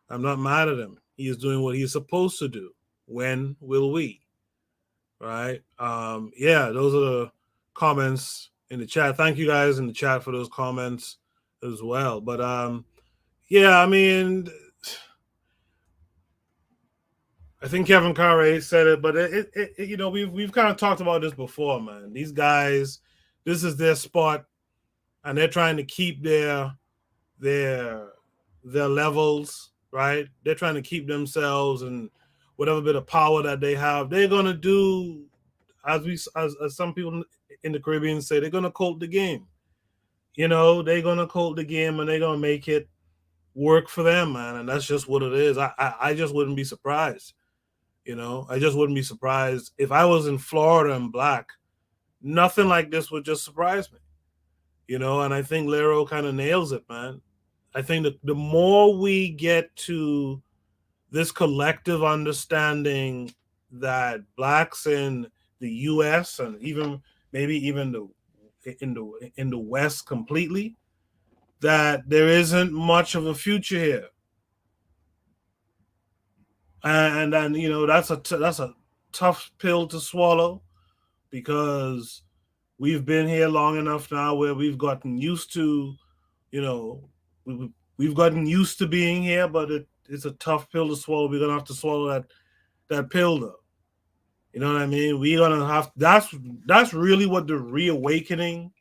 I'm not mad at him. He is doing what he's supposed to do. When will we? Right? Yeah, those are the comments in the chat. Thank you guys in the chat for those comments as well. But yeah, I mean, I think Kevin Carre said it, but it you know, we've kind of talked about this before, man. These guys, this is their spot, and they're trying to keep their levels, right? They're trying to keep themselves and whatever bit of power that they have. They're gonna do as some people in the Caribbean say, they're gonna cult the game. You know, they're gonna cult the game and they're gonna make it work for them, man. And that's just what it is. I just wouldn't be surprised. You know, I just wouldn't be surprised if I was in Florida and black. Nothing like this would just surprise me. You know, and I think Lero kind of nails it, man. I think that the more we get to this collective understanding that blacks in the U.S. and even maybe even in the West completely, that there isn't much of a future here, and then you know that's a tough pill to swallow, because we've been here long enough now where we've gotten used to, you know, we've gotten used to being here, but it's a tough pill to swallow. We're gonna have to swallow that pill, though. You know what I mean? We're gonna have that's really what the reawakening,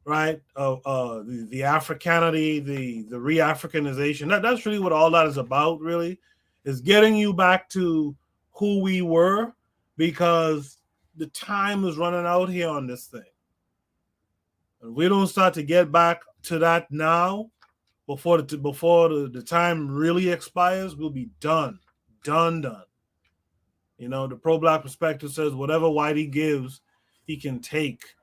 right? Of the Africanity, the re-Africanization. That's really what all that is about. Really, is getting you back to who we were, because the time is running out here on this thing. If we don't start to get back to that now, before the time really expires, we'll be done. You know, the pro-black perspective says whatever Whitey gives, he can take.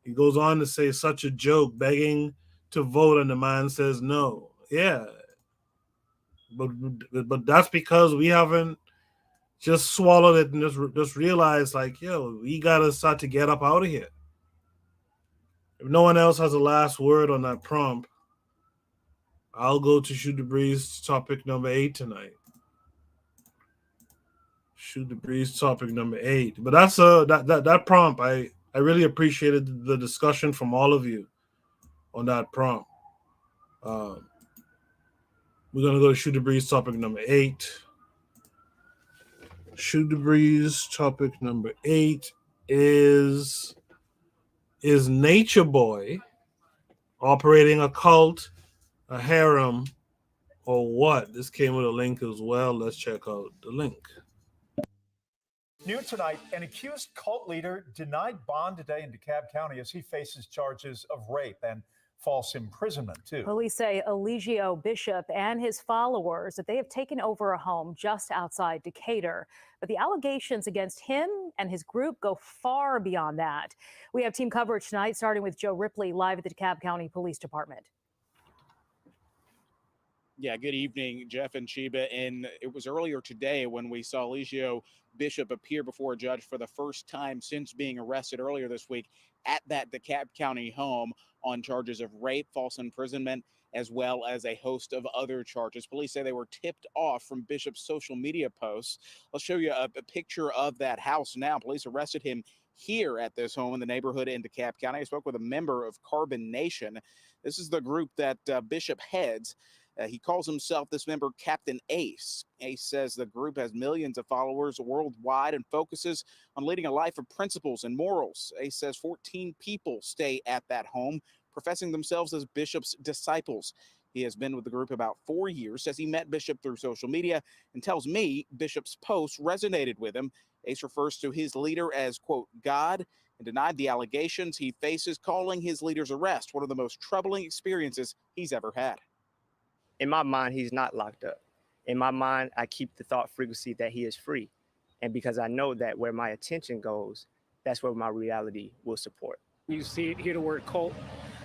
He goes on to say, such a joke, begging to vote, and the man says no. Yeah, but that's because we haven't just swallowed it and just realized, like, yo, we gotta start to get up out of here. If no one else has a last word on that prompt, I'll go to Shoot the Breeze topic number 8 tonight. Shoot the Breeze topic number 8. But that's that prompt. I really appreciated the discussion from all of you on that prompt. We're gonna go to Shoot the Breeze topic number 8. Shoot the Breeze topic number 8 is Nature Boy operating a cult, a harem, or what? This came with a link as well. Let's check out the link. New tonight, an accused cult leader denied bond today in DeKalb County as he faces charges of rape and false imprisonment, too. Police say Eligio Bishop and his followers that they have taken over a home just outside Decatur. But the allegations against him and his group go far beyond that. We have team coverage tonight, starting with Joe Ripley live at the DeKalb County Police Department. Yeah, good evening, Jeff and Chiba. And it was earlier today when we saw Eligio Bishop appear before a judge for the first time since being arrested earlier this week at that DeKalb County home on charges of rape, false imprisonment, as well as a host of other charges. Police say they were tipped off from Bishop's social media posts. I'll show you a picture of that house now. Police arrested him here at this home in the neighborhood in DeKalb County. I spoke with a member of Carbon Nation. This is the group that Bishop heads. He calls himself, this member, Captain Ace. Ace says the group has millions of followers worldwide and focuses on leading a life of principles and morals. Ace says 14 people stay at that home, professing themselves as Bishop's disciples. He has been with the group about 4 years, says he met Bishop through social media, and tells me Bishop's post resonated with him. Ace refers to his leader as, quote, God, and denied the allegations he faces, calling his leader's arrest one of the most troubling experiences he's ever had. In my mind, he's not locked up. In my mind, I keep the thought frequency that he is free. And because I know that where my attention goes, that's what my reality will support. You hear the word cult.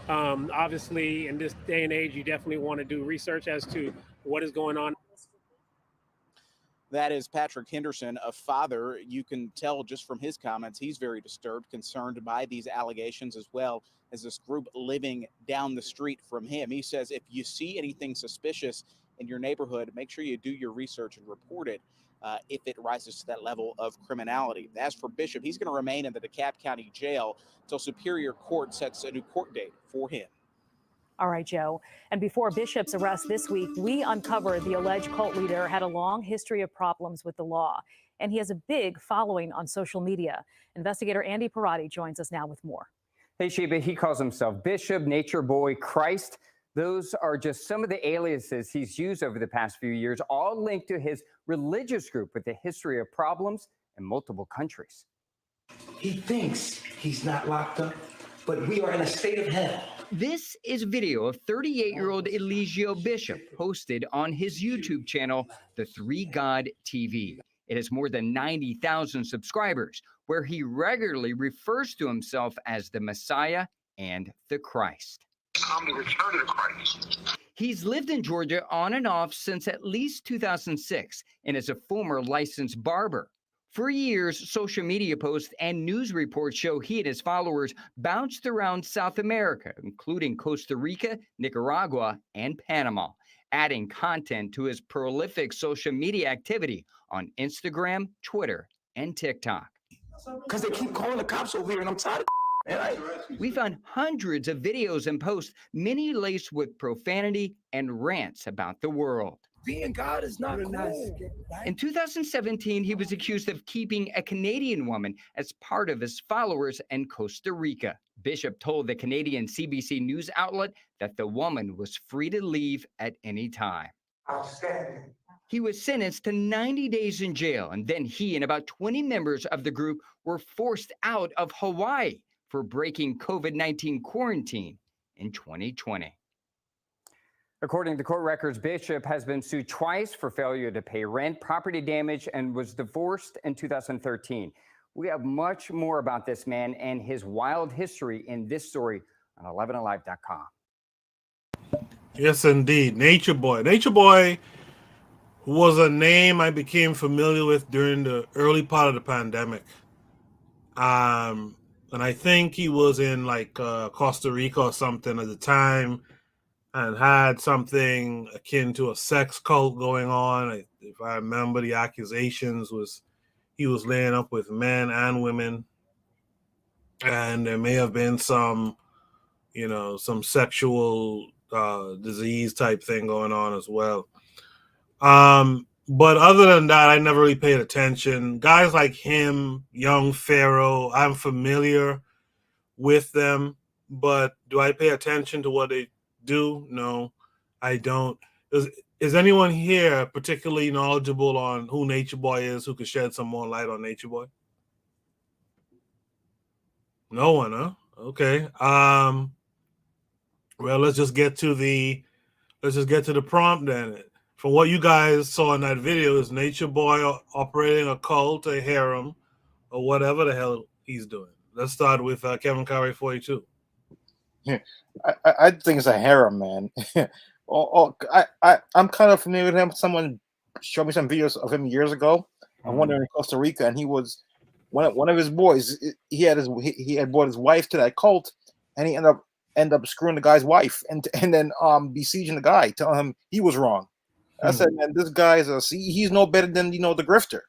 Obviously, in this day and age, you definitely want to do research as to what is going on. That is Patrick Henderson, a father. You can tell just from his comments, he's very disturbed, concerned by these allegations, as well as this group living down the street from him. He says if you see anything suspicious in your neighborhood, make sure you do your research and report it if it rises to that level of criminality. As for Bishop, he's going to remain in the DeKalb County Jail until Superior Court sets a new court date for him. All right, Joe. And before Bishop's arrest this week, we uncovered the alleged cult leader had a long history of problems with the law, and he has a big following on social media. Investigator Andy Parati joins us now with more. Hey, Sheba, he calls himself Bishop, Nature Boy, Christ. Those are just some of the aliases he's used over the past few years, all linked to his religious group with a history of problems in multiple countries. He thinks he's not locked up, but we are in a state of hell. This is video of 38-year-old Eligio Bishop posted on his YouTube channel, The Three God TV. It has more than 90,000 subscribers, where he regularly refers to himself as the Messiah and the Christ. I'm the return of Christ. He's lived in Georgia on and off since at least 2006 and is a former licensed barber. For years, social media posts and news reports show he and his followers bounced around South America, including Costa Rica, Nicaragua, and Panama, adding content to his prolific social media activity on Instagram, Twitter, and TikTok. Because they keep calling the cops over here, and I'm tired of We found hundreds of videos and posts, many laced with profanity and rants about the world. Being God is not cool. In 2017, he was accused of keeping a Canadian woman as part of his followers in Costa Rica. Bishop told the Canadian CBC news outlet that the woman was free to leave at any time. Outstanding. He was sentenced to 90 days in jail, and then he and about 20 members of the group were forced out of Hawaii for breaking COVID-19 quarantine in 2020. According to court records, Bishop has been sued twice for failure to pay rent, property damage, and was divorced in 2013. We have much more about this man and his wild history in this story on 11alive.com. Yes, indeed. Nature Boy. Nature Boy was a name I became familiar with during the early part of the pandemic. And I think he was in like Costa Rica or something at the time, and had something akin to a sex cult going on. If I remember, the accusations was he was laying up with men and women, and there may have been some, some sexual disease type thing going on as well. But other than that, I never really paid attention. Guys like him, Young Pharaoh, I'm familiar with them, but do I pay attention to what they do? No, I don't. Is anyone here particularly knowledgeable on who Nature Boy is, who could shed some more light on Nature Boy? No one, huh? Okay. Well, let's just get to the prompt then. From what you guys saw in that video, is Nature Boy operating a cult, a harem, or whatever the hell he's doing? Let's start with Kevin Curry 42. Yeah, I think it's a harem, man. I'm kind of familiar with him. Someone showed me some videos of him years ago. I wonder in Costa Rica, and he was one of his boys. He had brought his wife to that cult, and he ended up screwing the guy's wife, and then besieging the guy, telling him he was wrong. I said, man, this guy he's no better than the grifter.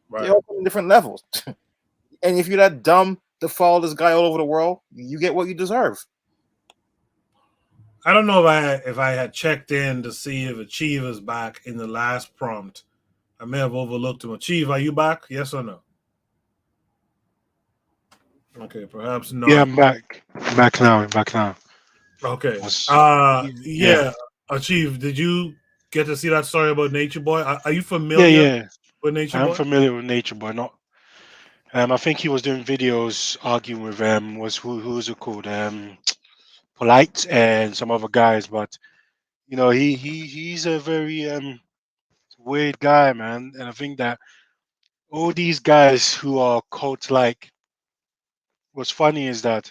Right. They all come in different levels, and if you're that dumb to follow this guy all over the world, you get what you deserve. I don't know if I had checked in to see if Achieve is back in the last prompt. I may have overlooked him. Achieve, are you back? Yes or no? Okay, perhaps not. Yeah, I'm back. I'm back now. Okay. Achieve, did you get to see that story about Nature Boy? Are you familiar with Nature Boy? I'm familiar with Nature Boy. Not. I think he was doing videos arguing with who's it called? Polite and some other guys, but he's a very weird guy, man. And I think that all these guys who are cult-like, what's funny is that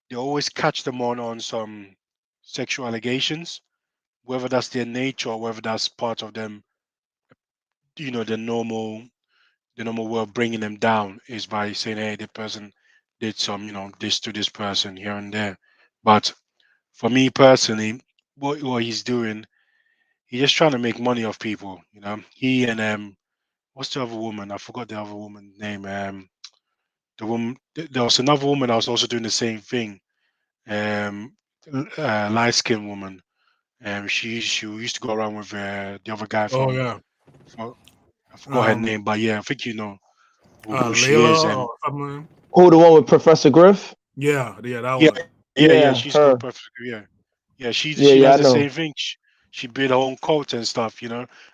they always catch them on some sexual allegations, whether that's their nature or whether that's part of them, the normal way of bringing them down is by saying, hey, the person did some, this to this person here and there. But for me personally, what he's doing, he's just trying to make money off people. He and what's the other woman? I forgot the other woman's name. The woman, there was another woman that was also doing the same thing. Light skinned woman. She used to go around with the other guy Oh from, yeah. I forgot her name, but yeah, I think you know who she is. Layla And or something. Who, the one with Professor Griff? Yeah, that yeah, one. yeah, Yeah, she's her. called Perfect. Yeah, she Yeah, she yeah, I does the know. same thing. She built her own cult and stuff.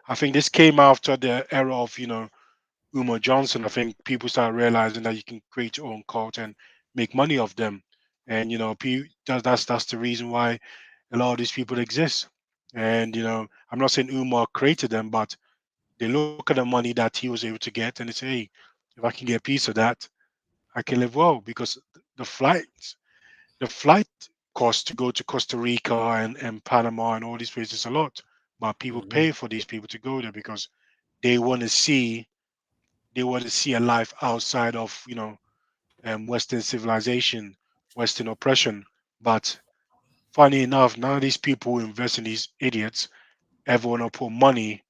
I think this came after the era of Uma Johnson. I think people started realizing that you can create your own cult and make money off them, and that's the reason why a lot of these people exist. And I'm not saying Umar created them, but they look at the money that he was able to get and they say, hey, if I can get a piece of that, I can live well because the flight cost to go to Costa Rica and Panama and all these places a lot. But people pay for these people to go there because they want to see a life outside of Western civilization, Western oppression. But funny enough, none of these people who invest in these idiots ever want to put money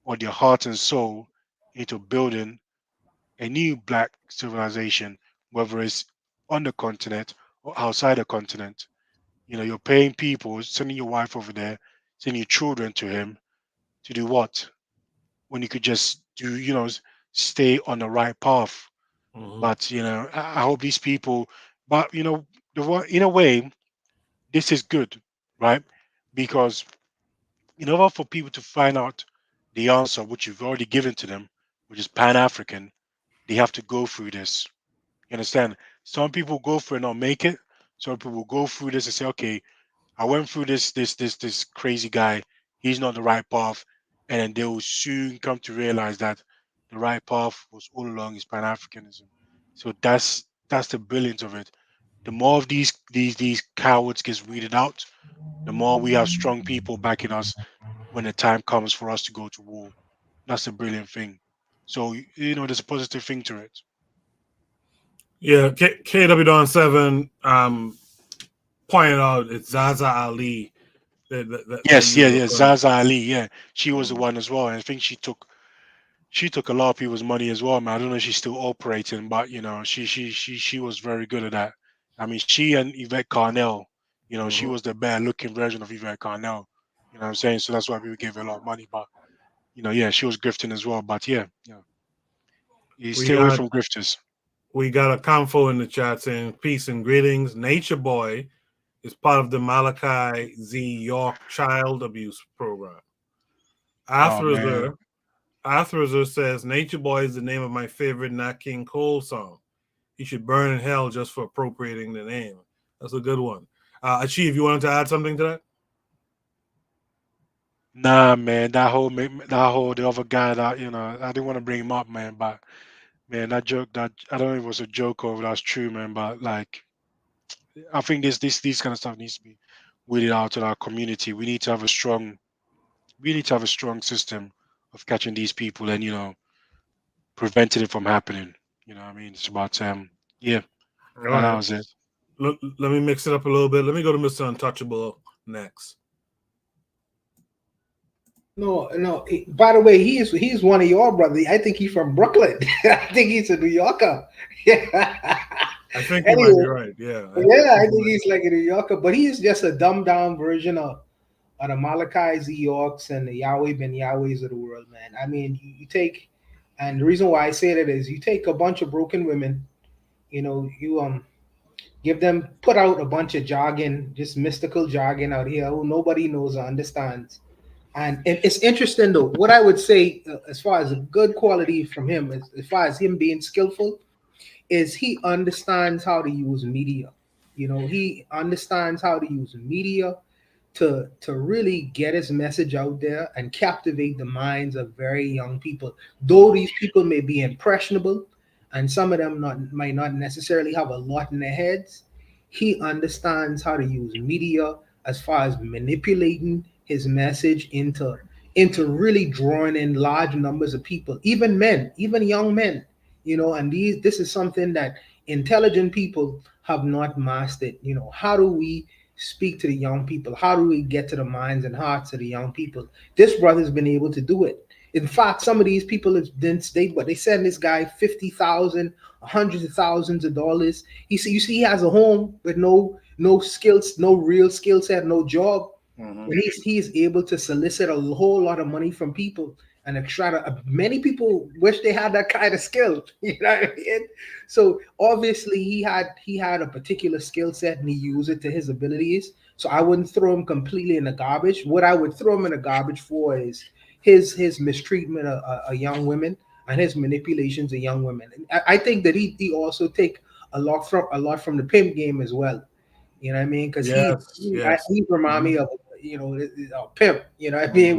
or their heart and soul into building a new black civilization, whether it's on the continent or outside the continent. You're paying people, sending your wife over there, sending your children to him to do what? When you could just stay on the right path. But I hope these people, but in a way, this is good, right? Because in order for people to find out the answer, which you've already given to them, which is Pan African, they have to go through this. You understand? Some people go through it and not make it. Some people go through this and say, okay, I went through this crazy guy. He's not the right path, and then they will soon come to realize that the right path was all along is Pan Africanism. So that's the brilliance of it. The more of these cowards gets weeded out, the more we have strong people backing us when the time comes for us to go to war. That's the brilliant thing. So there's a positive thing to it. Yeah, KW Don 7 pointed out it's Zaza Ali that Yes, you yeah, was yeah. referring Zaza Ali, yeah, she was the one as well, and I think she took a lot of people's money as well, man. I don't know if she's still operating, but she was very good at that. I mean, she and Yvette Carnell, she was the better looking version of Yvette Carnell. You know what I'm saying? So that's why people gave her a lot of money. But yeah, she was grifting as well. But yeah, you We stay away got from grifters. we got a confo in the chat saying peace and greetings. Nature Boy is part of the Malachi Z. York child abuse program. Oh man, Athrazer says Nature Boy is the name of my favorite Nat King Cole song. He should burn in hell just for appropriating the name. That's a good one. Achieve, you wanted to add something to that? nah, man, the other guy that I didn't want to bring him up, man, but man, that joke, that I don't know if it was a joke or if that's true, man, but like I think these kind of stuff needs to be weeded out in our community. We need to have a strong system of catching these people and preventing it from happening. You know what I mean? It's about yeah. All That right. was it. Let me mix it up a little bit. Let me go to Mr. Untouchable next. No. By the way, he's one of your brothers. I think he's from Brooklyn. I think he's a New Yorker. Yeah. I think you might be right. Yeah. I think he's like a New Yorker, but he's just a dumbed down version of the Malachi Z. Yorks and the Yahweh Ben Yahwehs of the world, man. I mean, you take, and the reason why I say that is you take a bunch of broken women, you put out a bunch of jargon, just mystical jargon out here who nobody knows or understands. And it's interesting though. What I would say, as far as a good quality from him, as far as him being skillful, is he understands how to use media. He understands how to use media to really get his message out there and captivate the minds of very young people. Though these people may be impressionable and some of them might not necessarily have a lot in their heads. He understands how to use media as far as manipulating his message into really drawing in large numbers of people, even men, even young men, and this is something that intelligent people have not mastered. How do we speak to the young people? How do we get to the minds and hearts of the young people? This brother's been able to do it. In fact, some of these people didn't state, but they send this guy 50,000, hundreds of thousands of dollars. You see, he has a home with no skills, no real skill set, no job. And he's able to solicit a whole lot of money from people and extract. Many people wish they had that kind of skill. You know what I mean? So obviously he had a particular skill set and he used it to his abilities. So I wouldn't throw him completely in the garbage. What I would throw him in the garbage for is his mistreatment of young women and his manipulations of young women. And I think that he also take a lot from the pimp game as well. You know what I mean? Because he remind me of a pimp. You know what I mean?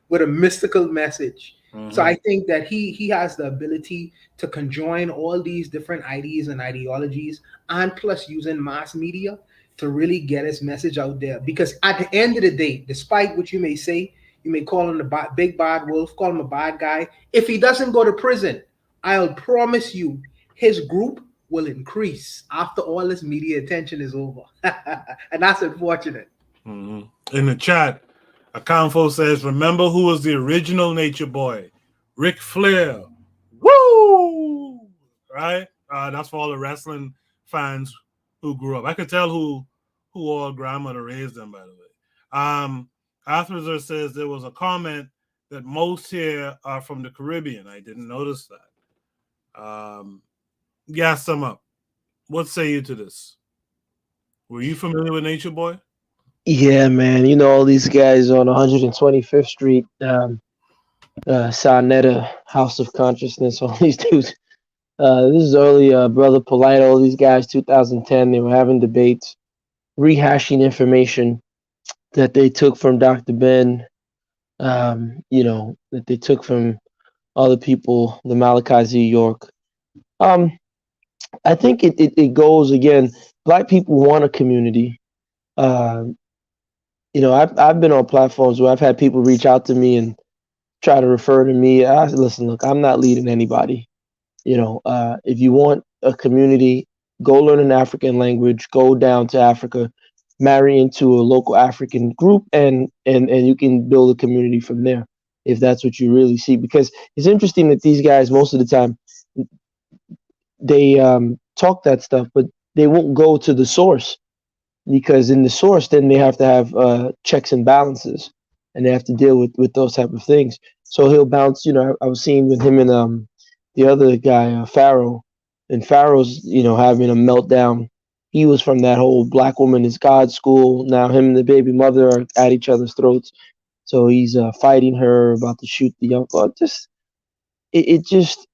With a mystical message. So I think that he has the ability to conjoin all these different ideas and ideologies, and plus using mass media to really get his message out there. Because at the end of the day, despite what you may say, you may call him the big bad wolf, call him a bad guy. If he doesn't go to prison, I'll promise you his group will increase after all this media attention is over. And that's unfortunate. In the chat, Akanfo says, remember who was the original Nature Boy? Ric Flair. Woo! Right? That's for all the wrestling fans who grew up. I could tell who all grandmother raised them, by the way. Athrazer says there was a comment that most here are from the Caribbean. I didn't notice that. Gas them up. What say you to this? Were you familiar with Nature Boy? Yeah, man. All these guys on 125th Street, Sarnetta, House of Consciousness, all these dudes. This is early, Brother Polite, all these guys, 2010, they were having debates, rehashing information that they took from Dr. Ben, that they took from other people, the Malachi Z. York. I think it goes, again, Black people want a community. I've been on platforms where I've had people reach out to me and try to refer to me. I said, listen, look, I'm not leading anybody. If you want a community, go learn an African language, go down to Africa, marry into a local African group, and you can build a community from there, if that's what you really see. Because it's interesting that these guys, most of the time, they talk that stuff, but they won't go to the source, because in the source, then they have to have checks and balances, and they have to deal with those type of things. So he'll bounce. I was seeing with him and the other guy, Pharaoh, and Pharaoh's having a meltdown. He was from that whole Black woman is God school. Now him and the baby mother are at each other's throats. So he's fighting her about to shoot the young girl. It's just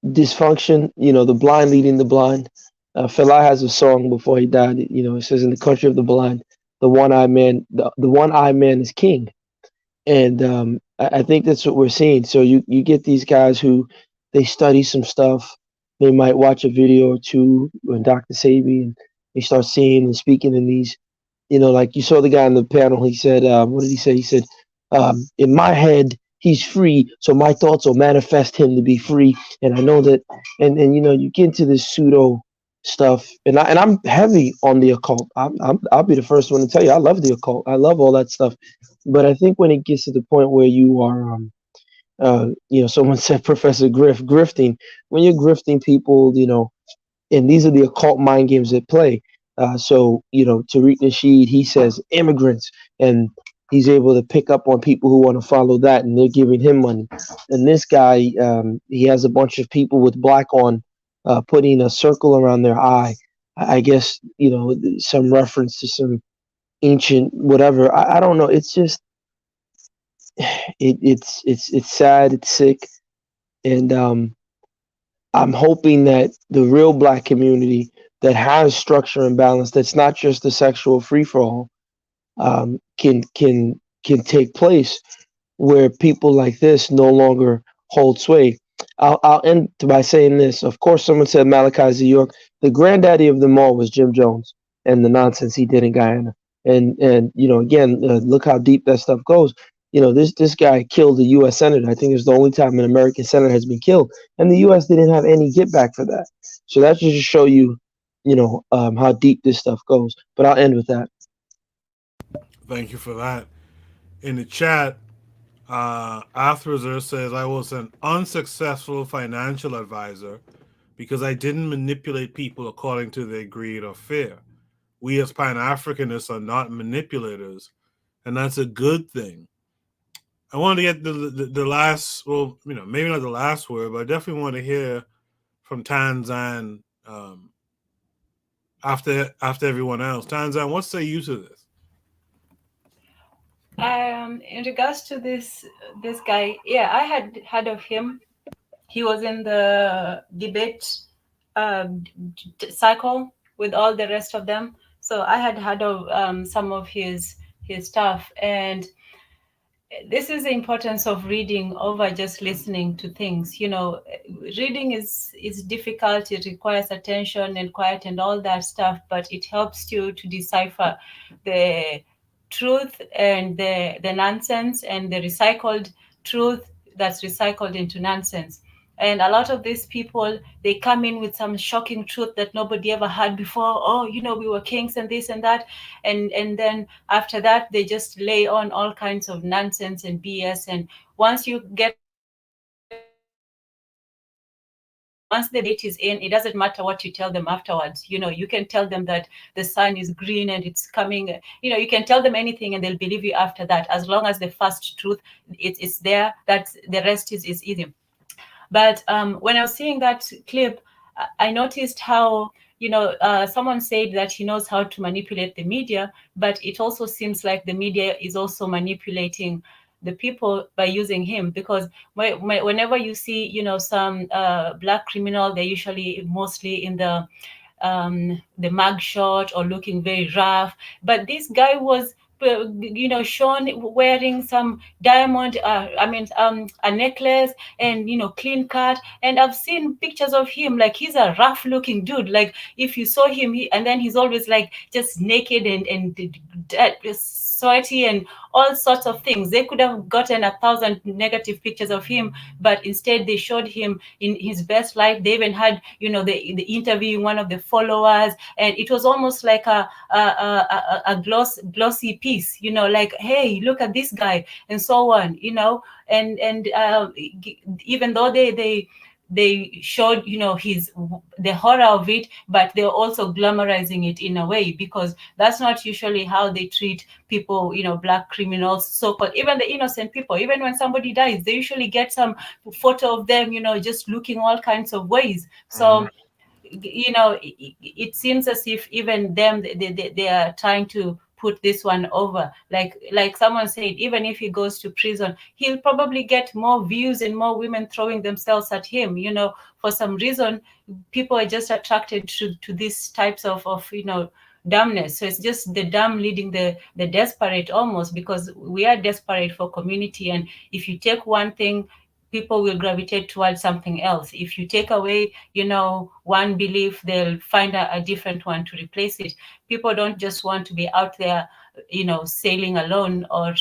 dysfunction. The blind leading the blind. Fela has a song before he died. It says, "In the country of the blind, the one-eyed man, the one-eyed man is king." And I think that's what we're seeing. So you get these guys who they study some stuff. They might watch a video or two with Dr. Sabi, and they start seeing and speaking in these, like you saw the guy on the panel. He said, what did he say? He said, in my head, he's free, so my thoughts will manifest him to be free. And I know that, and you get into this pseudo stuff, and I'm heavy on the occult. I'll be the first one to tell you, I love the occult. I love all that stuff. But I think when it gets to the point where you are, someone said Professor grifting, when you're grifting people, and these are the occult mind games that play. So Tariq Nasheed, he says immigrants, and he's able to pick up on people who want to follow that, and they're giving him money. And this guy, he has a bunch of people with black on, putting a circle around their eye. I guess, some reference to some ancient whatever. I don't know. It's just it's sad, it's sick, and I'm hoping that the real Black community that has structure and balance, that's not just a sexual free for all, can take place. where people like this no longer hold sway. I'll end by saying this. Of course, someone said Malachi Z. York. The granddaddy of them all was Jim Jones and the nonsense he did in Guyana. And again, look how deep that stuff goes. This guy killed a U.S. senator. I think it's the only time an American senator has been killed, and the U.S. didn't have any get back for that. So that should just show you, how deep this stuff goes. But I'll end with that. Thank you for that. In the chat, Athrazer says, I was an unsuccessful financial advisor because I didn't manipulate people according to their greed or fear. We as Pan-Africanists are not manipulators, and that's a good thing. I wanted to get the last, well, maybe not the last word, but I definitely want to hear from Tanzan after everyone else. Tanzan, what say you to this? In regards to this guy, yeah, I had heard of him. He was in the debate cycle with all the rest of them, so I had heard of some of his stuff. And this is the importance of reading over just listening to things. Reading is difficult. It requires attention and quiet and all that stuff, but it helps you to decipher the truth and the nonsense and the recycled truth that's recycled into nonsense. And a lot of these people, they come in with some shocking truth that nobody ever heard before. Oh, we were kings and this and that. And then after that, they just lay on all kinds of nonsense and BS. And once the date is in, it doesn't matter what you tell them afterwards. You can tell them that the sun is green and it's coming. You can tell them anything and they'll believe you after that. As long as the first truth it's there, that's the rest is easy. But when I was seeing that clip, I noticed how, someone said that he knows how to manipulate the media, but it also seems like the media is also manipulating the people by using him, because whenever you see, some black criminal, they're usually mostly in the mug shot or looking very rough. But this guy was shown wearing some diamond, a necklace and, clean cut. And I've seen pictures of him, like he's a rough looking dude. Like if you saw him, and then he's always like just naked and sweaty and all sorts of things. They could have gotten 1,000 negative pictures of him, but instead they showed him in his best life. They even had, the interview one of the followers, and it was almost like a glossy piece, like, hey, look at this guy and so on, and even though they showed, the horror of it, but they're also glamorizing it in a way, because that's not usually how they treat people, black criminals, so-called, even the innocent people. Even when somebody dies, they usually get some photo of them, just looking all kinds of ways. So, it seems as if even them, they are trying to put this one over. Like someone said, even if he goes to prison, he'll probably get more views and more women throwing themselves at him. For some reason, people are just attracted to these types of dumbness. So it's just the dumb leading the desperate, almost, because we are desperate for community. And if you take one thing, people will gravitate towards something else. If you take away, one belief, they'll find a different one to replace it. People don't just want to be out there, sailing alone, or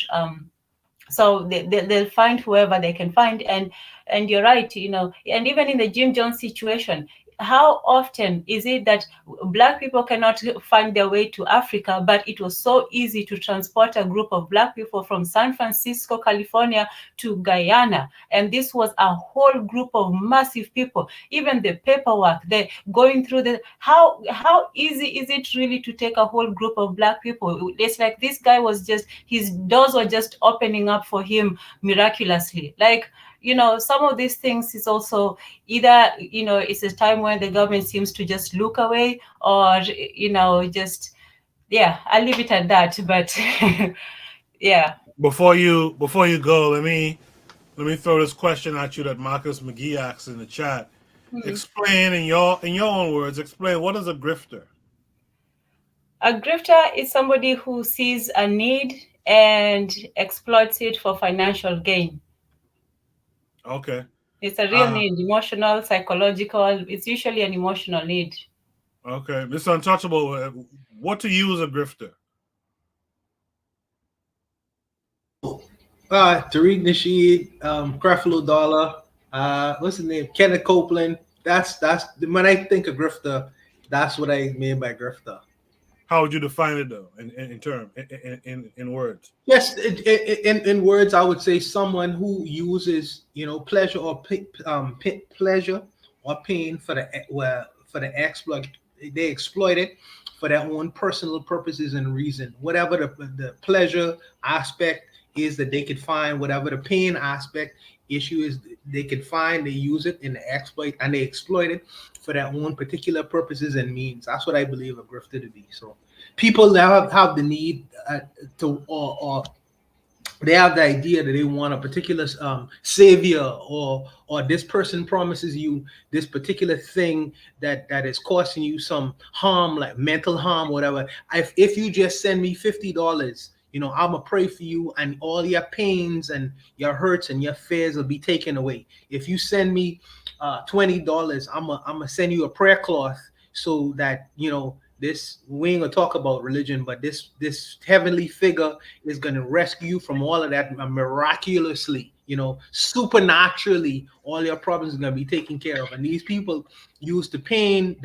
so they'll find whoever they can find. And you're right, and even in the Jim Jones situation, how often is it that Black people cannot find their way to Africa, but it was so easy to transport a group of Black people from San Francisco, California to Guyana? And this was a whole group of massive people. Even the paperwork, they're going through how easy is it really to take a whole group of Black people? It's like this guy was just, his doors were just opening up for him miraculously. Like, some of these things is also either, it's a time when the government seems to just look away, or, just, yeah, I'll leave it at that. But yeah. Before you go, let me throw this question at you that Marcus McGee asked in the chat. Explain in your own words, explain, what is a grifter? A grifter is somebody who sees a need and exploits it for financial gain. Okay. It's a real need, emotional, psychological. It's usually an emotional need. Okay, Mr. Untouchable, what to you as a grifter? Tariq Nasheed, Creflo Dollar, what's his name? Kenneth Copeland. That's when I think of grifter, that's what I mean by grifter. How would you define it though, in words? Yes, in words, I would say someone who uses pleasure or pleasure or pain for the exploit. They exploit it for their own personal purposes and reason. Whatever the pleasure aspect is that they could find, whatever the pain aspect issue is they could find, they use it in the exploit and they exploit it for their own particular purposes and means. That's what I believe a grifter to be. So people that have the need to or they have the idea that they want a particular savior, or this person promises you this particular thing that is costing you some harm, like mental harm, whatever. If you just send me $50, I'm gonna pray for you, and all your pains and your hurts and your fears will be taken away. If you send me $20, I'm gonna send you a prayer cloth so that this, we ain't gonna talk about religion, but this heavenly figure is gonna rescue you from all of that miraculously, supernaturally. All your problems are gonna be taken care of. And these people use the pain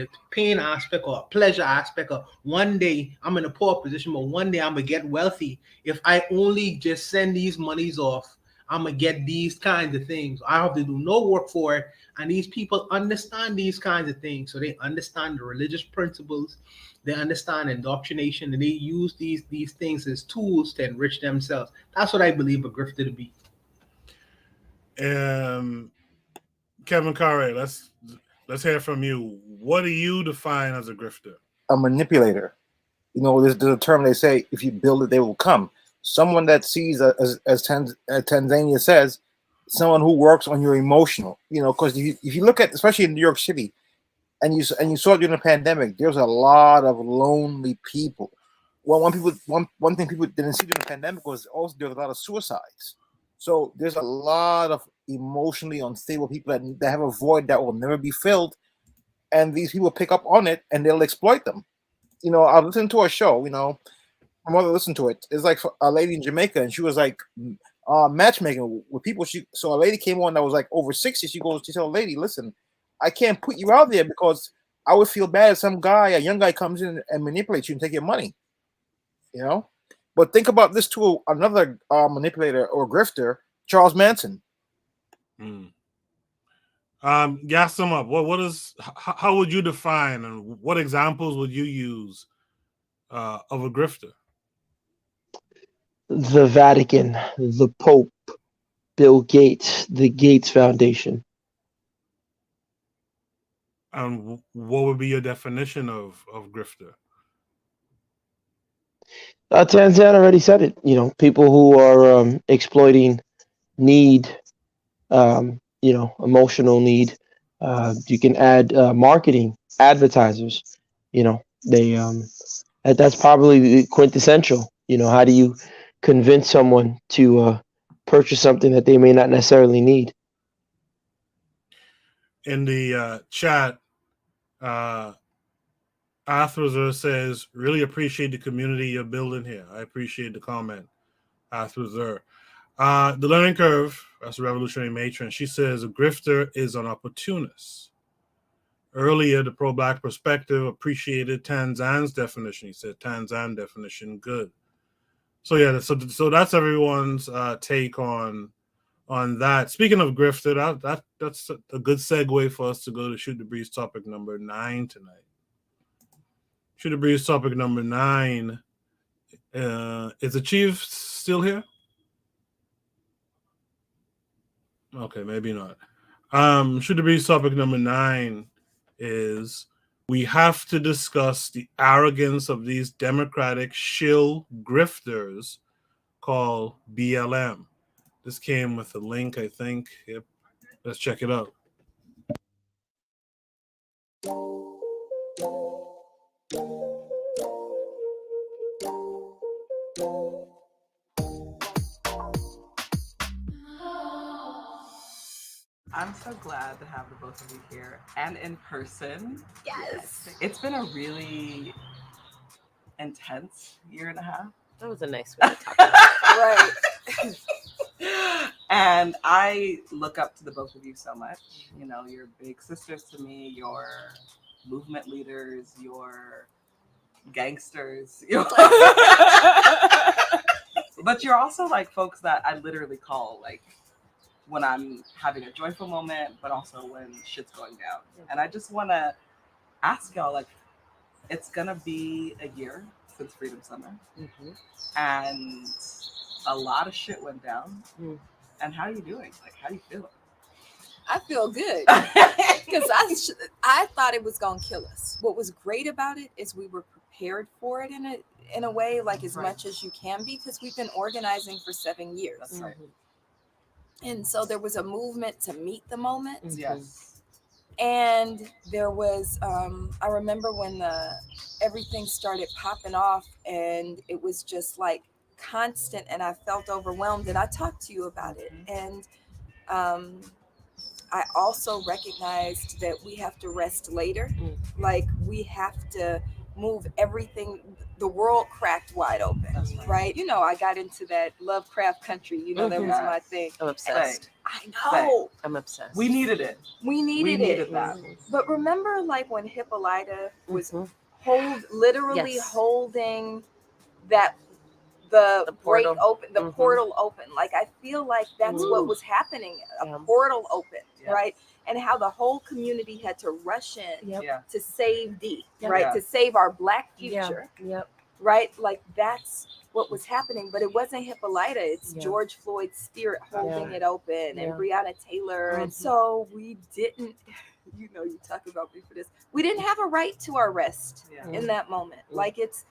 aspect or pleasure aspect of, one day I'm in a poor position, but one day I'm gonna get wealthy. If I only just send these monies off, I'm gonna get these kinds of things. I have to do no work for it. And these people understand these kinds of things. So they understand the religious principles, they understand indoctrination, and they use these things as tools to enrich themselves. That's what I believe a grifter to be. Kevin Carre, let's hear from you. What do you define as a grifter? A manipulator. There's a term they say: if you build it, they will come. Someone that sees, as Tanzania says, someone who works on your emotional. Because if you look at, especially in New York City, and you saw during the pandemic, there's a lot of lonely people. Well, one thing people didn't see during the pandemic was also there's a lot of suicides. So there's a lot of emotionally unstable people that have a void that will never be filled, and these people pick up on it and they'll exploit them. I listened to a show. My mother listened to it. It's like a lady in Jamaica, and she was like matchmaking with people. So a lady came on that was like over 60. She told a lady, "Listen, I can't put you out there because I would feel bad if some guy, a young guy, comes in and manipulates you and take your money." But think about this to another manipulator or grifter, Charles Manson. Gas them up. How would you define, and what examples would you use of a grifter? The Vatican, the Pope, Bill Gates, the Gates Foundation. And what would be your definition of grifter? Tanzan already said it. People who are exploiting need, emotional need. You can add marketing, advertisers. They that's probably quintessential. How do you convince someone to purchase something that they may not necessarily need? In the chat, Arthur says, "Really appreciate the community you're building here." I appreciate the comment, Arthur. The learning curve, that's a revolutionary matron. She says a grifter is an opportunist. Earlier, the pro-black perspective appreciated Tanzan's definition. He said Tanzan definition good. So yeah, so that's everyone's take on that. Speaking of grifter, that's a good segue for us to go to Shoot the Breeze topic number 9 tonight. Shoot the Breeze topic number 9. Is the Chief still here? Okay, maybe not. Shoot the Breeze topic number 9 is we have to discuss the arrogance of these Democratic shill grifters called BLM. This came with a link, I think. Yep. Let's check it out. I'm so glad to have the both of you here and in person. Yes. It's been a really intense year and a half. That was a nice way to talk about it. Right. And I look up to the both of you so much. You know, you're big sisters to me, you're movement leaders, you're gangsters. But you're also like folks that I literally call like when I'm having a joyful moment, but also when shit's going down. And I just want to ask y'all, like, it's gonna be a year since Freedom Summer, and a lot of shit went down. And how are you doing? Like, how do you feel? I feel good because I thought it was gonna kill us. What was great about it is we were prepared for it in a way, like as much as you can be, because we've been organizing for 7 years. That's right. And so there was a movement to meet the moment. Yes. And there was, I remember when everything started popping off and it was just like constant and I felt overwhelmed and I talked to you about it. And I also recognized that we have to rest later. Like we have to move everything. The world cracked wide open, right? You know, I got into that Lovecraft Country. You know, that was my thing. I'm obsessed. I know. I'm obsessed. We needed it. We needed it. That. But remember, like when Hippolyta was literally holding that the portal open, the portal open. Like I feel like that's what was happening. A portal opened, right? And how the whole community had to rush in to save D, right? To save our Black future, right? Like that's what was happening. But it wasn't Hippolyta. It's George Floyd's spirit holding it open, and Breonna Taylor. And so we didn't. You know, you talk about me for this. We didn't have a right to our rest in that moment. Like it's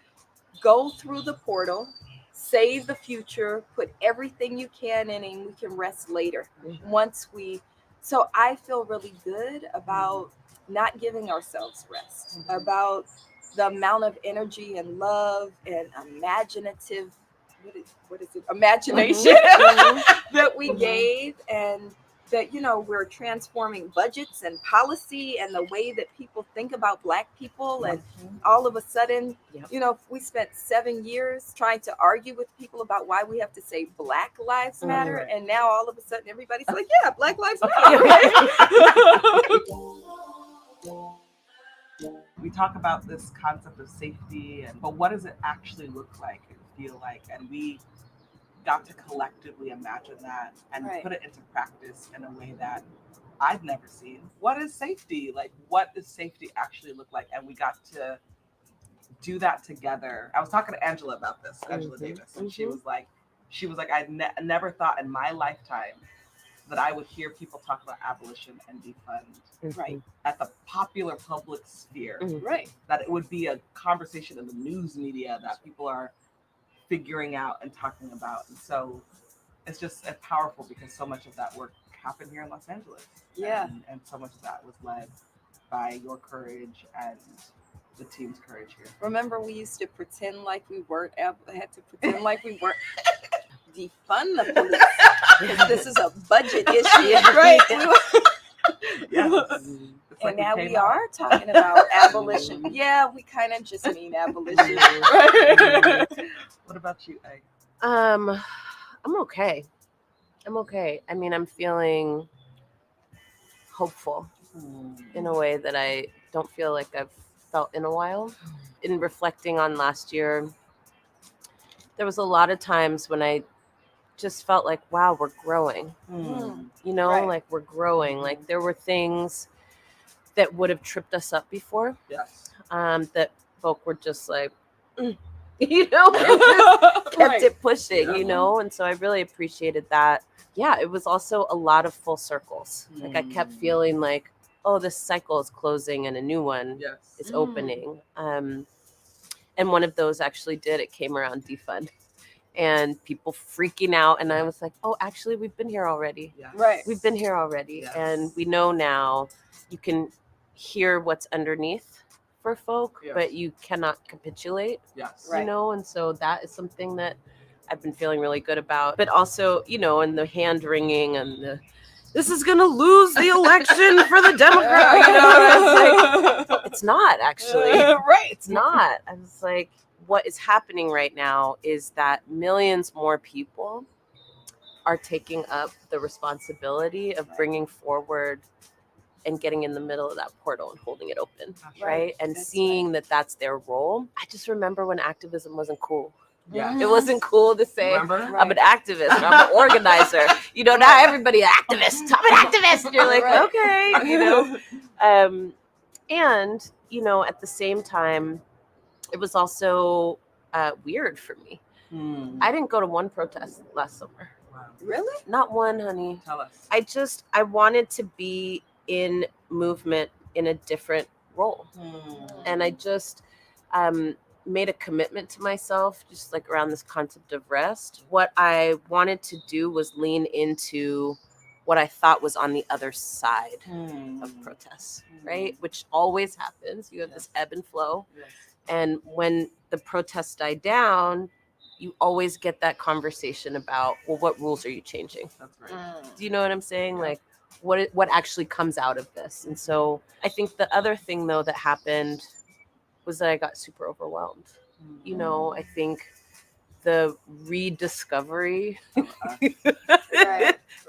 go through the portal, save the future, put everything you can in, and we can rest later. So I feel really good about not giving ourselves rest, about the amount of energy and love and imaginative, what is it? Imagination that we gave, and that, you know, we're transforming budgets and policy and the way that people think about Black people. And all of a sudden, you know, we spent 7 years trying to argue with people about why we have to say Black Lives Matter. And now all of a sudden everybody's like, yeah, Black Lives Matter. We talk about this concept of safety, but what does it actually look like and feel like? And we got to collectively imagine that and put it into practice in a way that I've never seen. What is safety? Like, what does safety actually look like? And we got to do that together. I was talking to Angela about this, Angela Davis, and she was like, I never thought in my lifetime that I would hear people talk about abolition and defund at the popular public sphere. That it would be a conversation in the news media that people are figuring out and talking about. And so it's powerful because so much of that work happened here in Los Angeles. And so much of that was led by your courage and the team's courage here. Remember, we used to pretend like we weren't, had to pretend like we weren't. Defund the police. This is a budget issue, right? And now we are talking about abolition. Yeah, we kind of just mean abolition. What about you, Egg? I'm okay. I mean, I'm feeling hopeful in a way that I don't feel like I've felt in a while. In reflecting on last year, there was a lot of times when I just felt like, wow, we're growing. You know, like we're growing. Like there were things that would have tripped us up before. That folk were just like, you know, just kept it pushing, you know? And so I really appreciated that. Yeah, it was also a lot of full circles. Like I kept feeling like, oh, this cycle is closing and a new one is opening. And one of those actually it came around defund. And people freaking out. And I was like, oh, actually, we've been here already. We've been here already. And we know now you can hear what's underneath for folk, but you cannot capitulate, you know? And so that is something that I've been feeling really good about. But also, you know, and the hand wringing and the, this is gonna lose the election for the Democrats. You know, and I was like, it's not actually. Right. It's not. I was like, what is happening right now is that millions more people are taking up the responsibility of bringing forward and getting in the middle of that portal and holding it open, right? And seeing that that's their role. I just remember when activism wasn't cool. Yeah. It wasn't cool to say, Remember? I'm an activist, or I'm an organizer. You know, now everybody activist. I'm an activist. And you're like, okay, you know. And, you know, at the same time, it was also weird for me. I didn't go to one protest last summer. Really? Not one, honey. Tell us. I wanted to be in movement in a different role. And I just made a commitment to myself, just like around this concept of rest. What I wanted to do was lean into what I thought was on the other side of protests, right? Which always happens. You have this ebb and flow. And when the protests die down, you always get that conversation about, well, what rules are you changing? That's right. Do you know what I'm saying? Like, what actually comes out of this? And so I think the other thing, though, that happened was that I got super overwhelmed. You know, I think the rediscovery.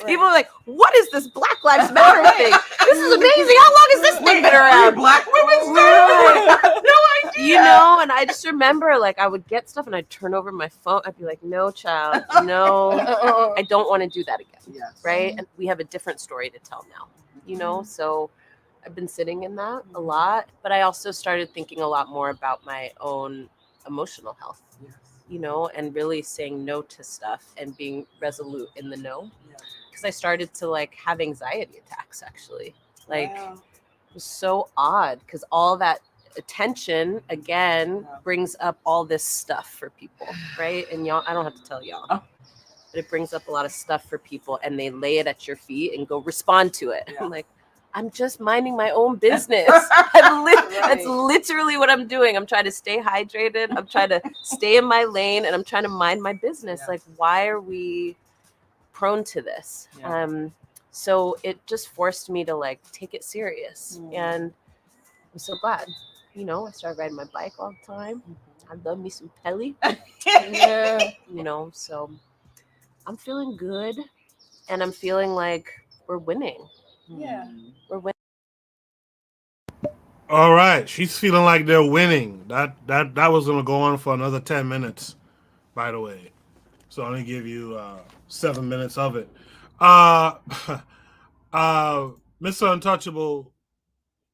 People are like, what is this Black Lives Matter thing? This is amazing. How long has this thing been around? Black women started. No idea. You know, and I just remember, like, I would get stuff and I'd turn over my phone. I'd be like, no, child, no, I don't want to do that again. Yes. Right? And we have a different story to tell now, you know? So I've been sitting in that a lot, but I also started thinking a lot more about my own emotional health, you know, and really saying no to stuff and being resolute in the no. Because I started to like have anxiety attacks, actually. Like, it was so odd because all that attention again brings up all this stuff for people, right? And y'all, I don't have to tell y'all, but it brings up a lot of stuff for people, and they lay it at your feet and go respond to it. I'm like, I'm just minding my own business. That's literally what I'm doing. I'm trying to stay hydrated. I'm trying to stay in my lane, and I'm trying to mind my business. Like, why are we prone to this? So it just forced me to like take it serious, and I'm so glad. You know, I started riding my bike all the time. I love me some Pelly. You know, so I'm feeling good, and I'm feeling like we're winning. We're winning. All right, she's feeling like they're winning. That was gonna go on for another 10 minutes, by the way. So I'm gonna give you 7 minutes of it. Mr. Untouchable,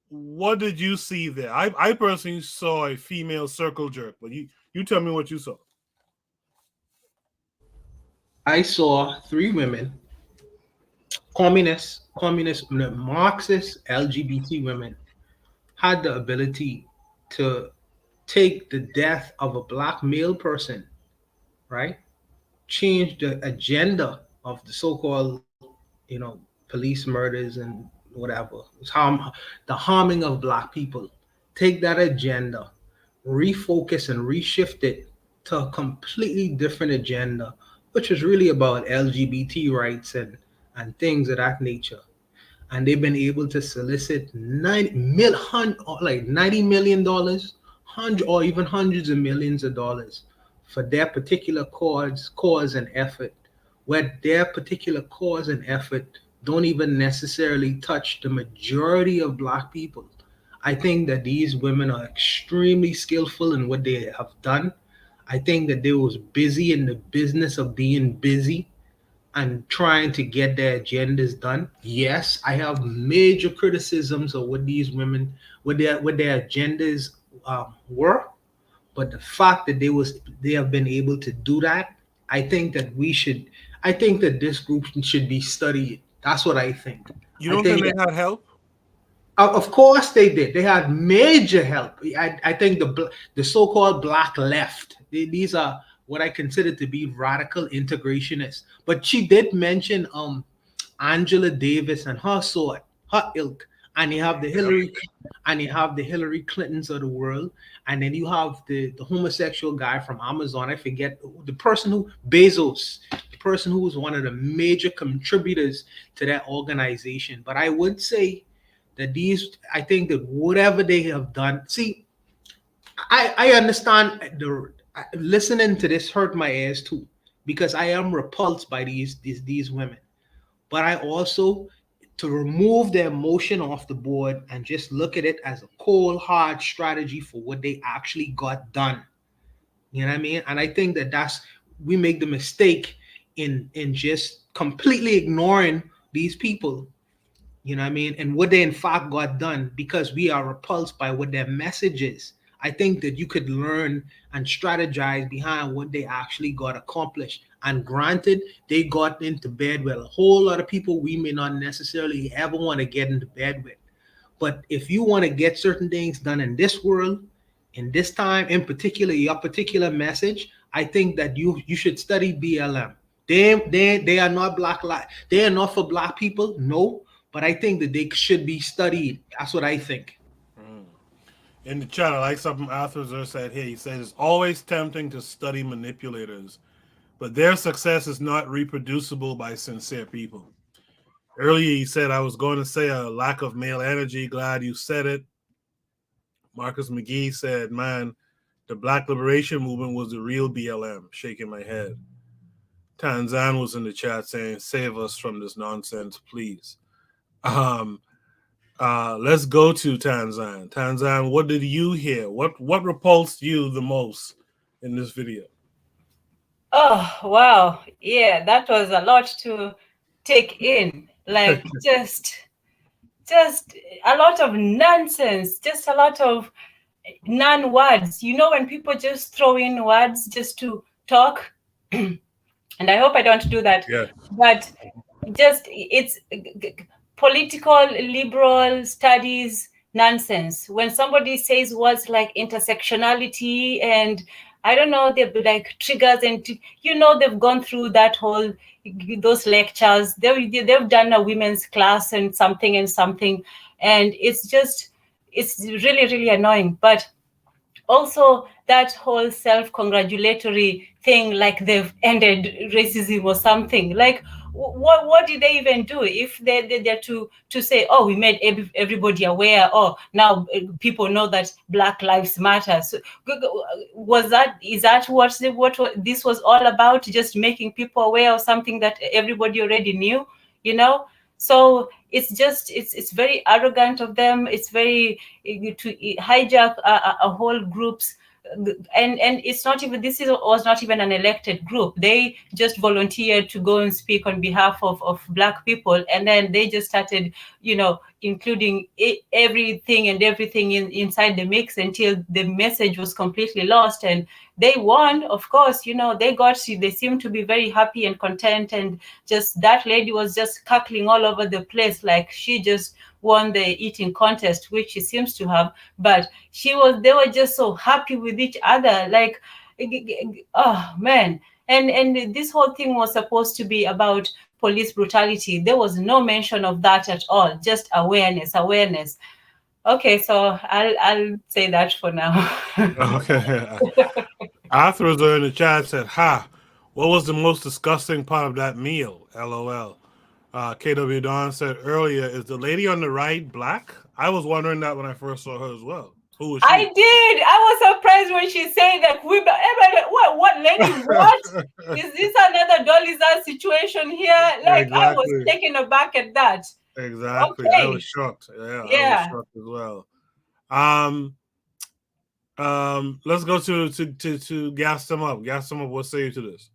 what did you see there? I personally saw a female circle jerk, but you tell me what you saw. I saw 3 women, communist, Marxist, LGBT women, had the ability to take the death of a Black male person, right? Change the agenda of the so-called, you know, police murders and whatever. It's the harming of Black people. Take that agenda, refocus and reshift it to a completely different agenda, which is really about LGBT rights and things of that nature. And they've been able to solicit $90 million, or even hundreds of millions of dollars for their particular cause and effort, where their particular cause and effort don't even necessarily touch the majority of Black people. I think that these women are extremely skillful in what they have done. I think that they was busy in the business of being busy and trying to get their agendas done. Yes, I have major criticisms of what these women, what their agendas were, but the fact that they have been able to do that, I think that this group should be studied. That's what I think. You don't think they had help? Of course they did. They had major help. I think the so-called Black left, these are what I consider to be radical integrationists. But she did mention Angela Davis and her sort, her ilk, and you have the Hillary Clintons of the world, and then you have the homosexual guy from Amazon. I forget the person who Bezos, person who was one of the major contributors to that organization. But I would say that I think that whatever they have done, see, I understand listening to this hurt my ears too, because I am repulsed by these women. But I also, to remove the emotion off the board and just look at it as a cold hard strategy for what they actually got done. You know what I mean? And I think that we make the mistake in just completely ignoring these people. You know what I mean? And what they in fact got done, because we are repulsed by what their message is. I think that you could learn and strategize behind what they actually got accomplished. And granted, they got into bed with a whole lot of people we may not necessarily ever want to get into bed with. But if you want to get certain things done in this world, in this time, in particular, your particular message, I think that you should study BLM. They are not they are not for black people, no, but I think that they should be studied. That's what I think. In the chat, I like something Arthur said here. He says it's always tempting to study manipulators, but their success is not reproducible by sincere people. Earlier, he said, I was going to say a lack of male energy. Glad you said it. Marcus McGee said, man, the Black Liberation Movement was the real BLM. Shaking my head. Tanzan was in the chat saying, save us from this nonsense, please. Let's go to Tanzan. Tanzan, what did you hear? What repulsed you the most in this video? Oh, wow. Yeah, that was a lot to take in. Like just a lot of nonsense, just a lot of non-words. You know, when people just throw in words just to talk, and I hope I don't do that. Yeah. But just it's political liberal studies nonsense. When somebody says words like intersectionality and I don't know, they've like triggers and they've gone through that whole those lectures. They've done a women's class and something, and it's really, really annoying. But also that whole self-congratulatory thing, like they've ended racism or something. Like what did they even do if they're to say, oh, we made everybody aware, oh, now people know that Black Lives Matter? So is that what this was all about, just making people aware of something that everybody already knew? So it's very arrogant of them. It's very to hijack a whole group's, and it's not even, was not even an elected group. They just volunteered to go and speak on behalf of Black people, and then they just started, including everything inside the mix until the message was completely lost. And they won, of course. They seemed to be very happy and content, and just that lady was just cackling all over the place like she just won the eating contest, which she seems to have. But they were just so happy with each other, like, oh man. And this whole thing was supposed to be about police brutality. There was no mention of that at all, just awareness. Okay, so I'll say that for now. Okay. Arthur in the chat said, what was the most disgusting part of that meal? LOL. KW Don said earlier, is the lady on the right Black? I was wondering that when I first saw her as well. Who was she? I did. I was surprised when she said that. What lady? What? Is this another Dolly's situation here? Like, exactly. I was taken aback at that. Exactly. Okay. I was shocked. Yeah. I was shocked as well. Let's go to gas them up. Gas them up. What say you to this?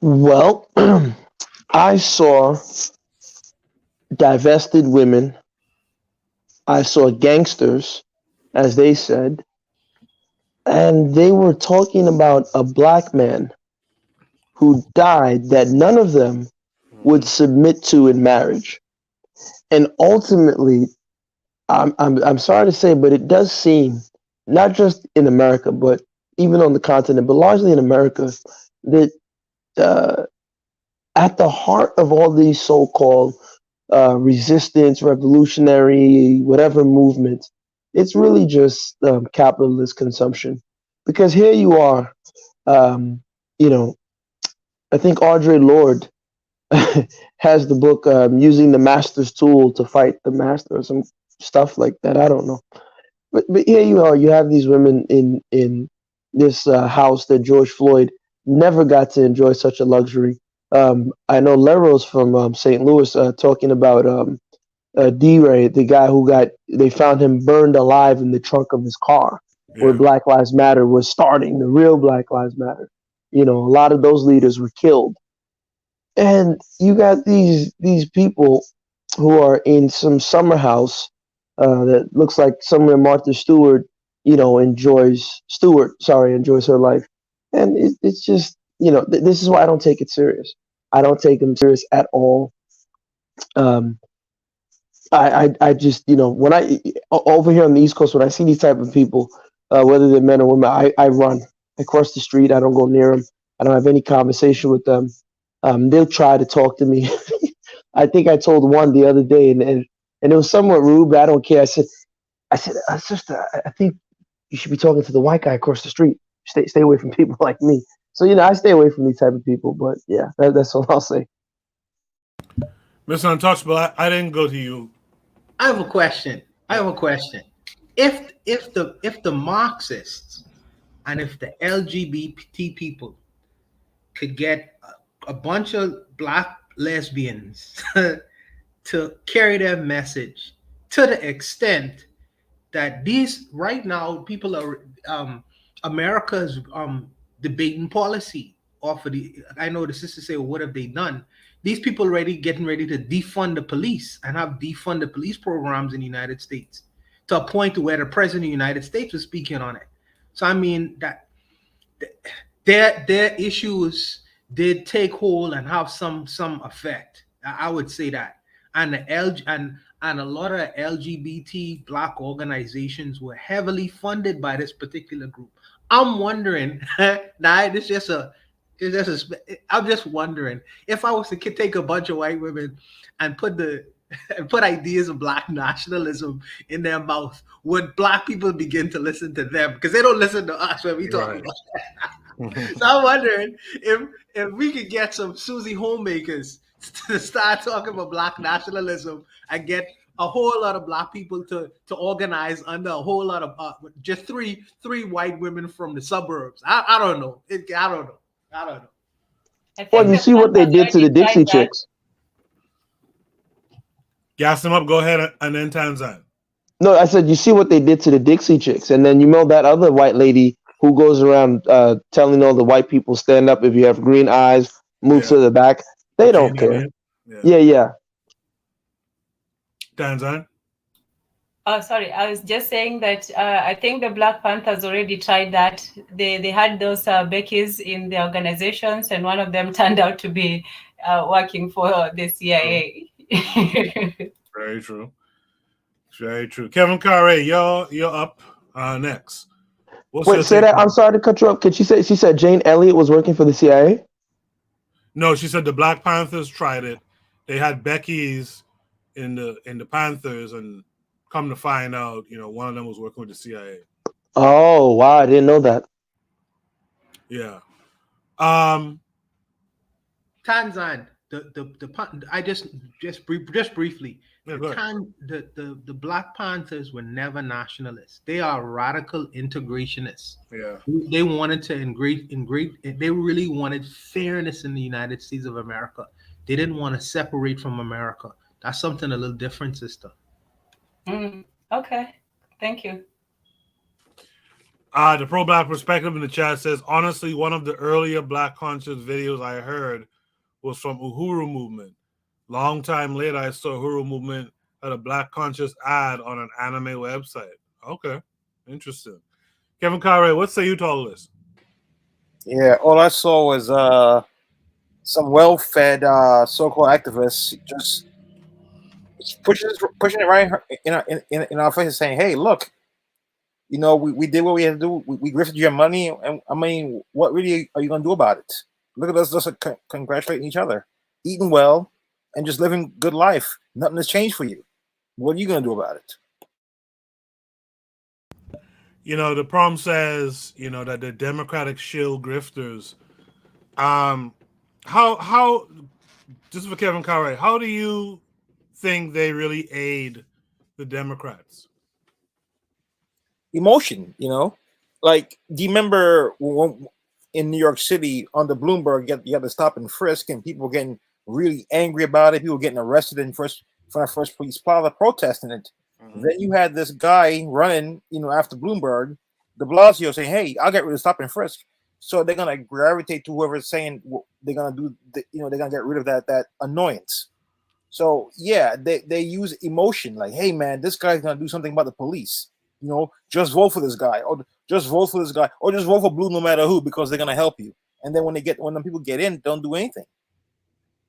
Well, I saw divested women. I saw gangsters, as they said, and they were talking about a Black man who died that none of them would submit to in marriage. And ultimately, I'm sorry to say, but it does seem, not just in America, but even on the continent, but largely in America, that at the heart of all these so-called resistance, revolutionary, whatever movements, it's really just capitalist consumption. Because here you are, I think Audre Lorde has the book Using the Master's Tool to Fight the Master or some stuff like that. I don't know. But here you are. You have these women in this house that George Floyd never got to enjoy such a luxury. I know Lero's from St. Louis talking about D-Ray, the guy who they found him burned alive in the trunk of his car, where Black Lives Matter was starting, the real Black Lives Matter. You know, a lot of those leaders were killed. And you got these people who are in some summer house that looks like somewhere Martha Stewart, enjoys her life. And it's just, this is why I don't take it serious. I don't take them serious at all. I just, when over here on the East Coast, when I see these type of people, whether they're men or women, I run. I cross the street. I don't go near them. I don't have any conversation with them. They'll try to talk to me. I think I told one the other day, and it was somewhat rude, but I don't care. I said, sister, I think you should be talking to the white guy across the street. Stay away from people like me. So I stay away from these type of people. But yeah, that's all I'll say. Mr. Untouchable, I didn't go to you. I have a question. If the Marxists and if the LGBT people could get a bunch of Black lesbians to carry their message to the extent that these right now people are America's debating policy off of I know the sisters say, well, what have they done? These people getting ready to defund the police and have defunded police programs in the United States to a point to where the president of the United States was speaking on it. So I mean that their issues did take hold and have some effect. I would say that. And and a lot of LGBT Black organizations were heavily funded by this particular group. I'm wondering, I'm just wondering if I was to take a bunch of white women and put ideas of Black nationalism in their mouth, would Black people begin to listen to them? Because they don't listen to us when we talk about that. So I'm wondering if we could get some Susie Homemakers to start talking about Black nationalism and get a whole lot of Black people to organize under a whole lot of just three white women from the suburbs. I don't know. I don't know. Well, you see what they did to the Dixie Chicks. Gas them up. Go ahead and then Tanzan. No, I said you see what they did to the Dixie Chicks, and then that other white lady who goes around telling all the white people, stand up if you have green eyes, move to the back. They don't care. Yeah. Tanzan. Oh, sorry. I was just saying that I think the Black Panthers already tried that. They had those Beckies in the organizations, and one of them turned out to be working for the CIA. Very true. Very true. Kevin Carre, you're up next. Wait, say that. I'm sorry to cut you up. She said Jane Elliott was working for the CIA? No, she said the Black Panthers tried it. They had Becky's in the Panthers, and come to find out, one of them was working with the CIA. Oh wow, I didn't know that. Yeah. Tanzan, I just briefly. Yeah, the Black Panthers were never nationalists. They are radical integrationists. Yeah. They wanted to they really wanted fairness in the United States of America. They didn't want to separate from America. That's something a little different, sister. Okay. Thank you. The pro-Black perspective in the chat says, honestly, one of the earlier Black conscious videos I heard was from Uhuru Movement. Long time later, I saw Uhuru Movement had a Black conscious ad on an anime website. Okay, interesting. Kevin Carre, what say you to all this? Yeah, all I saw was some well-fed so-called activists just pushing it right in our faces, saying, "Hey, look, we did what we had to do. We grifted your money, and I mean, what really are you going to do about it? Look at us just congratulating each other, eating well, and just living good life. Nothing has changed for you. What are you going to do about it?" The problem says, that the Democratic shill grifters, how just for Kevin Conroy, how do you think they really aid the Democrats? Emotion, like, do you remember when, in New York City on the Bloomberg, you got to stop and frisk, and people getting really angry about it, people getting arrested in front of first police plaza protesting it. Then you had this guy running, after Bloomberg, de Blasio, saying, "Hey, I'll get rid of stop and frisk." So they're gonna gravitate to whoever's saying they're gonna do. They're gonna get rid of that annoyance. So yeah, they use emotion, like, "Hey man, this guy's gonna do something about the police. Just vote for this guy, or just vote for this guy, or just vote for blue no matter who, because they're gonna help you." And then when the people get in, don't do anything.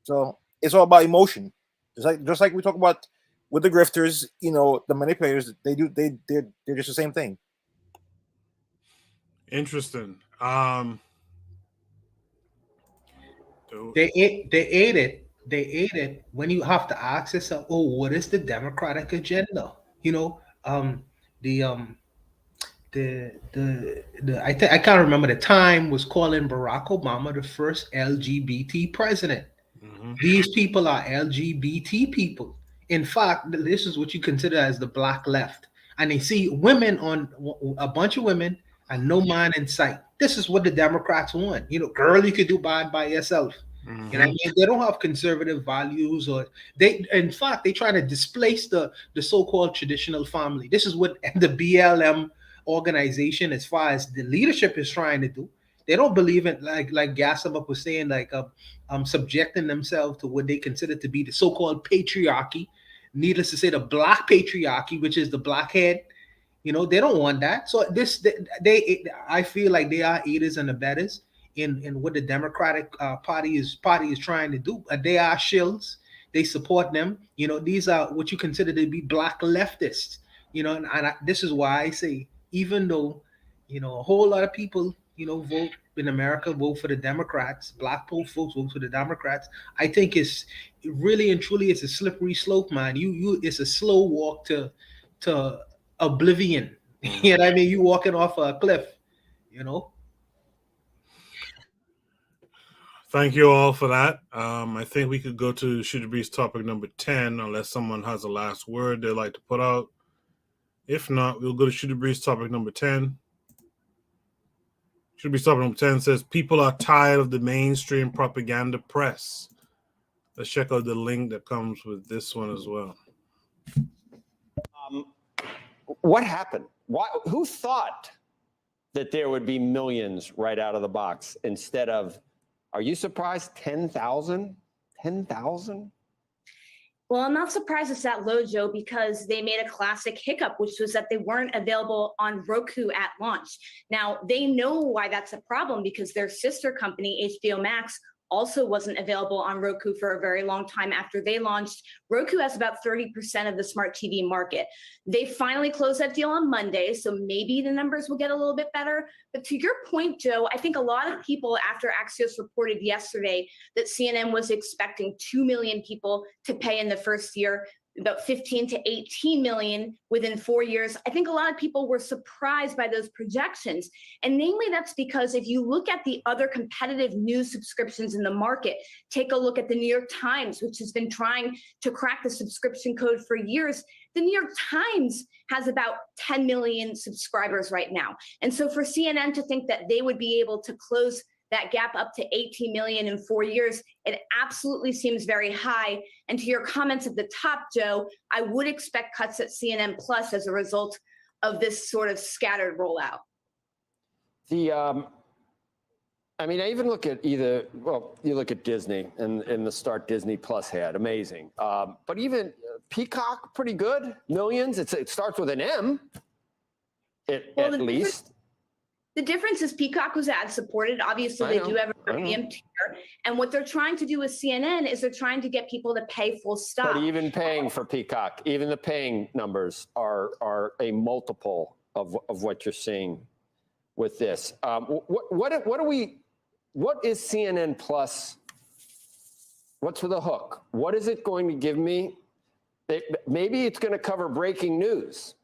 So it's all about emotion. Just like we talk about with the grifters, the manipulators, they're just the same thing. Interesting. They ate it when you have to ask yourself, oh, what is the Democratic agenda? I can't remember the time was calling Barack Obama the first LGBT president. These people are LGBT people. In fact, this is what you consider as the black left. And they see women on a bunch of women and no man in sight. This is what the Democrats want. Girl, you could do bad by yourself. You know what I mean? They don't have conservative values, or in fact, they try to displace the so-called traditional family. This is what the BLM organization, as far as the leadership, is trying to do. They don't believe in, like Gasabuk was saying, subjecting themselves to what they consider to be the so-called patriarchy. Needless to say, the black patriarchy, which is the black head. They don't want that. So I feel like they are aiders and abettors in what the Democratic party is trying to do. They are shills. They support them. These are what you consider to be black leftists. This is why I say, even though a whole lot of people vote in America, vote for the Democrats, black folks vote for the Democrats, I think it's really and truly, it's a slippery slope, man. It's a slow walk to oblivion. You know what I mean? You walking off a cliff. Thank you all for that. I think we could go to Shooter Breeze topic number 10, unless someone has a last word they'd like to put out. If not, we'll go to Shooter Breeze topic number 10. Shooter Breeze topic number 10 says, people are tired of the mainstream propaganda press. Let's check out the link that comes with this one as well. What happened? Who thought that there would be millions right out of the box instead of, are you surprised, 10,000? 10,000? Well, I'm not surprised it's that low, Joe, because they made a classic hiccup, which was that they weren't available on Roku at launch. Now, they know why that's a problem, because their sister company, HBO Max, also wasn't available on Roku for a very long time after they launched. Roku has about 30% of the smart TV market. They finally closed that deal on Monday, so maybe the numbers will get a little bit better. But to your point, Joe, I think a lot of people, after Axios reported yesterday that CNN was expecting 2 million people to pay in the first year, about 15 to 18 million within 4 years. I think a lot of people were surprised by those projections. And namely, that's because if you look at the other competitive news subscriptions in the market, take a look at the New York Times, which has been trying to crack the subscription code for years. The New York Times has about 10 million subscribers right now. And so for CNN to think that they would be able to close that gap up to 18 million in 4 years, it absolutely seems very high. And to your comments at the top, Joe, I would expect cuts at CNN Plus as a result of this sort of scattered rollout. I mean, I even look at you look at Disney and the start Disney Plus had, amazing. But even Peacock, pretty good, millions. It starts with an M, at least. The difference is Peacock was ad supported. Obviously, they do have a premium tier. And what they're trying to do with CNN is they're trying to get people to pay full stop. But even paying for Peacock, even the paying numbers are a multiple of what you're seeing with this. What is CNN Plus? What's the hook? What is it going to give me? Maybe it's going to cover breaking news.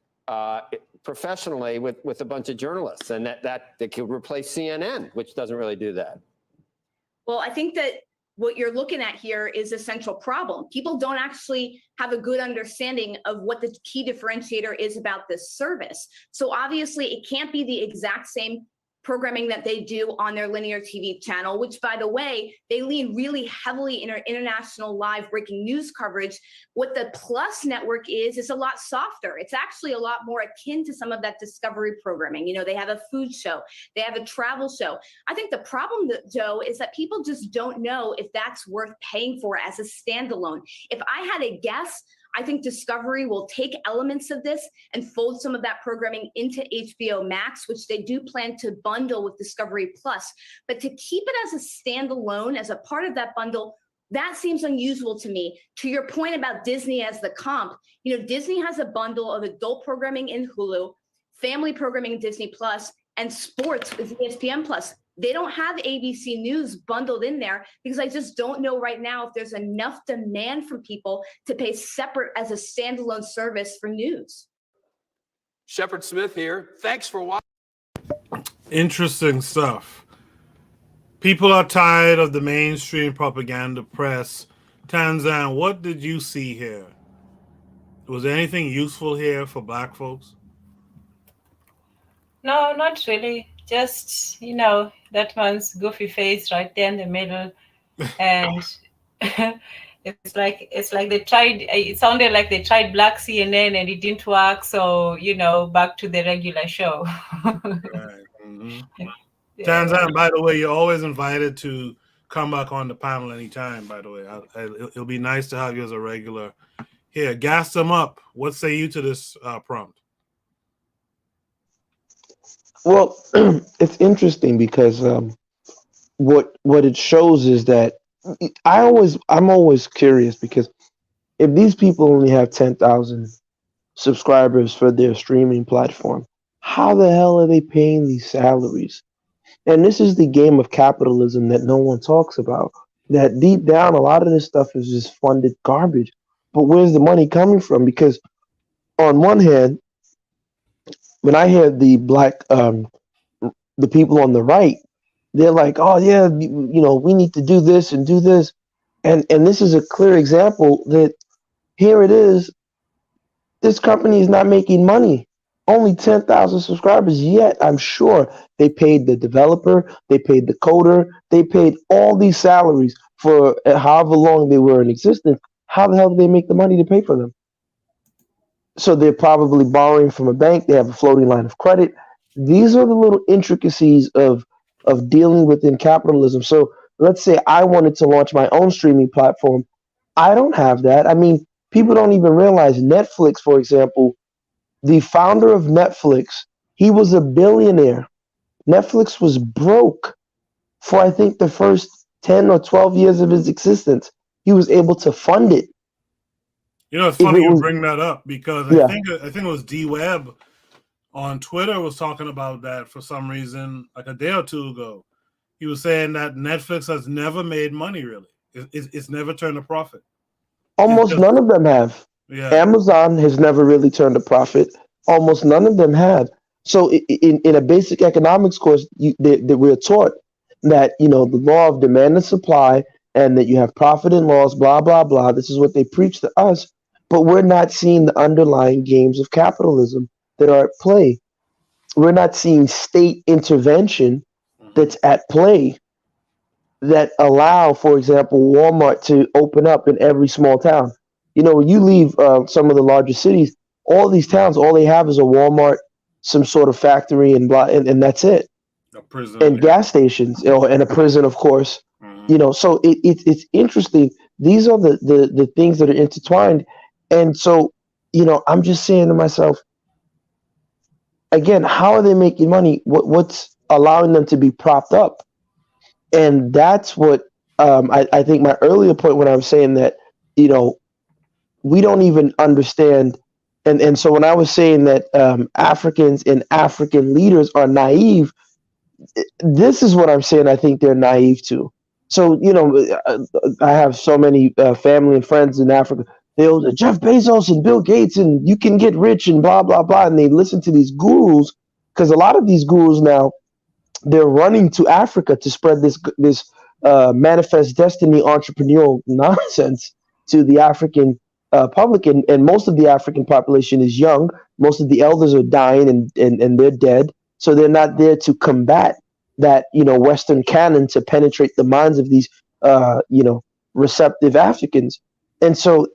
Professionally with a bunch of journalists, and that they could replace CNN, which doesn't really do that. Well, I think that what you're looking at here is a central problem. People don't actually have a good understanding of what the key differentiator is about this service. So obviously it can't be the exact same programming that they do on their linear TV channel, which, by the way, they lean really heavily in our international live breaking news coverage. What the Plus network is a lot softer. It's actually a lot more akin to some of that Discovery programming. You know, they have a food show, they have a travel show. I think the problem, Joe, is that people just don't know if that's worth paying for as a standalone. If I had a guess, I think Discovery will take elements of this and fold some of that programming into HBO Max, which they do plan to bundle with Discovery Plus. But to keep it as a standalone, as a part of that bundle, that seems unusual to me. To your point about Disney as the comp, you know, Disney has a bundle of adult programming in Hulu, family programming in Disney Plus, and sports with ESPN Plus. They don't have ABC News bundled in there because I just don't know right now if there's enough demand from people to pay separate as a standalone service for news. Shepard Smith here. Thanks for watching. Interesting stuff. People are tired of the mainstream propaganda press. Tanzan, what did you see here? Was there anything useful here for Black folks? No, not really. Just, you know, that man's goofy face right there in the middle. And it's like they tried, it sounded like they tried Black CNN and it didn't work. So, you know, back to the regular show. Right. Mm-hmm. Yeah. Tanzan, by the way, you're always invited to come back on the panel anytime, by the way. It'll be nice to have you as a regular here. Gas them up. What say you to this prompt? Well, it's interesting because what it shows is that I'm always curious because if these people only have 10,000 subscribers for their streaming platform, how the hell are they paying these salaries? And this is the game of capitalism that no one talks about. That deep down, a lot of this stuff is just funded garbage. But where's the money coming from? Because on one hand, when I hear the the people on the right, they're like, oh yeah, you know, we need to do this and do this. And this is a clear example that here it is, this company is not making money. Only 10,000 subscribers, yet I'm sure they paid the developer, they paid the coder, they paid all these salaries for however long they were in existence. How the hell do they make the money to pay for them? So they're probably borrowing from a bank. They have a floating line of credit. These are the little intricacies of dealing within capitalism. So let's say I wanted to launch my own streaming platform. I don't have that. I mean, people don't even realize Netflix, for example, the founder of Netflix, he was a billionaire. Netflix was broke for, I think, the first 10 or 12 years of his existence. He was able to fund it. You know, it's funny you bring that up because I think it was D-Web on Twitter was talking about that for some reason like a day or two ago. He was saying that Netflix has never made money, really. It's never turned a profit. Almost none of them have. Yeah. Amazon has never really turned a profit. Almost none of them have. So in a basic economics course, that we're taught that, you know, the law of demand and supply and that you have profit and loss, blah, blah, blah. This is what they preach to us. But we're not seeing the underlying games of capitalism that are at play. We're not seeing state intervention that's at play that allow, for example, Walmart to open up in every small town. You know, when you leave some of the larger cities, all these towns, all they have is a Walmart, some sort of factory, and blah, and that's it. A prison, and gas stations, you know, and a prison, of course. You know, so it's interesting. These are the things that are intertwined, and so, you know, I'm just saying to myself, again, how are they making money? What's allowing them to be propped up? And that's what I think my earlier point when I was saying that, you know, we don't even understand. And so when I was saying that Africans and African leaders are naive, this is what I'm saying I think they're naive to. So, you know, I have so many family and friends in Africa. They'll Jeff Bezos and Bill Gates and you can get rich and blah, blah, blah. And they listen to these gurus because a lot of these gurus now, they're running to Africa to spread this manifest destiny entrepreneurial nonsense to the African public, and most of the African population is young. Most of the elders are dying and they're dead, so they're not there to combat that Western canon to penetrate the minds of these receptive Africans. And so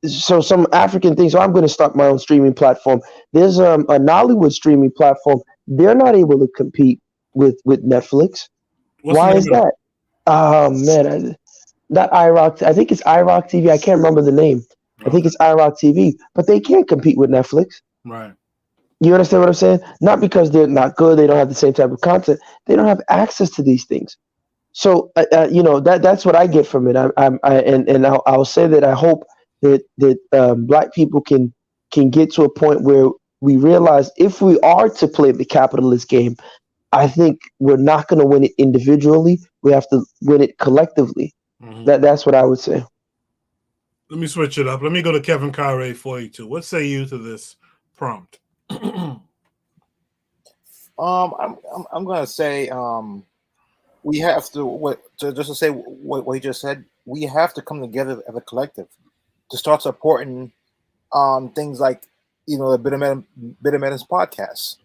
some African things. So I'm going to start my own streaming platform. There's a Nollywood streaming platform. They're not able to compete with Netflix. Why is that? Oh man, not IROC. I think it's IROC TV. I can't remember the name. I think it's IROC TV, but they can't compete with Netflix. Right. You understand what I'm saying? Not because they're not good. They don't have the same type of content. They don't have access to these things. So that's what I get from it. I'll say that I hope that Black people can get to a point where we realize if we are to play the capitalist game, I think we're not going to win it individually. We have to win it collectively. That's what I would say. Let me switch it up. Let me go to Kevin Carre 42. What say you to this prompt? I'm gonna say we have to say what he just said. We have to come together as a collective to start supporting things like the Bitter Medicine podcast.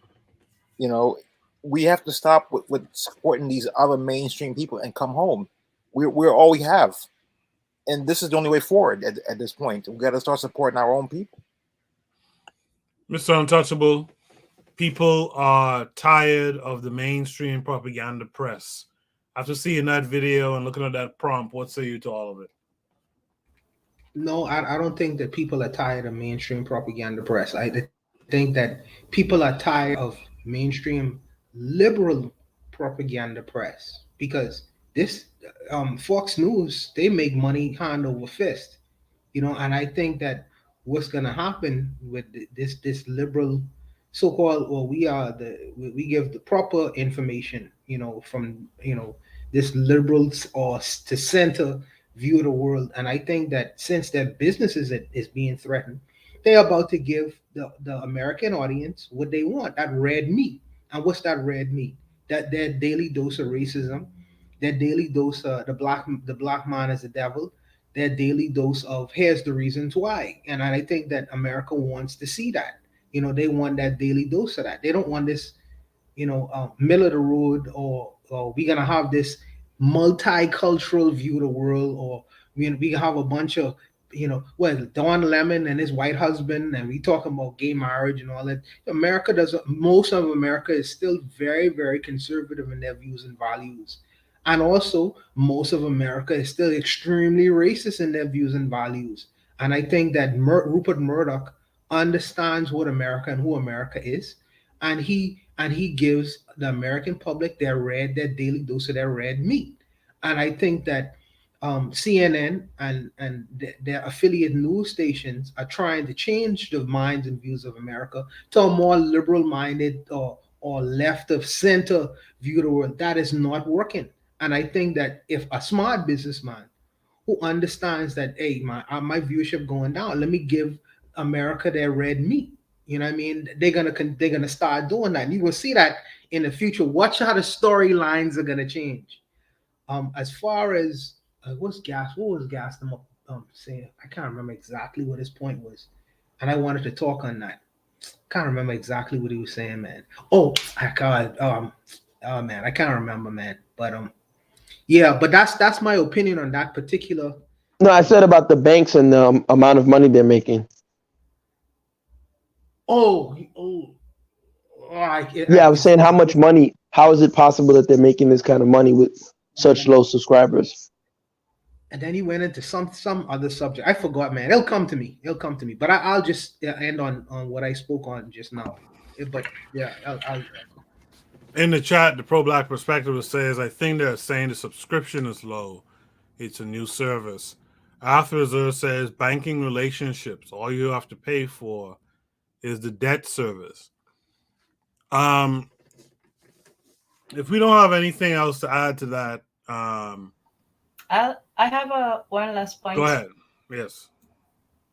We have to stop with supporting these other mainstream people and come home. We're all we have, and this is the only way forward at this point. We got to start supporting our own people. Mr. Untouchable, people are tired of the mainstream propaganda press. After seeing that video and looking at that prompt, what say you to all of it? No, I don't think that people are tired of mainstream propaganda press. I think that people are tired of mainstream liberal propaganda press because this Fox News, they make money hand over fist, and I think that what's going to happen with this liberal so-called, well, we give the proper information, from this liberals or to center view of the world, and I think that since their businesses is being threatened, they're about to give the American audience what they want, that red meat. And what's that red meat? That their daily dose of racism, their daily dose of the black man is the devil, their daily dose of here's the reasons why. And I think that America wants to see that. They want that daily dose of that. They don't want this, middle of the road, or we're gonna have this multicultural view of the world, or we have a bunch of Don Lemon and his white husband, and we talking about gay marriage and all that. Most of America is still very, very conservative in their views and values. And also, most of America is still extremely racist in their views and values. And I think that Rupert Murdoch understands what America and who America is, and he gives the American public their daily dose of their red meat. And I think that CNN and their affiliate news stations are trying to change the minds and views of America to a more liberal-minded or left of center view of the world. That is not working. And I think that if a smart businessman who understands that, hey, my viewership going down, let me give America their red meat. You know what I mean? They're gonna start doing that. And you will see that in the future. Watch how the storylines are gonna change. As far as what was Gas saying? I can't remember exactly what his point was, and I wanted to talk on that. Can't remember exactly what he was saying, man. Oh man, I can't remember, man. But yeah, but that's my opinion on that particular. No, I said about the banks and the amount of money they're making. I was saying how much money. How is it possible that they're making this kind of money with such low subscribers? And then he went into some other subject. I forgot, man. It'll come to me. But I'll just end on what I spoke on just now. But yeah, I'll in the chat, the pro-black perspective says, I think they're saying the subscription is low. It's a new service. After Reserve says banking relationships, all you have to pay for is the debt service. If we don't have anything else to add to that, I have one last point. Go ahead. Yes.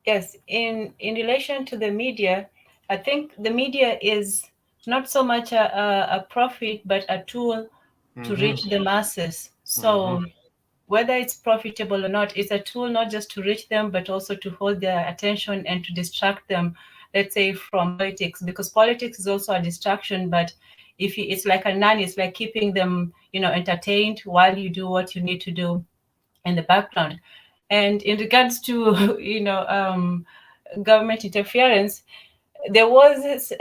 Yes, in relation to the media, I think the media is not so much a profit, but a tool to reach the masses. So whether it's profitable or not, it's a tool not just to reach them, but also to hold their attention and to distract them, let's say, from politics, because politics is also a distraction. But if you, it's like a nanny, it's like keeping them, entertained while you do what you need to do in the background. And in regards to, government interference, there was this,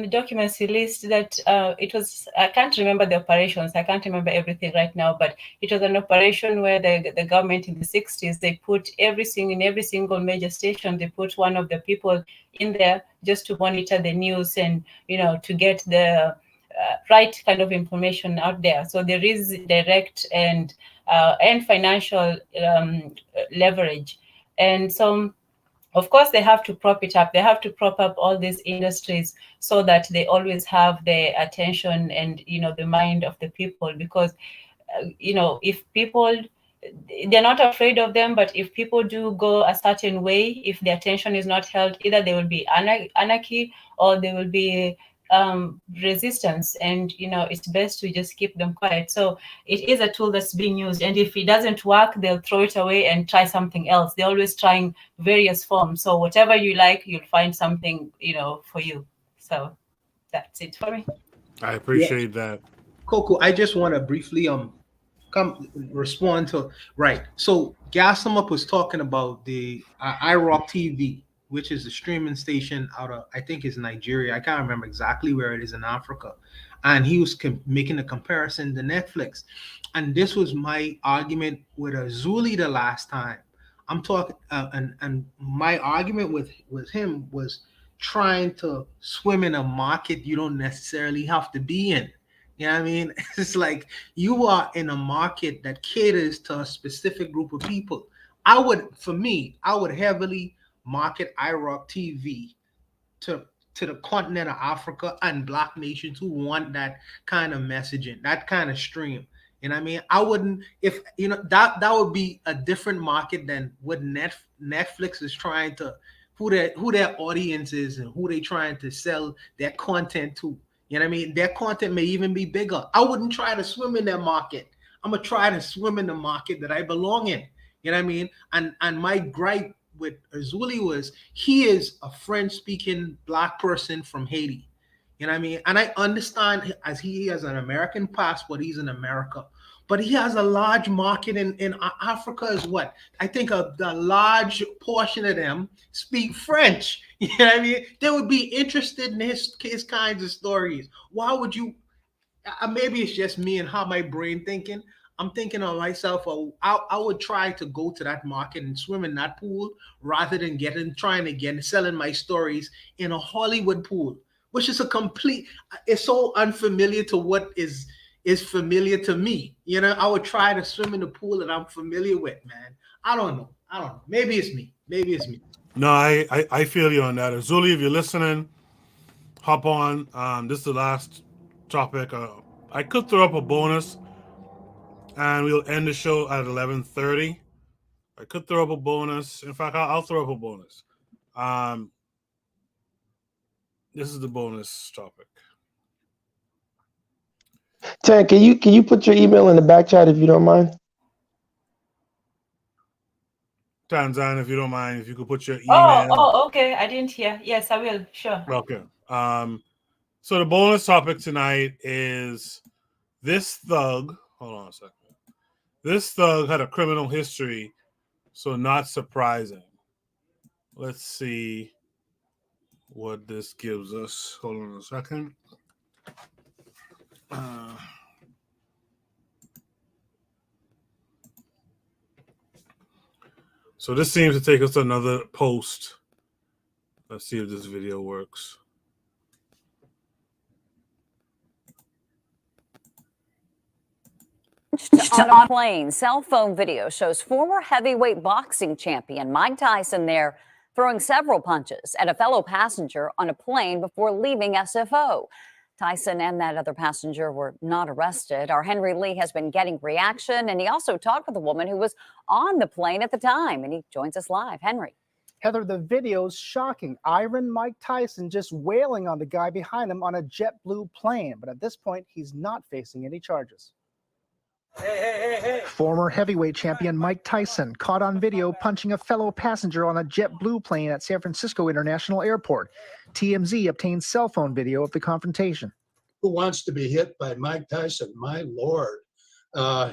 documents released that it was, I can't remember the operations, I can't remember everything right now, but it was an operation where the government in the 60s, they put in every single major station, they put one of the people in there just to monitor the news and, to get the right kind of information out there. So there is direct and financial leverage. And so, of course, they have to prop it up. They have to prop up all these industries so that they always have the attention and, the mind of the people. Because, if people, they're not afraid of them, but if people do go a certain way, if the attention is not held, either there will be anarchy or there will be resistance. And, it's best to just keep them quiet. So it is a tool that's being used. And if it doesn't work, they'll throw it away and try something else. They're always trying various forms. So whatever you like, you'll find something, for you. So that's it for me. I appreciate that. Coco, I just want to briefly come respond to So Gaslam was talking about the iRock TV, which is a streaming station out of, I think it's Nigeria. I can't remember exactly where it is in Africa. And he was making a comparison to Netflix. And this was my argument with Azuli the last time. I'm talking, and my argument with him was trying to swim in a market you don't necessarily have to be in. You know what I mean? It's like you are in a market that caters to a specific group of people. I would heavily market iRock TV to the continent of Africa and Black nations who want that kind of messaging, that kind of stream. You know what I mean? I wouldn't, if that would be a different market than what Netflix is trying to, who their audience is and who they trying to sell their content to. You know what I mean? Their content may even be bigger. I wouldn't try to swim in that market. I'm gonna try to swim in the market that I belong in. You know what I mean? And my gripe with Azuli was he is a French-speaking Black person from Haiti. You know what I mean? And I understand as he has an American passport, he's in America. But he has a large market in Africa as what? I think a large portion of them speak French. You know what I mean? They would be interested in his kinds of stories. Why would you? Maybe it's just me and how my brain thinking. I'm thinking of myself, I would try to go to that market and swim in that pool rather than selling my stories in a Hollywood pool, which is it's so unfamiliar to what is familiar to me. I would try to swim in the pool that I'm familiar with, man. I don't know. Maybe it's me. No, I feel you on that. Azuli, if you're listening, hop on. This is the last topic. I could throw up a bonus, and we'll end the show at 11:30. I could throw up a bonus. In fact, I'll throw up a bonus. This is the bonus topic. Tan, can you put your email in the back chat if you don't mind? Tanzan, if you don't mind, if you could put your email. Oh, okay. I didn't hear. Yes, I will. Sure. Okay. So the bonus topic tonight is this thug. Hold on a second. This thug had a criminal history, so not surprising. Let's see what this gives us. Hold on a second. So this seems to take us to another post. Let's see if this video works. On a plane, cell phone video shows former heavyweight boxing champion Mike Tyson there throwing several punches at a fellow passenger on a plane before leaving SFO. Tyson and that other passenger were not arrested. Our Henry Lee has been getting reaction, and he also talked with a woman who was on the plane at the time, and he joins us live. Henry. Heather, the video's shocking. Iron Mike Tyson just wailing on the guy behind him on a JetBlue plane. But at this point, he's not facing any charges. Former heavyweight champion Mike Tyson caught on video punching a fellow passenger on a JetBlue plane at San Francisco International Airport. TMZ obtained cell phone video of the confrontation. Who wants to be hit by Mike Tyson? My Lord.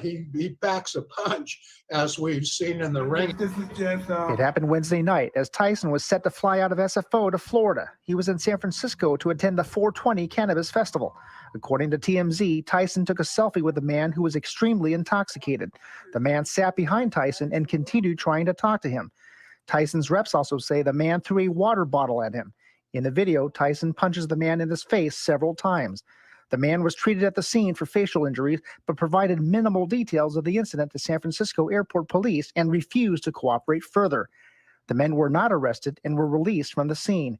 He packs a punch, as we've seen in the ring. It happened Wednesday night as Tyson was set to fly out of SFO to Florida. He was in San Francisco to attend the 420 Cannabis Festival. According to TMZ, Tyson took a selfie with a man who was extremely intoxicated. The man sat behind Tyson and continued trying to talk to him. Tyson's reps also say the man threw a water bottle at him. In the video, Tyson punches the man in his face several times. The man was treated at the scene for facial injuries, but provided minimal details of the incident to San Francisco Airport Police and refused to cooperate further. The men were not arrested and were released from the scene.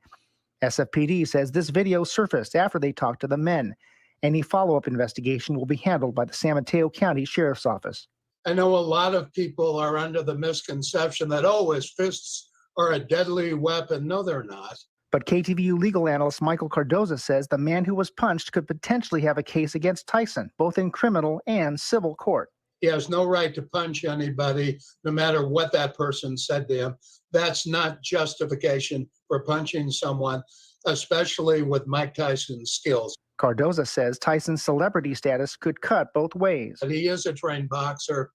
SFPD says this video surfaced after they talked to the men. Any follow-up investigation will be handled by the San Mateo County Sheriff's Office. I know a lot of people are under the misconception that, oh, his fists are a deadly weapon. No, they're not. But KTVU legal analyst Michael Cardoza says the man who was punched could potentially have a case against Tyson, both in criminal and civil court. He has no right to punch anybody, no matter what that person said to him. That's not justification for punching someone, especially with Mike Tyson's skills. Cardoza says Tyson's celebrity status could cut both ways. And he is a trained boxer.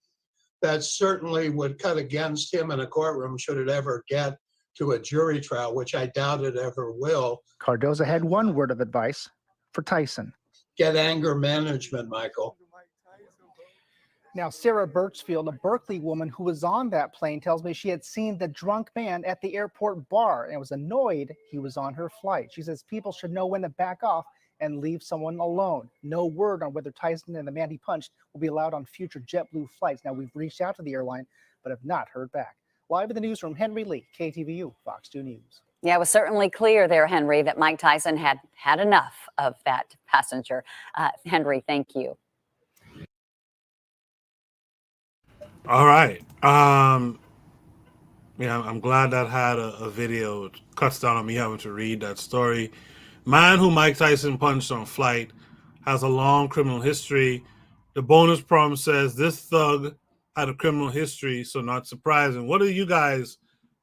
That certainly would cut against him in a courtroom should it ever get to a jury trial, which I doubt it ever will. Cardoza had one word of advice for Tyson. Get anger management, Michael. Now, Sarah Birchfield, a Berkeley woman who was on that plane, tells me she had seen the drunk man at the airport bar and was annoyed he was on her flight. She says people should know when to back off and leave someone alone. No word on whether Tyson and the man he punched will be allowed on future JetBlue flights. Now, we've reached out to the airline, but have not heard back. Live in the newsroom, Henry Lee, KTVU, Fox 2 News. Yeah, it was certainly clear there, Henry, that Mike Tyson had had enough of that passenger. Henry, thank you. All right. Yeah, I'm glad that had a video. It cuts down on me having to read that story. Man who Mike Tyson punched on flight has a long criminal history. The bonus prompt says this thug had a criminal history, so not surprising. What do you guys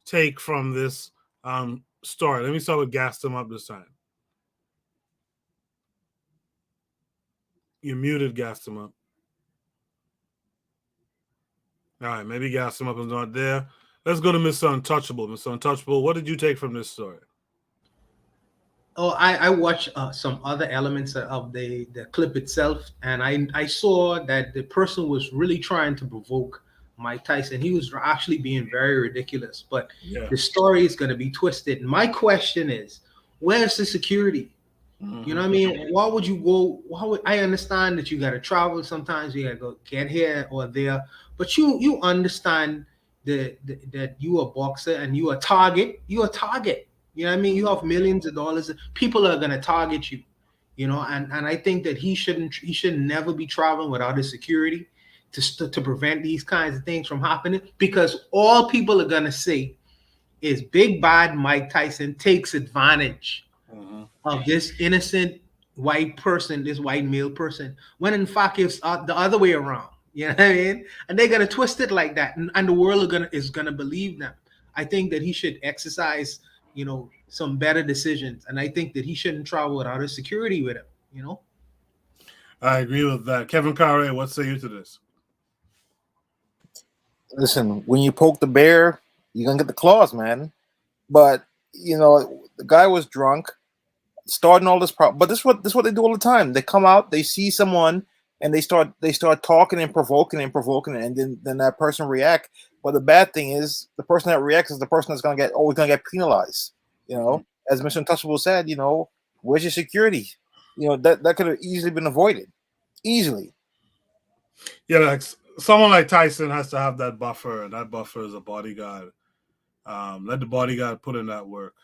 take from this story? Let me start with Gassed Him Up this time. You're muted, Gassed Him Up. All right, maybe Gassed Him Up is not there. Let's go to Mr. Untouchable. Mr. Untouchable, what did you take from this story? Oh, I watched some other elements of the clip itself, and I saw that the person was really trying to provoke Mike Tyson. He was actually being very ridiculous, but the story is going to be twisted. My question is, where's the security? You know what I mean? Why would you go? I understand that you got to travel. Sometimes you got to go get here or there, but you understand that you a boxer and you a target. You a target. You know what I mean? You have millions of dollars. People are going to target you, you know, and I think that he should never be traveling without his security to prevent these kinds of things from happening, because all people are going to say is big bad Mike Tyson takes advantage of this innocent white person, this white male person, when in fact it's the other way around. You know what I mean? And they're going to twist it like that, and the world is going to believe them. I think that he should exercise, you know, some better decisions. And I think that he shouldn't travel without his security with him, you know? I agree with that. Kevin Carre, what say you to this? Listen, when you poke the bear, you're going to get the claws, man. But, you know, the guy was drunk, starting all this problem. But this is what they do all the time. They come out, they see someone, and they start talking and provoking, and then that person react. But the bad thing is the person that reacts is the person that's always gonna get penalized. You know, as Mr. Untouchable said, you know, where's your security? You know, that could have easily been avoided. Easily. Yeah, like someone like Tyson has to have that buffer, and that buffer is a bodyguard. Let the bodyguard put in that work,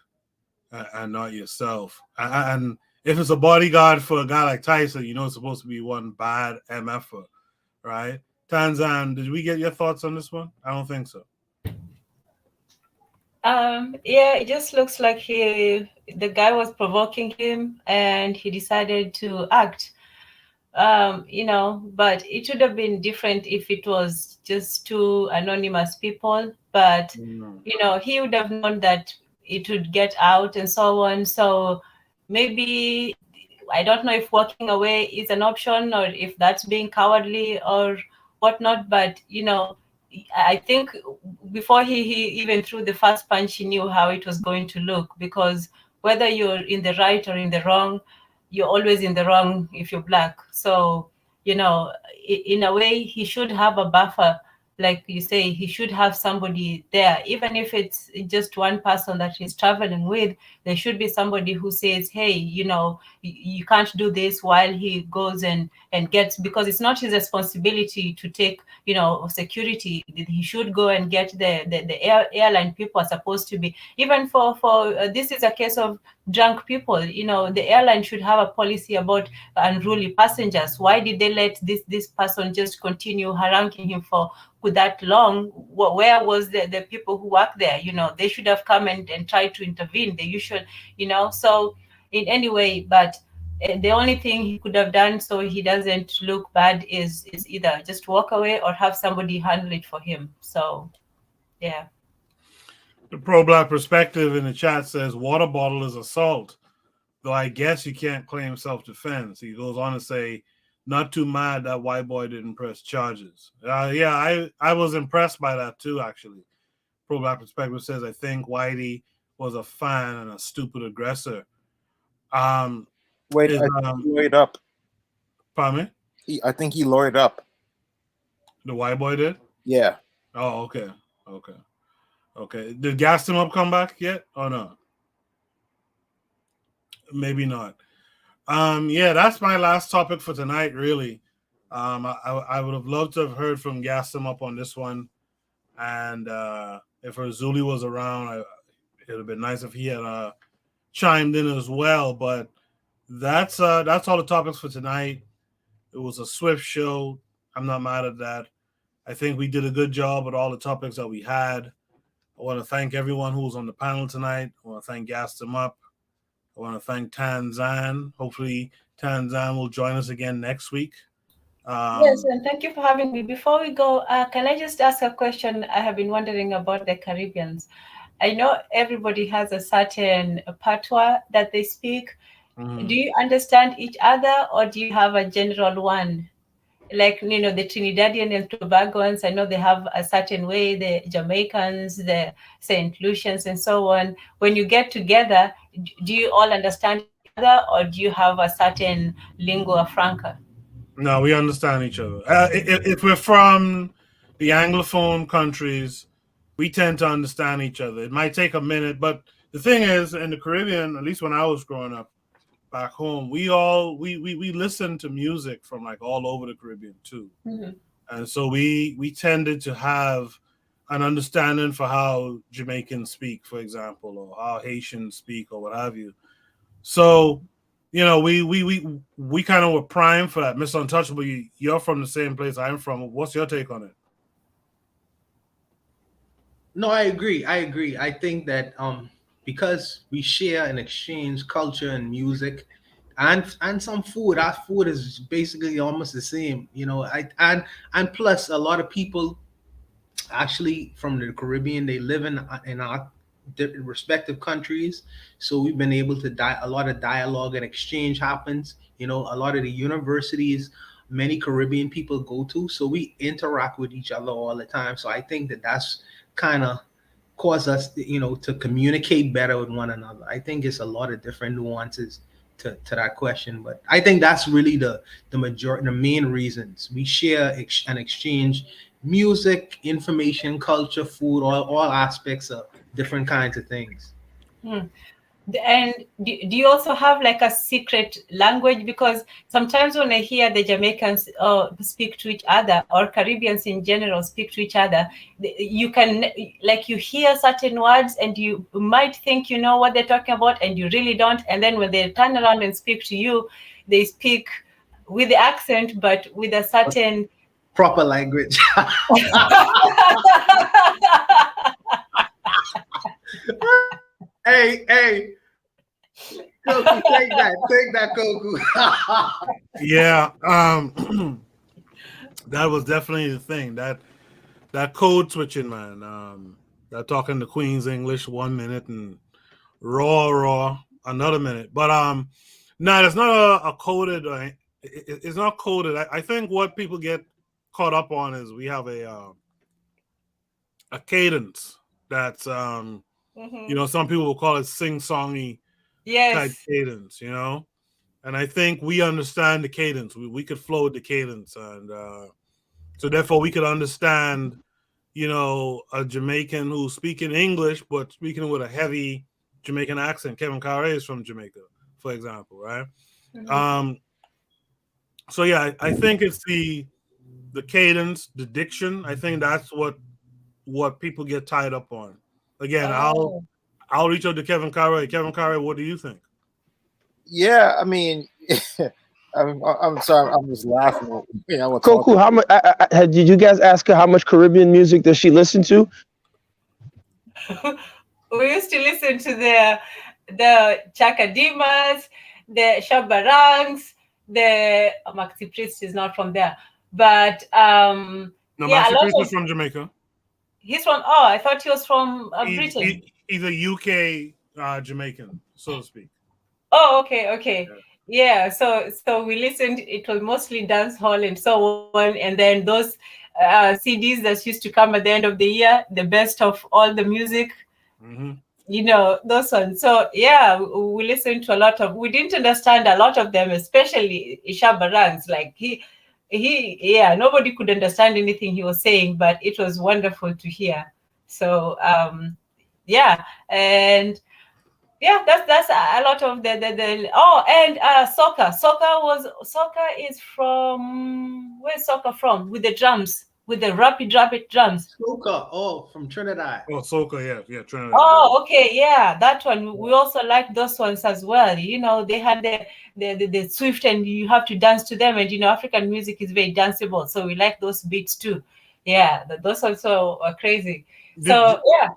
and not yourself. And if it's a bodyguard for a guy like Tyson, you know it's supposed to be one bad MFer, right? Tanzan, did we get your thoughts on this one? I don't think so. Yeah, it just looks like the guy was provoking him and he decided to act. but it would have been different if it was just two anonymous people. But he would have known that it would get out and so on. So maybe I don't know if walking away is an option or if that's being cowardly or whatnot. But I think before he even threw the first punch, he knew how it was going to look, because whether you're in the right or in the wrong, you're always in the wrong if you're black. So, in a way, he should have a buffer. Like you say, he should have somebody there, even if it's just one person that he's traveling with. There should be somebody who says, hey, you can't do this while he goes and gets, because it's not his responsibility to take, security. He should go and get the airline people are supposed to be, even for this is a case of drunk people. The airline should have a policy about unruly passengers. Why did they let this person just continue haranguing him for that long? Where was the people who work there? They should have come and tried to intervene. The usual, so in any way. But the only thing he could have done so he doesn't look bad is either just walk away or have somebody handle it for him. So yeah. The pro-black perspective in the chat says water bottle is assault, though I guess you can't claim self-defense. He goes on to say, not too mad that white boy didn't press charges. Yeah, I was impressed by that too, actually. Pro-black perspective says, I think Whitey was a fan and a stupid aggressor. Wait, I think he lawyered up. Pardon me? I think he lawyered up. The white boy did? Yeah. Oh, okay. Did Gas Him Up come back yet or no? Maybe not. Yeah, that's my last topic for tonight, really. I would have loved to have heard from Gas Him Up on this one. And if Razuli was around, it would have been nice if he had chimed in as well. But that's all the topics for tonight. It was a swift show. I'm not mad at that. I think we did a good job with all the topics that we had. I want to thank everyone who was on the panel tonight. I want to thank Gas Him Up. I want to thank Tanzan. Hopefully, Tanzan will join us again next week. Yes, and thank you for having me. Before we go, can I just ask a question? I have been wondering about the Caribbeans. I know everybody has a certain patois that they speak. Mm-hmm. Do you understand each other, or do you have a general one? Like, the Trinidadian and Tobagoans, I know they have a certain way, the Jamaicans, the St. Lucians, and so on. When you get together, do you all understand each other, or do you have a certain lingua franca? No, we understand each other. If we're from the Anglophone countries, we tend to understand each other. It might take a minute, but the thing is, in the Caribbean, at least when I was growing up back home, we listened to music from like all over the Caribbean too. Mm-hmm. And so we tended to have an understanding for how Jamaicans speak, for example, or how Haitians speak, or what have you. So, we kind of were primed for that. Mr. Untouchable, you're from the same place I'm from. What's your take on it? No, I agree. I think that because we share and exchange culture and music and some food, our food is basically almost the same, and plus a lot of people actually from the Caribbean, they live in our respective countries, so we've been able to a lot of dialogue and exchange happens. A lot of the universities many Caribbean people go to, so we interact with each other all the time. So I think that that's kind of caused us to communicate better with one another. I think it's a lot of different nuances to that question, but I think that's really the main reasons we share and exchange music, information, culture, food, all aspects of different kinds of things. And do you also have like a secret language? Because sometimes when I hear the Jamaicans speak to each other, or Caribbeans in general speak to each other, you can, like, you hear certain words and you might think you know what they're talking about, and you really don't. And then when they turn around and speak to you, they speak with the accent, but with a certain proper language. Hey, Koku, take that, Koku. Yeah, that was definitely the thing. That code switching, man. That talking the Queen's English 1 minute and raw another minute. But no, it's not a coded. It's not coded. I think what people get caught up on is we have a cadence that's you know, some people will call it sing-songy type Yes. cadence, you know. And I think we understand the cadence. We could flow with the cadence, and so therefore we could understand, you know, a Jamaican who's speaking English but speaking with a heavy Jamaican accent. Kevin Carre is from Jamaica, for example, right? So yeah, I think it's the cadence, the diction. I think that's what people get tied up on. Again, Oh. I'll reach out to Kevin Carre. Kevin Carre, what do you think? Yeah, I mean, I'm sorry, I'm just laughing. You know, Coco, how much? Did you guys ask her how much Caribbean music does she listen to? We used to listen to the Chakadimas, the Shabarangs, the Maxi Priest is not from there, but No, yeah, a Maxi lot Priest of is from Jamaica. he's from. Oh, I thought he was from Britain. He's a UK Jamaican, so to speak. Oh, okay. Yeah, so we listened. It was mostly dance hall and so on, and then those CDs that used to come at the end of the year, the best of all the music. You know, those ones. So yeah, we listened to a lot of. We didn't understand a lot of them, especially Shabarangs. Like yeah, nobody could understand anything he was saying, but it was wonderful to hear. So yeah, and yeah, that's a lot of the soccer is from, where's soccer from, with the drums, with the rapid drums. Soca, from Trinidad. Oh, soca, yeah, Trinidad. Oh, okay, yeah, that one. We also like those ones as well. You know, they had the swift, and you have to dance to them, and you know, African music is very danceable, so we like those beats too. Yeah, those also are crazy. So yeah.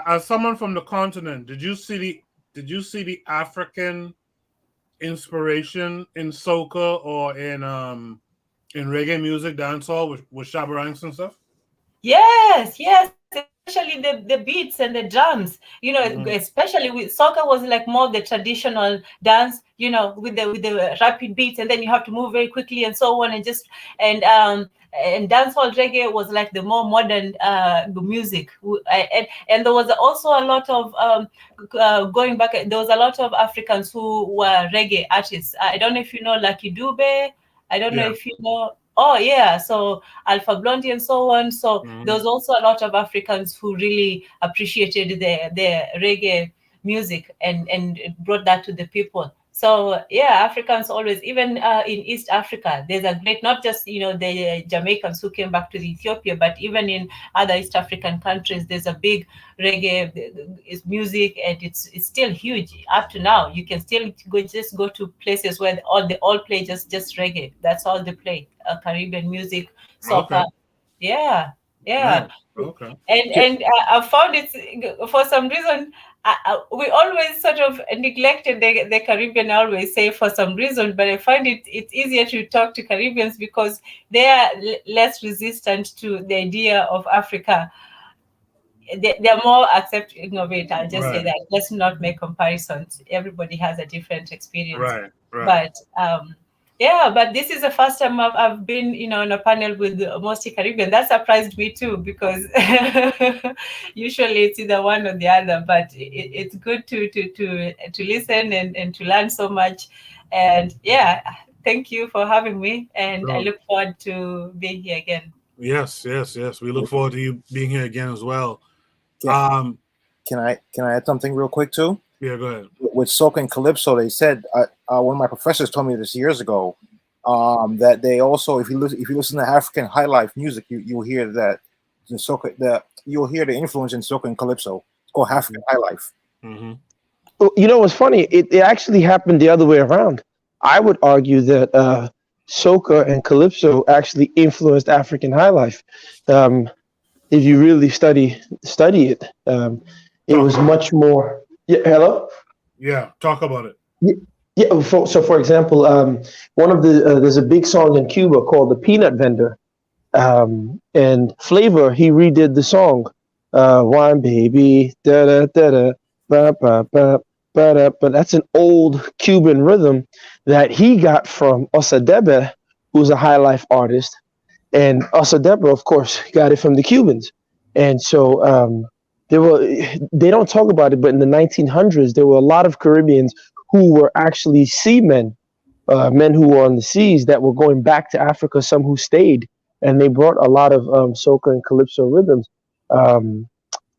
As someone from the continent, did you see the African inspiration in soca or in reggae music, dancehall with shabarangs and stuff? Yes, especially the beats and the drums. You know, especially with soca was like more the traditional dance. You know, with the rapid beats, and then you have to move very quickly and so on, and dancehall reggae was like the more modern music. And there was also a lot of going back. There was a lot of Africans who were reggae artists. I don't know if you know Lucky Dube. I don't know if you know. Oh yeah, so Alpha Blondie and so on. So there was also a lot of Africans who really appreciated the reggae music and brought that to the people. So yeah, Africans always, even in East Africa, there's a great, not just, you know, the Jamaicans who came back to Ethiopia, but even in other East African countries, there's a big reggae music, and it's still huge up to now. You can still go to places where all play just reggae. That's all they play. Caribbean music, soca. Okay. Yeah. Nice. Okay. And I found it, for some reason, we always sort of neglected the Caribbean. I always say for some reason, but I find it's easier to talk to Caribbeans because they are less resistant to the idea of Africa. They're more accepting of it. I'll just say that. Let's not make comparisons. Everybody has a different experience. Right. But yeah, but this is the first time I've been, you know, on a panel with mostly Caribbean. That surprised me too, because usually it's either one or the other. But it's good to listen and to learn so much. And yeah, thank you for having me. And I look forward to being here again. Yes. We look forward to you being here again as well. Can I add something real quick too? Yeah, go ahead. With soca and calypso, they said one of my professors told me this years ago that they also, if you listen to African high life music, you'll hear that in soca, you'll hear the influence in soca and calypso. It's called African high life. You know what's funny? It actually happened the other way around. I would argue that soca and calypso actually influenced African high life. If you really study it, it was much more. Yeah, hello? Yeah, talk about it. Yeah. So for example, one of the there's a big song in Cuba called "The Peanut Vendor," and Flavor he redid the song, "Wine Baby," da da da da, ba ba ba ba da. But that's an old Cuban rhythm that he got from Osadebe, who's a high life artist, and Osadebe, of course, got it from the Cubans, and so there were they don't talk about it, but in the 1900s there were a lot of Caribbeans who were actually seamen, men who were on the seas that were going back to Africa, some who stayed, and they brought a lot of soca and calypso rhythms.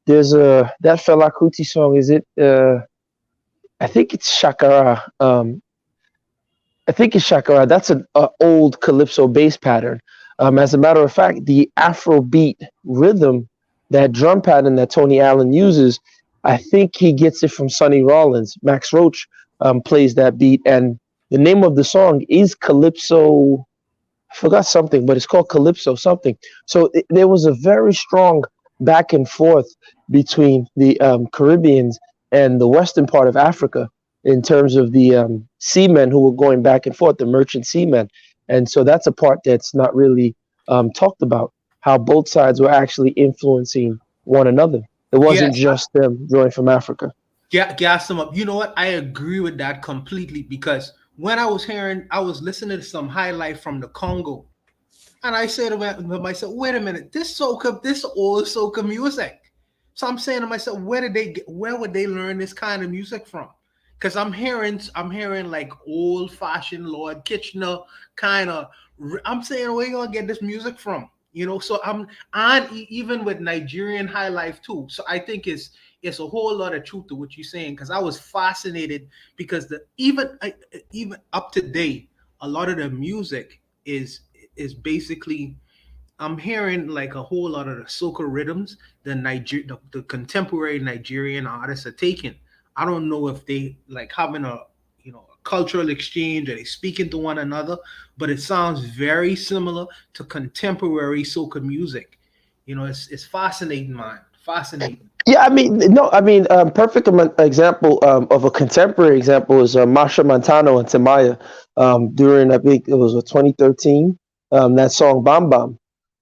There's that Fela Kuti song. Is it? I think it's Shakara. I think it's Shakara. That's an old calypso bass pattern. As a matter of fact, the Afrobeat rhythm, that drum pattern that Tony Allen uses, I think he gets it from Sonny Rollins. Max Roach plays that beat, and the name of the song is Calypso. I forgot something, but it's called Calypso something. So there was a very strong back and forth between the Caribbeans and the western part of Africa in terms of the seamen who were going back and forth, the merchant seamen. And so that's a part that's not really talked about, how both sides were actually influencing one another. It wasn't Yes, just them drawing from Africa. gas them up. You know what? I agree with that completely, because when I was listening to some highlight from the Congo, and I said to myself, wait a minute, this old soca music. So I'm saying to myself, where would they learn this kind of music from? Because I'm hearing like old fashioned Lord Kitchener kind of. I'm saying, where you gonna get this music from? So even with Nigerian high life too. So I think it's a whole lot of truth to what you're saying, because I was fascinated, because even up to date, a lot of the music is basically, I'm hearing like a whole lot of the soca rhythms the contemporary Nigerian artists are taking. I don't know if they like having a cultural exchange, or they speaking to one another, but it sounds very similar to contemporary soca music. It's fascinating, man. Fascinating. Yeah, I mean, no, I mean, perfect example of a contemporary example is Marsha Montano and Tamaya during, I think it was 2013, that song "Bam Bam,"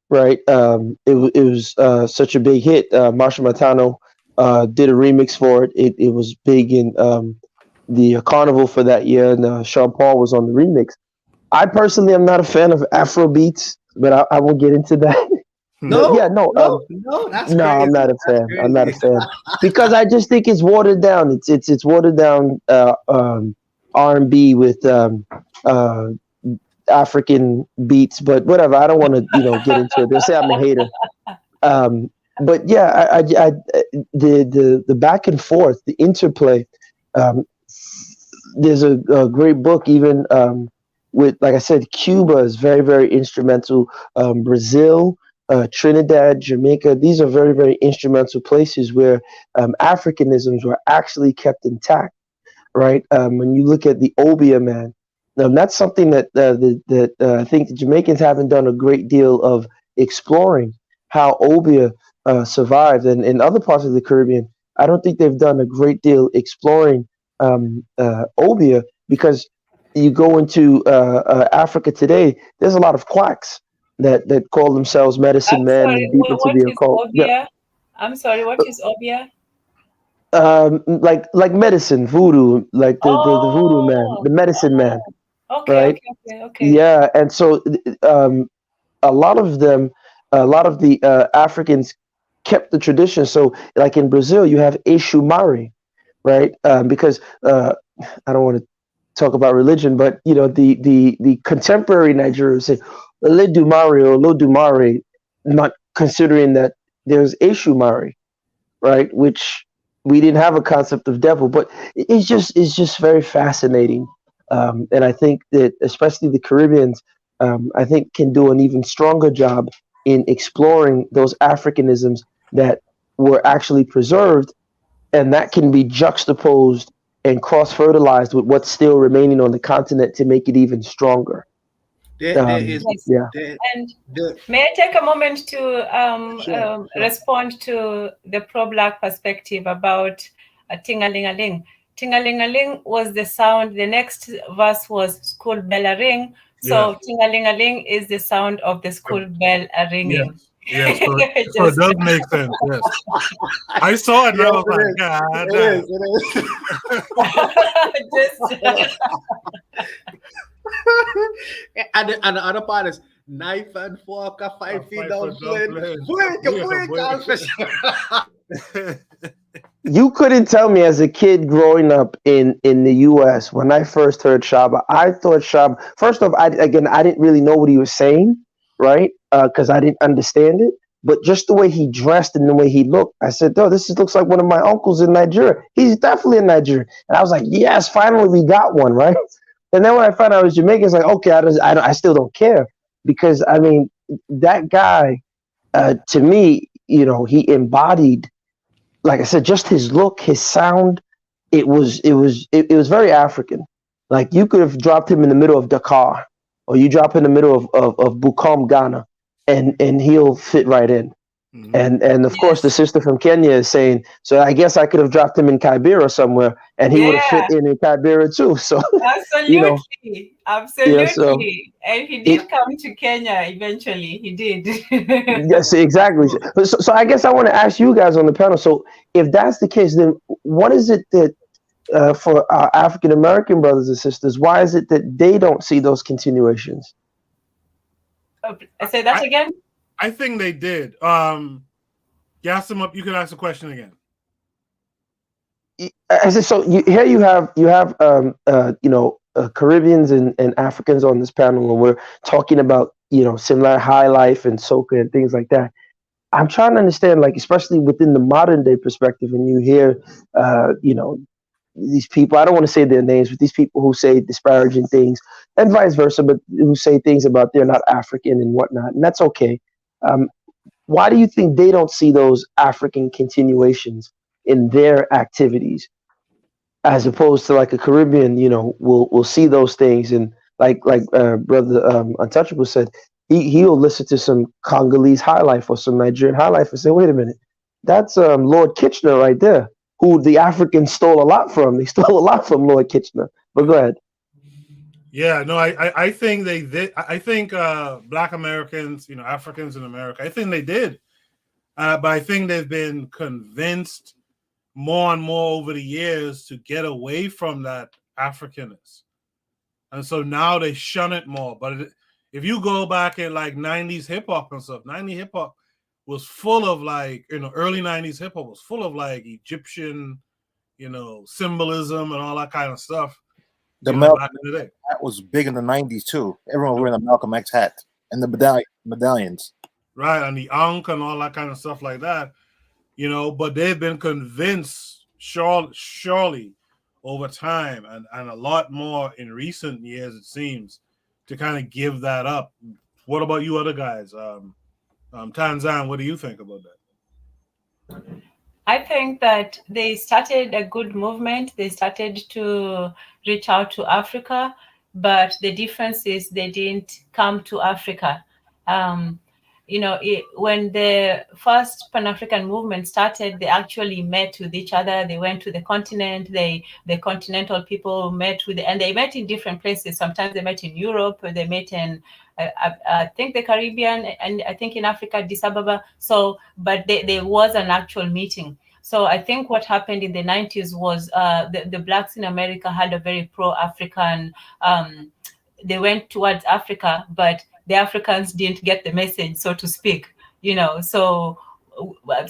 right? It was such a big hit. Marsha Montano did a remix for it. It was big in the carnival for that year, and Sean Paul was on the remix. I personally am not a fan of Afro beats, but I will get into that. But yeah, no, that's no, crazy. I'm not a fan. That's I'm not a crazy. fan because I just think it's watered down. It's watered down R&B with African beats, but whatever. I don't want to get into it. They'll say I'm a hater. But yeah, the back and forth, the interplay. There's a great book even with, like I said, Cuba is very, very instrumental. Brazil, Trinidad, Jamaica, these are very, very instrumental places where Africanisms were actually kept intact, right? When you look at the Obia man, that's something that I think the Jamaicans haven't done a great deal of exploring, how Obia survived. And in other parts of the Caribbean, I don't think they've done a great deal exploring Obia, because you go into Africa today, there's a lot of quacks that call themselves medicine I'm men sorry, and deep into what the is occult. Yeah. Obia? I'm sorry, what is Obia? Like medicine, voodoo, like the voodoo man, Oh, the medicine man, okay, right? okay. Yeah, and so a lot of them, a lot of the Africans kept the tradition. So, like in Brazil, you have Exu Mari, right? Because I don't want to talk about religion, but the contemporary Nigerians say Ledumare or Lodumare, not considering that there's Exu Mari, right? Which we didn't have a concept of devil, but it's just very fascinating. And I think that especially the Caribbeans, I think can do an even stronger job in exploring those Africanisms that were actually preserved, and that can be juxtaposed and cross-fertilized with what's still remaining on the continent to make it even stronger. There is, Yeah. And may I take a moment to Sure. respond to the pro-black perspective about ting-a-ling-a-ling? Ting-a-ling-a-ling was the sound. The next verse was school bell a ring. So Yes. ting-a-ling-a-ling is the sound of the school bell a ringing. Yes. So it does make sense. Yes. I saw it and I was like, God damn. And the other part is knife and fork, 5 feet down flame. You couldn't tell me as a kid growing up in the U.S. when I first heard Shaba, I thought Shaba. First off, I didn't really know what he was saying, right? Because I didn't understand it. But just the way he dressed and the way he looked, I said, "Oh, looks like one of my uncles in Nigeria. He's definitely in Nigeria." And I was like, "Yes, finally we got one, right?" And then when I found out I was Jamaican, it's like, okay, I still don't care because I mean that guy, to me, he embodied. Like I said, just his look, his sound, it was very African. Like you could have dropped him in the middle of Dakar, or you drop in the middle of Bukom, Ghana, and he'll fit right in. And of course, the sister from Kenya is saying, so I guess I could have dropped him in Kibera somewhere, and he would have fit in Kibera too. So Absolutely. Absolutely. Yeah, so and he did come to Kenya eventually. He did. yes, exactly. So I guess I want to ask you guys on the panel. So if that's the case, then what is it that for our African American brothers and sisters, why is it that they don't see those continuations? Say that again. I think they did. Gas them up. You can ask the question again. I said, so here you have Caribbeans and Africans on this panel, and we're talking about similar high life and soca and things like that. I'm trying to understand, like, especially within the modern day perspective, and you hear these people, I don't want to say their names, but these people who say disparaging things and vice versa, but who say things about they're not African and whatnot, and that's okay. Why do you think they don't see those African continuations in their activities, as opposed to like a Caribbean, will see those things, and like brother Untouchable said, he'll listen to some Congolese high life or some Nigerian high life and say, wait a minute, that's Lord Kitchener right there, who the Africans stole a lot from. They stole a lot from Lord Kitchener. But go ahead. Yeah, no, I think they did. I think Black Americans, Africans in America, I think they did. But I think they've been convinced more and more over the years to get away from that Africanness. And so now they shun it more. But if you go back in like 90s hip hop and stuff, 90s hip hop was full of like, early 90s hip hop was full of like Egyptian, symbolism and all that kind of stuff. Back in the day. That was big in the 90s too. Everyone wearing a Malcolm X hat and the medallions. Right, and the Ankh and all that kind of stuff like that, but they've been convinced surely over time and a lot more in recent years, it seems, to kind of give that up. What about you other guys? Tanzan, what do you think about that? I think that they started a good movement. They started to reach out to Africa, but the difference is they didn't come to Africa. When the first Pan-African movement started, they actually met with each other. They went to the continent. The continental people met and they met in different places. Sometimes they met in Europe, or they met in I think the Caribbean, and I think in Africa, Addis Ababa. So, but there was an actual meeting. So I think what happened in the 90s was the Blacks in America had a very pro-African, they went towards Africa, but the Africans didn't get the message, so to speak, So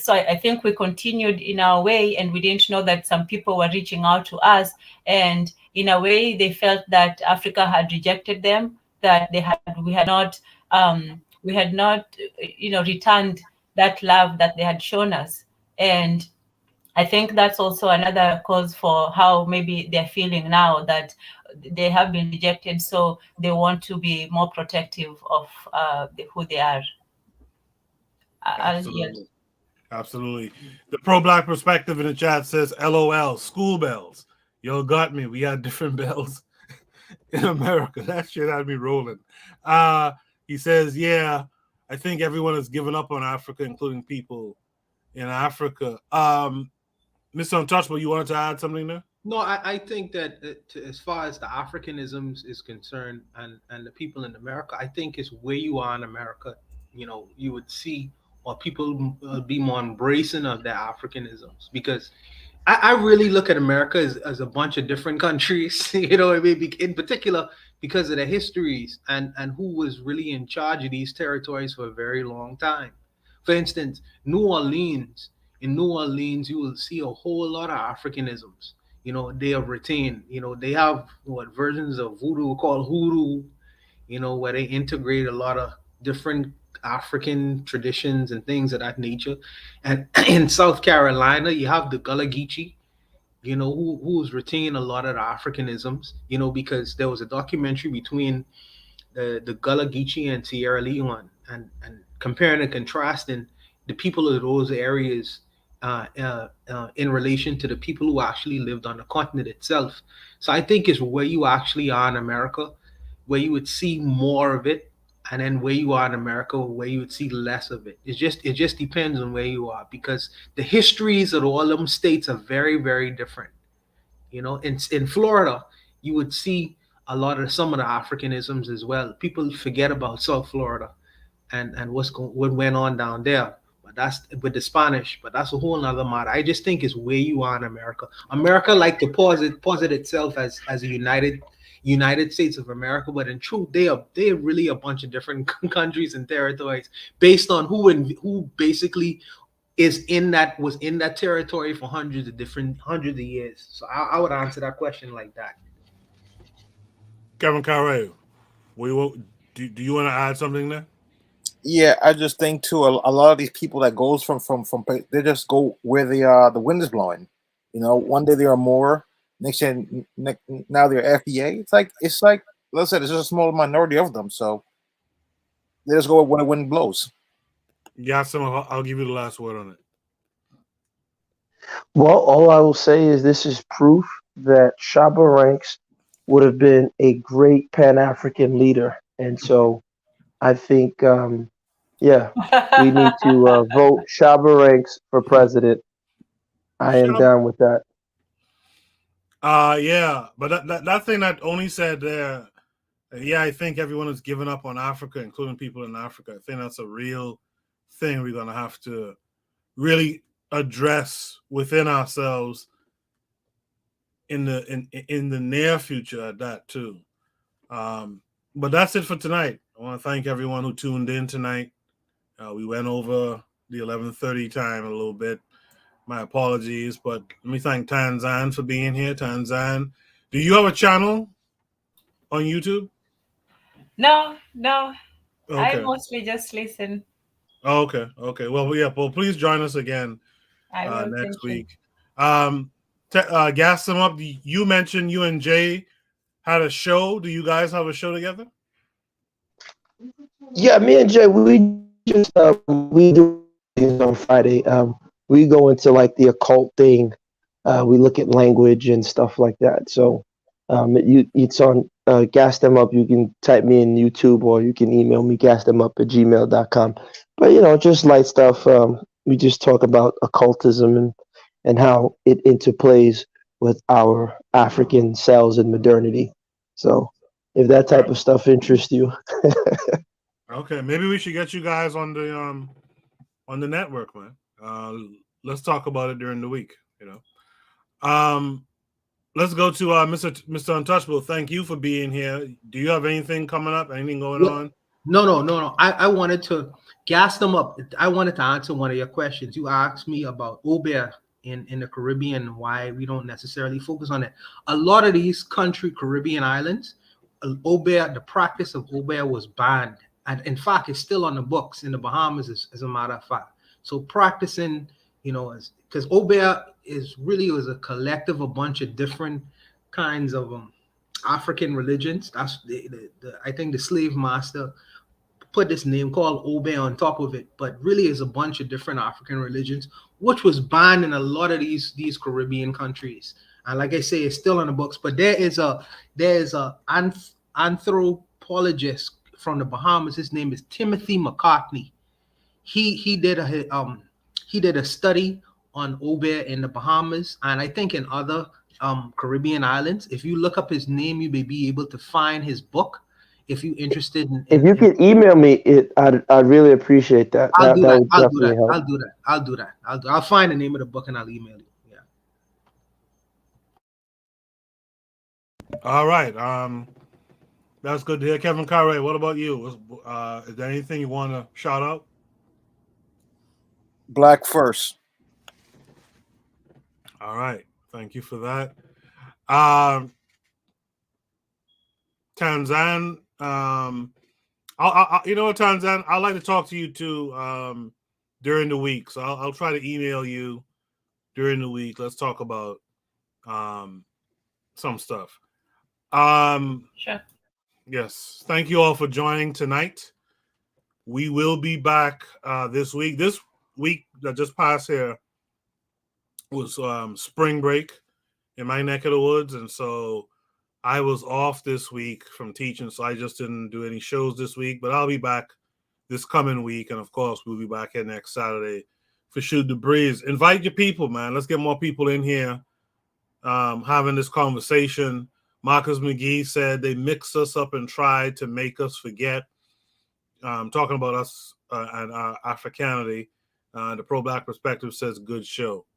I think we continued in our way, and we didn't know that some people were reaching out to us. And in a way, they felt that Africa had rejected them, that we had not returned that love that they had shown us. And I think that's also another cause for how maybe they're feeling now, that they have been rejected, so they want to be more protective of who they are. Absolutely. The pro-Black perspective in the chat says, LOL, school bells. Yo, got me. We had different bells in America. That shit had me rolling. He says, yeah, I think everyone has given up on Africa, including people in Africa. Mr. Untouchable, you wanted to add something there? No, I think that as far as the Africanisms is concerned and the people in America, I think it's where you are in America, you would see or people be more embracing of their Africanisms because I really look at America as a bunch of different countries, I mean, in particular because of the histories and who was really in charge of these territories for a very long time. For instance, in New Orleans, you will see a whole lot of Africanisms. They have retained, they have what versions of voodoo called hoodoo, where they integrate a lot of different African traditions and things of that nature. And in South Carolina, you have the Gullah Geechee, who's retained a lot of the Africanisms, because there was a documentary between the Gullah Geechee and Sierra Leone, and comparing and contrasting the people of those areas in relation to the people who actually lived on the continent itself. So I think it's where you actually are in America, where you would see more of it, and then where you are in America, where you would see less of it. It just depends on where you are because the histories of all them states are very, very different. In Florida, you would see a lot of some of the Africanisms as well. People forget about South Florida and what went on down there. But that's with the Spanish, but that's a whole nother matter. I just think it's where you are in America. America like to posit itself as a United States of America, but in truth, they are really a bunch of different countries and territories based on who basically was in that territory for hundreds of years. So I would answer that question like that. Kevin Carreo, do you want to add something there? Yeah, I just think too. A lot of these people that goes from they just go where the wind is blowing. One day they are more, next year now they're FBA. It's like let's say there's just a small minority of them. So they just go where the wind blows. Yeah, I'll give you the last word on it. Well, all I will say is this is proof that Shaba Ranks would have been a great Pan African leader, and so I think, yeah, we need to vote Shaba Ranks for president. I am down with that. Yeah, but that thing that Oni said there, yeah, I think everyone has given up on Africa, including people in Africa. I think that's a real thing we're gonna have to really address within ourselves in the near future at that too. But that's it for tonight. I want to thank everyone who tuned in tonight. We went over the 11:30 time a little bit. My apologies, but let me thank Tanzan for being here. Tanzan, do you have a channel on YouTube? No. Okay. I mostly just listen. Okay. Well, yeah. Well, please join us again next week. Gas them up. You mentioned you and Jay had a show. Do you guys have a show together? Yeah, me and Jay, we just we do things on Friday. We go into like the occult thing. We look at language and stuff like that. So it's on Gas Them Up. You can type me in YouTube or you can email me gasthemup@gmail.com. But just light stuff. We just talk about occultism and how it interplays with our African selves and modernity. So if that type of stuff interests you. Okay, maybe we should get you guys on the network, man. Let's talk about it during the week. Let's go to Mr. Untouchable. Thank you for being here. Do you have anything coming up? Anything going on? No. I wanted to gas them up. I wanted to answer one of your questions. You asked me about Obeah in the Caribbean, why we don't necessarily focus on it. A lot of these Caribbean islands, the practice of Obeah was banned. And in fact, it's still on the books in the Bahamas, as a matter of fact. So practicing, because Obeah was a collective, a bunch of different kinds of African religions. That's I think the slave master put this name called Obeah on top of it, but really is a bunch of different African religions, which was banned in a lot of these Caribbean countries. And like I say, it's still on the books. But there is a anthropologist from the Bahamas. His name is Timothy McCartney. He did a study on Obeah in the Bahamas, and I think in other Caribbean islands. If you look up his name, you may be able to find his book. If you're interested in, if you could email me it, I'd really appreciate that. I'll do That that. would I'll do definitely that. help. I'll do that. I'll find the name of the book and I'll email you. Yeah. All right. That's good to hear. Kevin Carre, what about you? Is there anything you want to shout out? Black first. All right. Thank you for that. Tanzan, you know what, Tanzan, I'd like to talk to you too during the week. So I'll try to email you during the week. Let's talk about some stuff. Sure. Yes. Thank you all for joining tonight. We will be back this week. This week that just passed here was spring break in my neck of the woods. And so I was off this week from teaching, so I just didn't do any shows this week. But I'll be back this coming week. And, of course, we'll be back here next Saturday for Shoot the Breeze. Invite your people, man. Let's get more people in here having this conversation. Marcus McGee said they mixed us up and tried to make us forget. Talking about us and our Africanity. The Pro-Black Perspective says good show.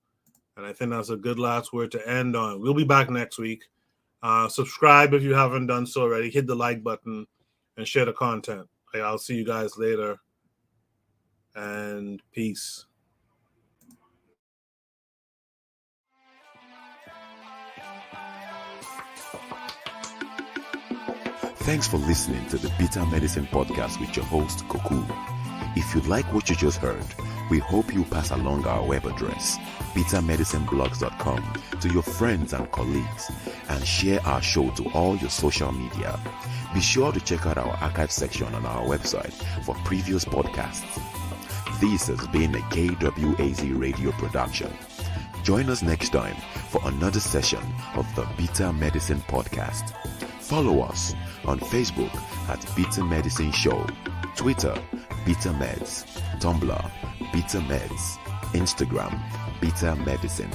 And I think that's a good last word to end on. We'll be back next week. Subscribe if you haven't done so already. Hit the like button and share the content. I'll see you guys later. And peace. Thanks for listening to the Bitter Medicine Podcast with your host, Koku. If you like what you just heard, we hope you pass along our web address, bittermedicineblogs.com, to your friends and colleagues, and share our show to all your social media. Be sure to check out our archive section on our website for previous podcasts. This has been a KWAZ radio production. Join us next time for another session of the Bitter Medicine Podcast. Follow us on Facebook at Bitter Medicine Show, Twitter, Bitter Meds, Tumblr, Bitter Meds, Instagram, Bitter Medicine.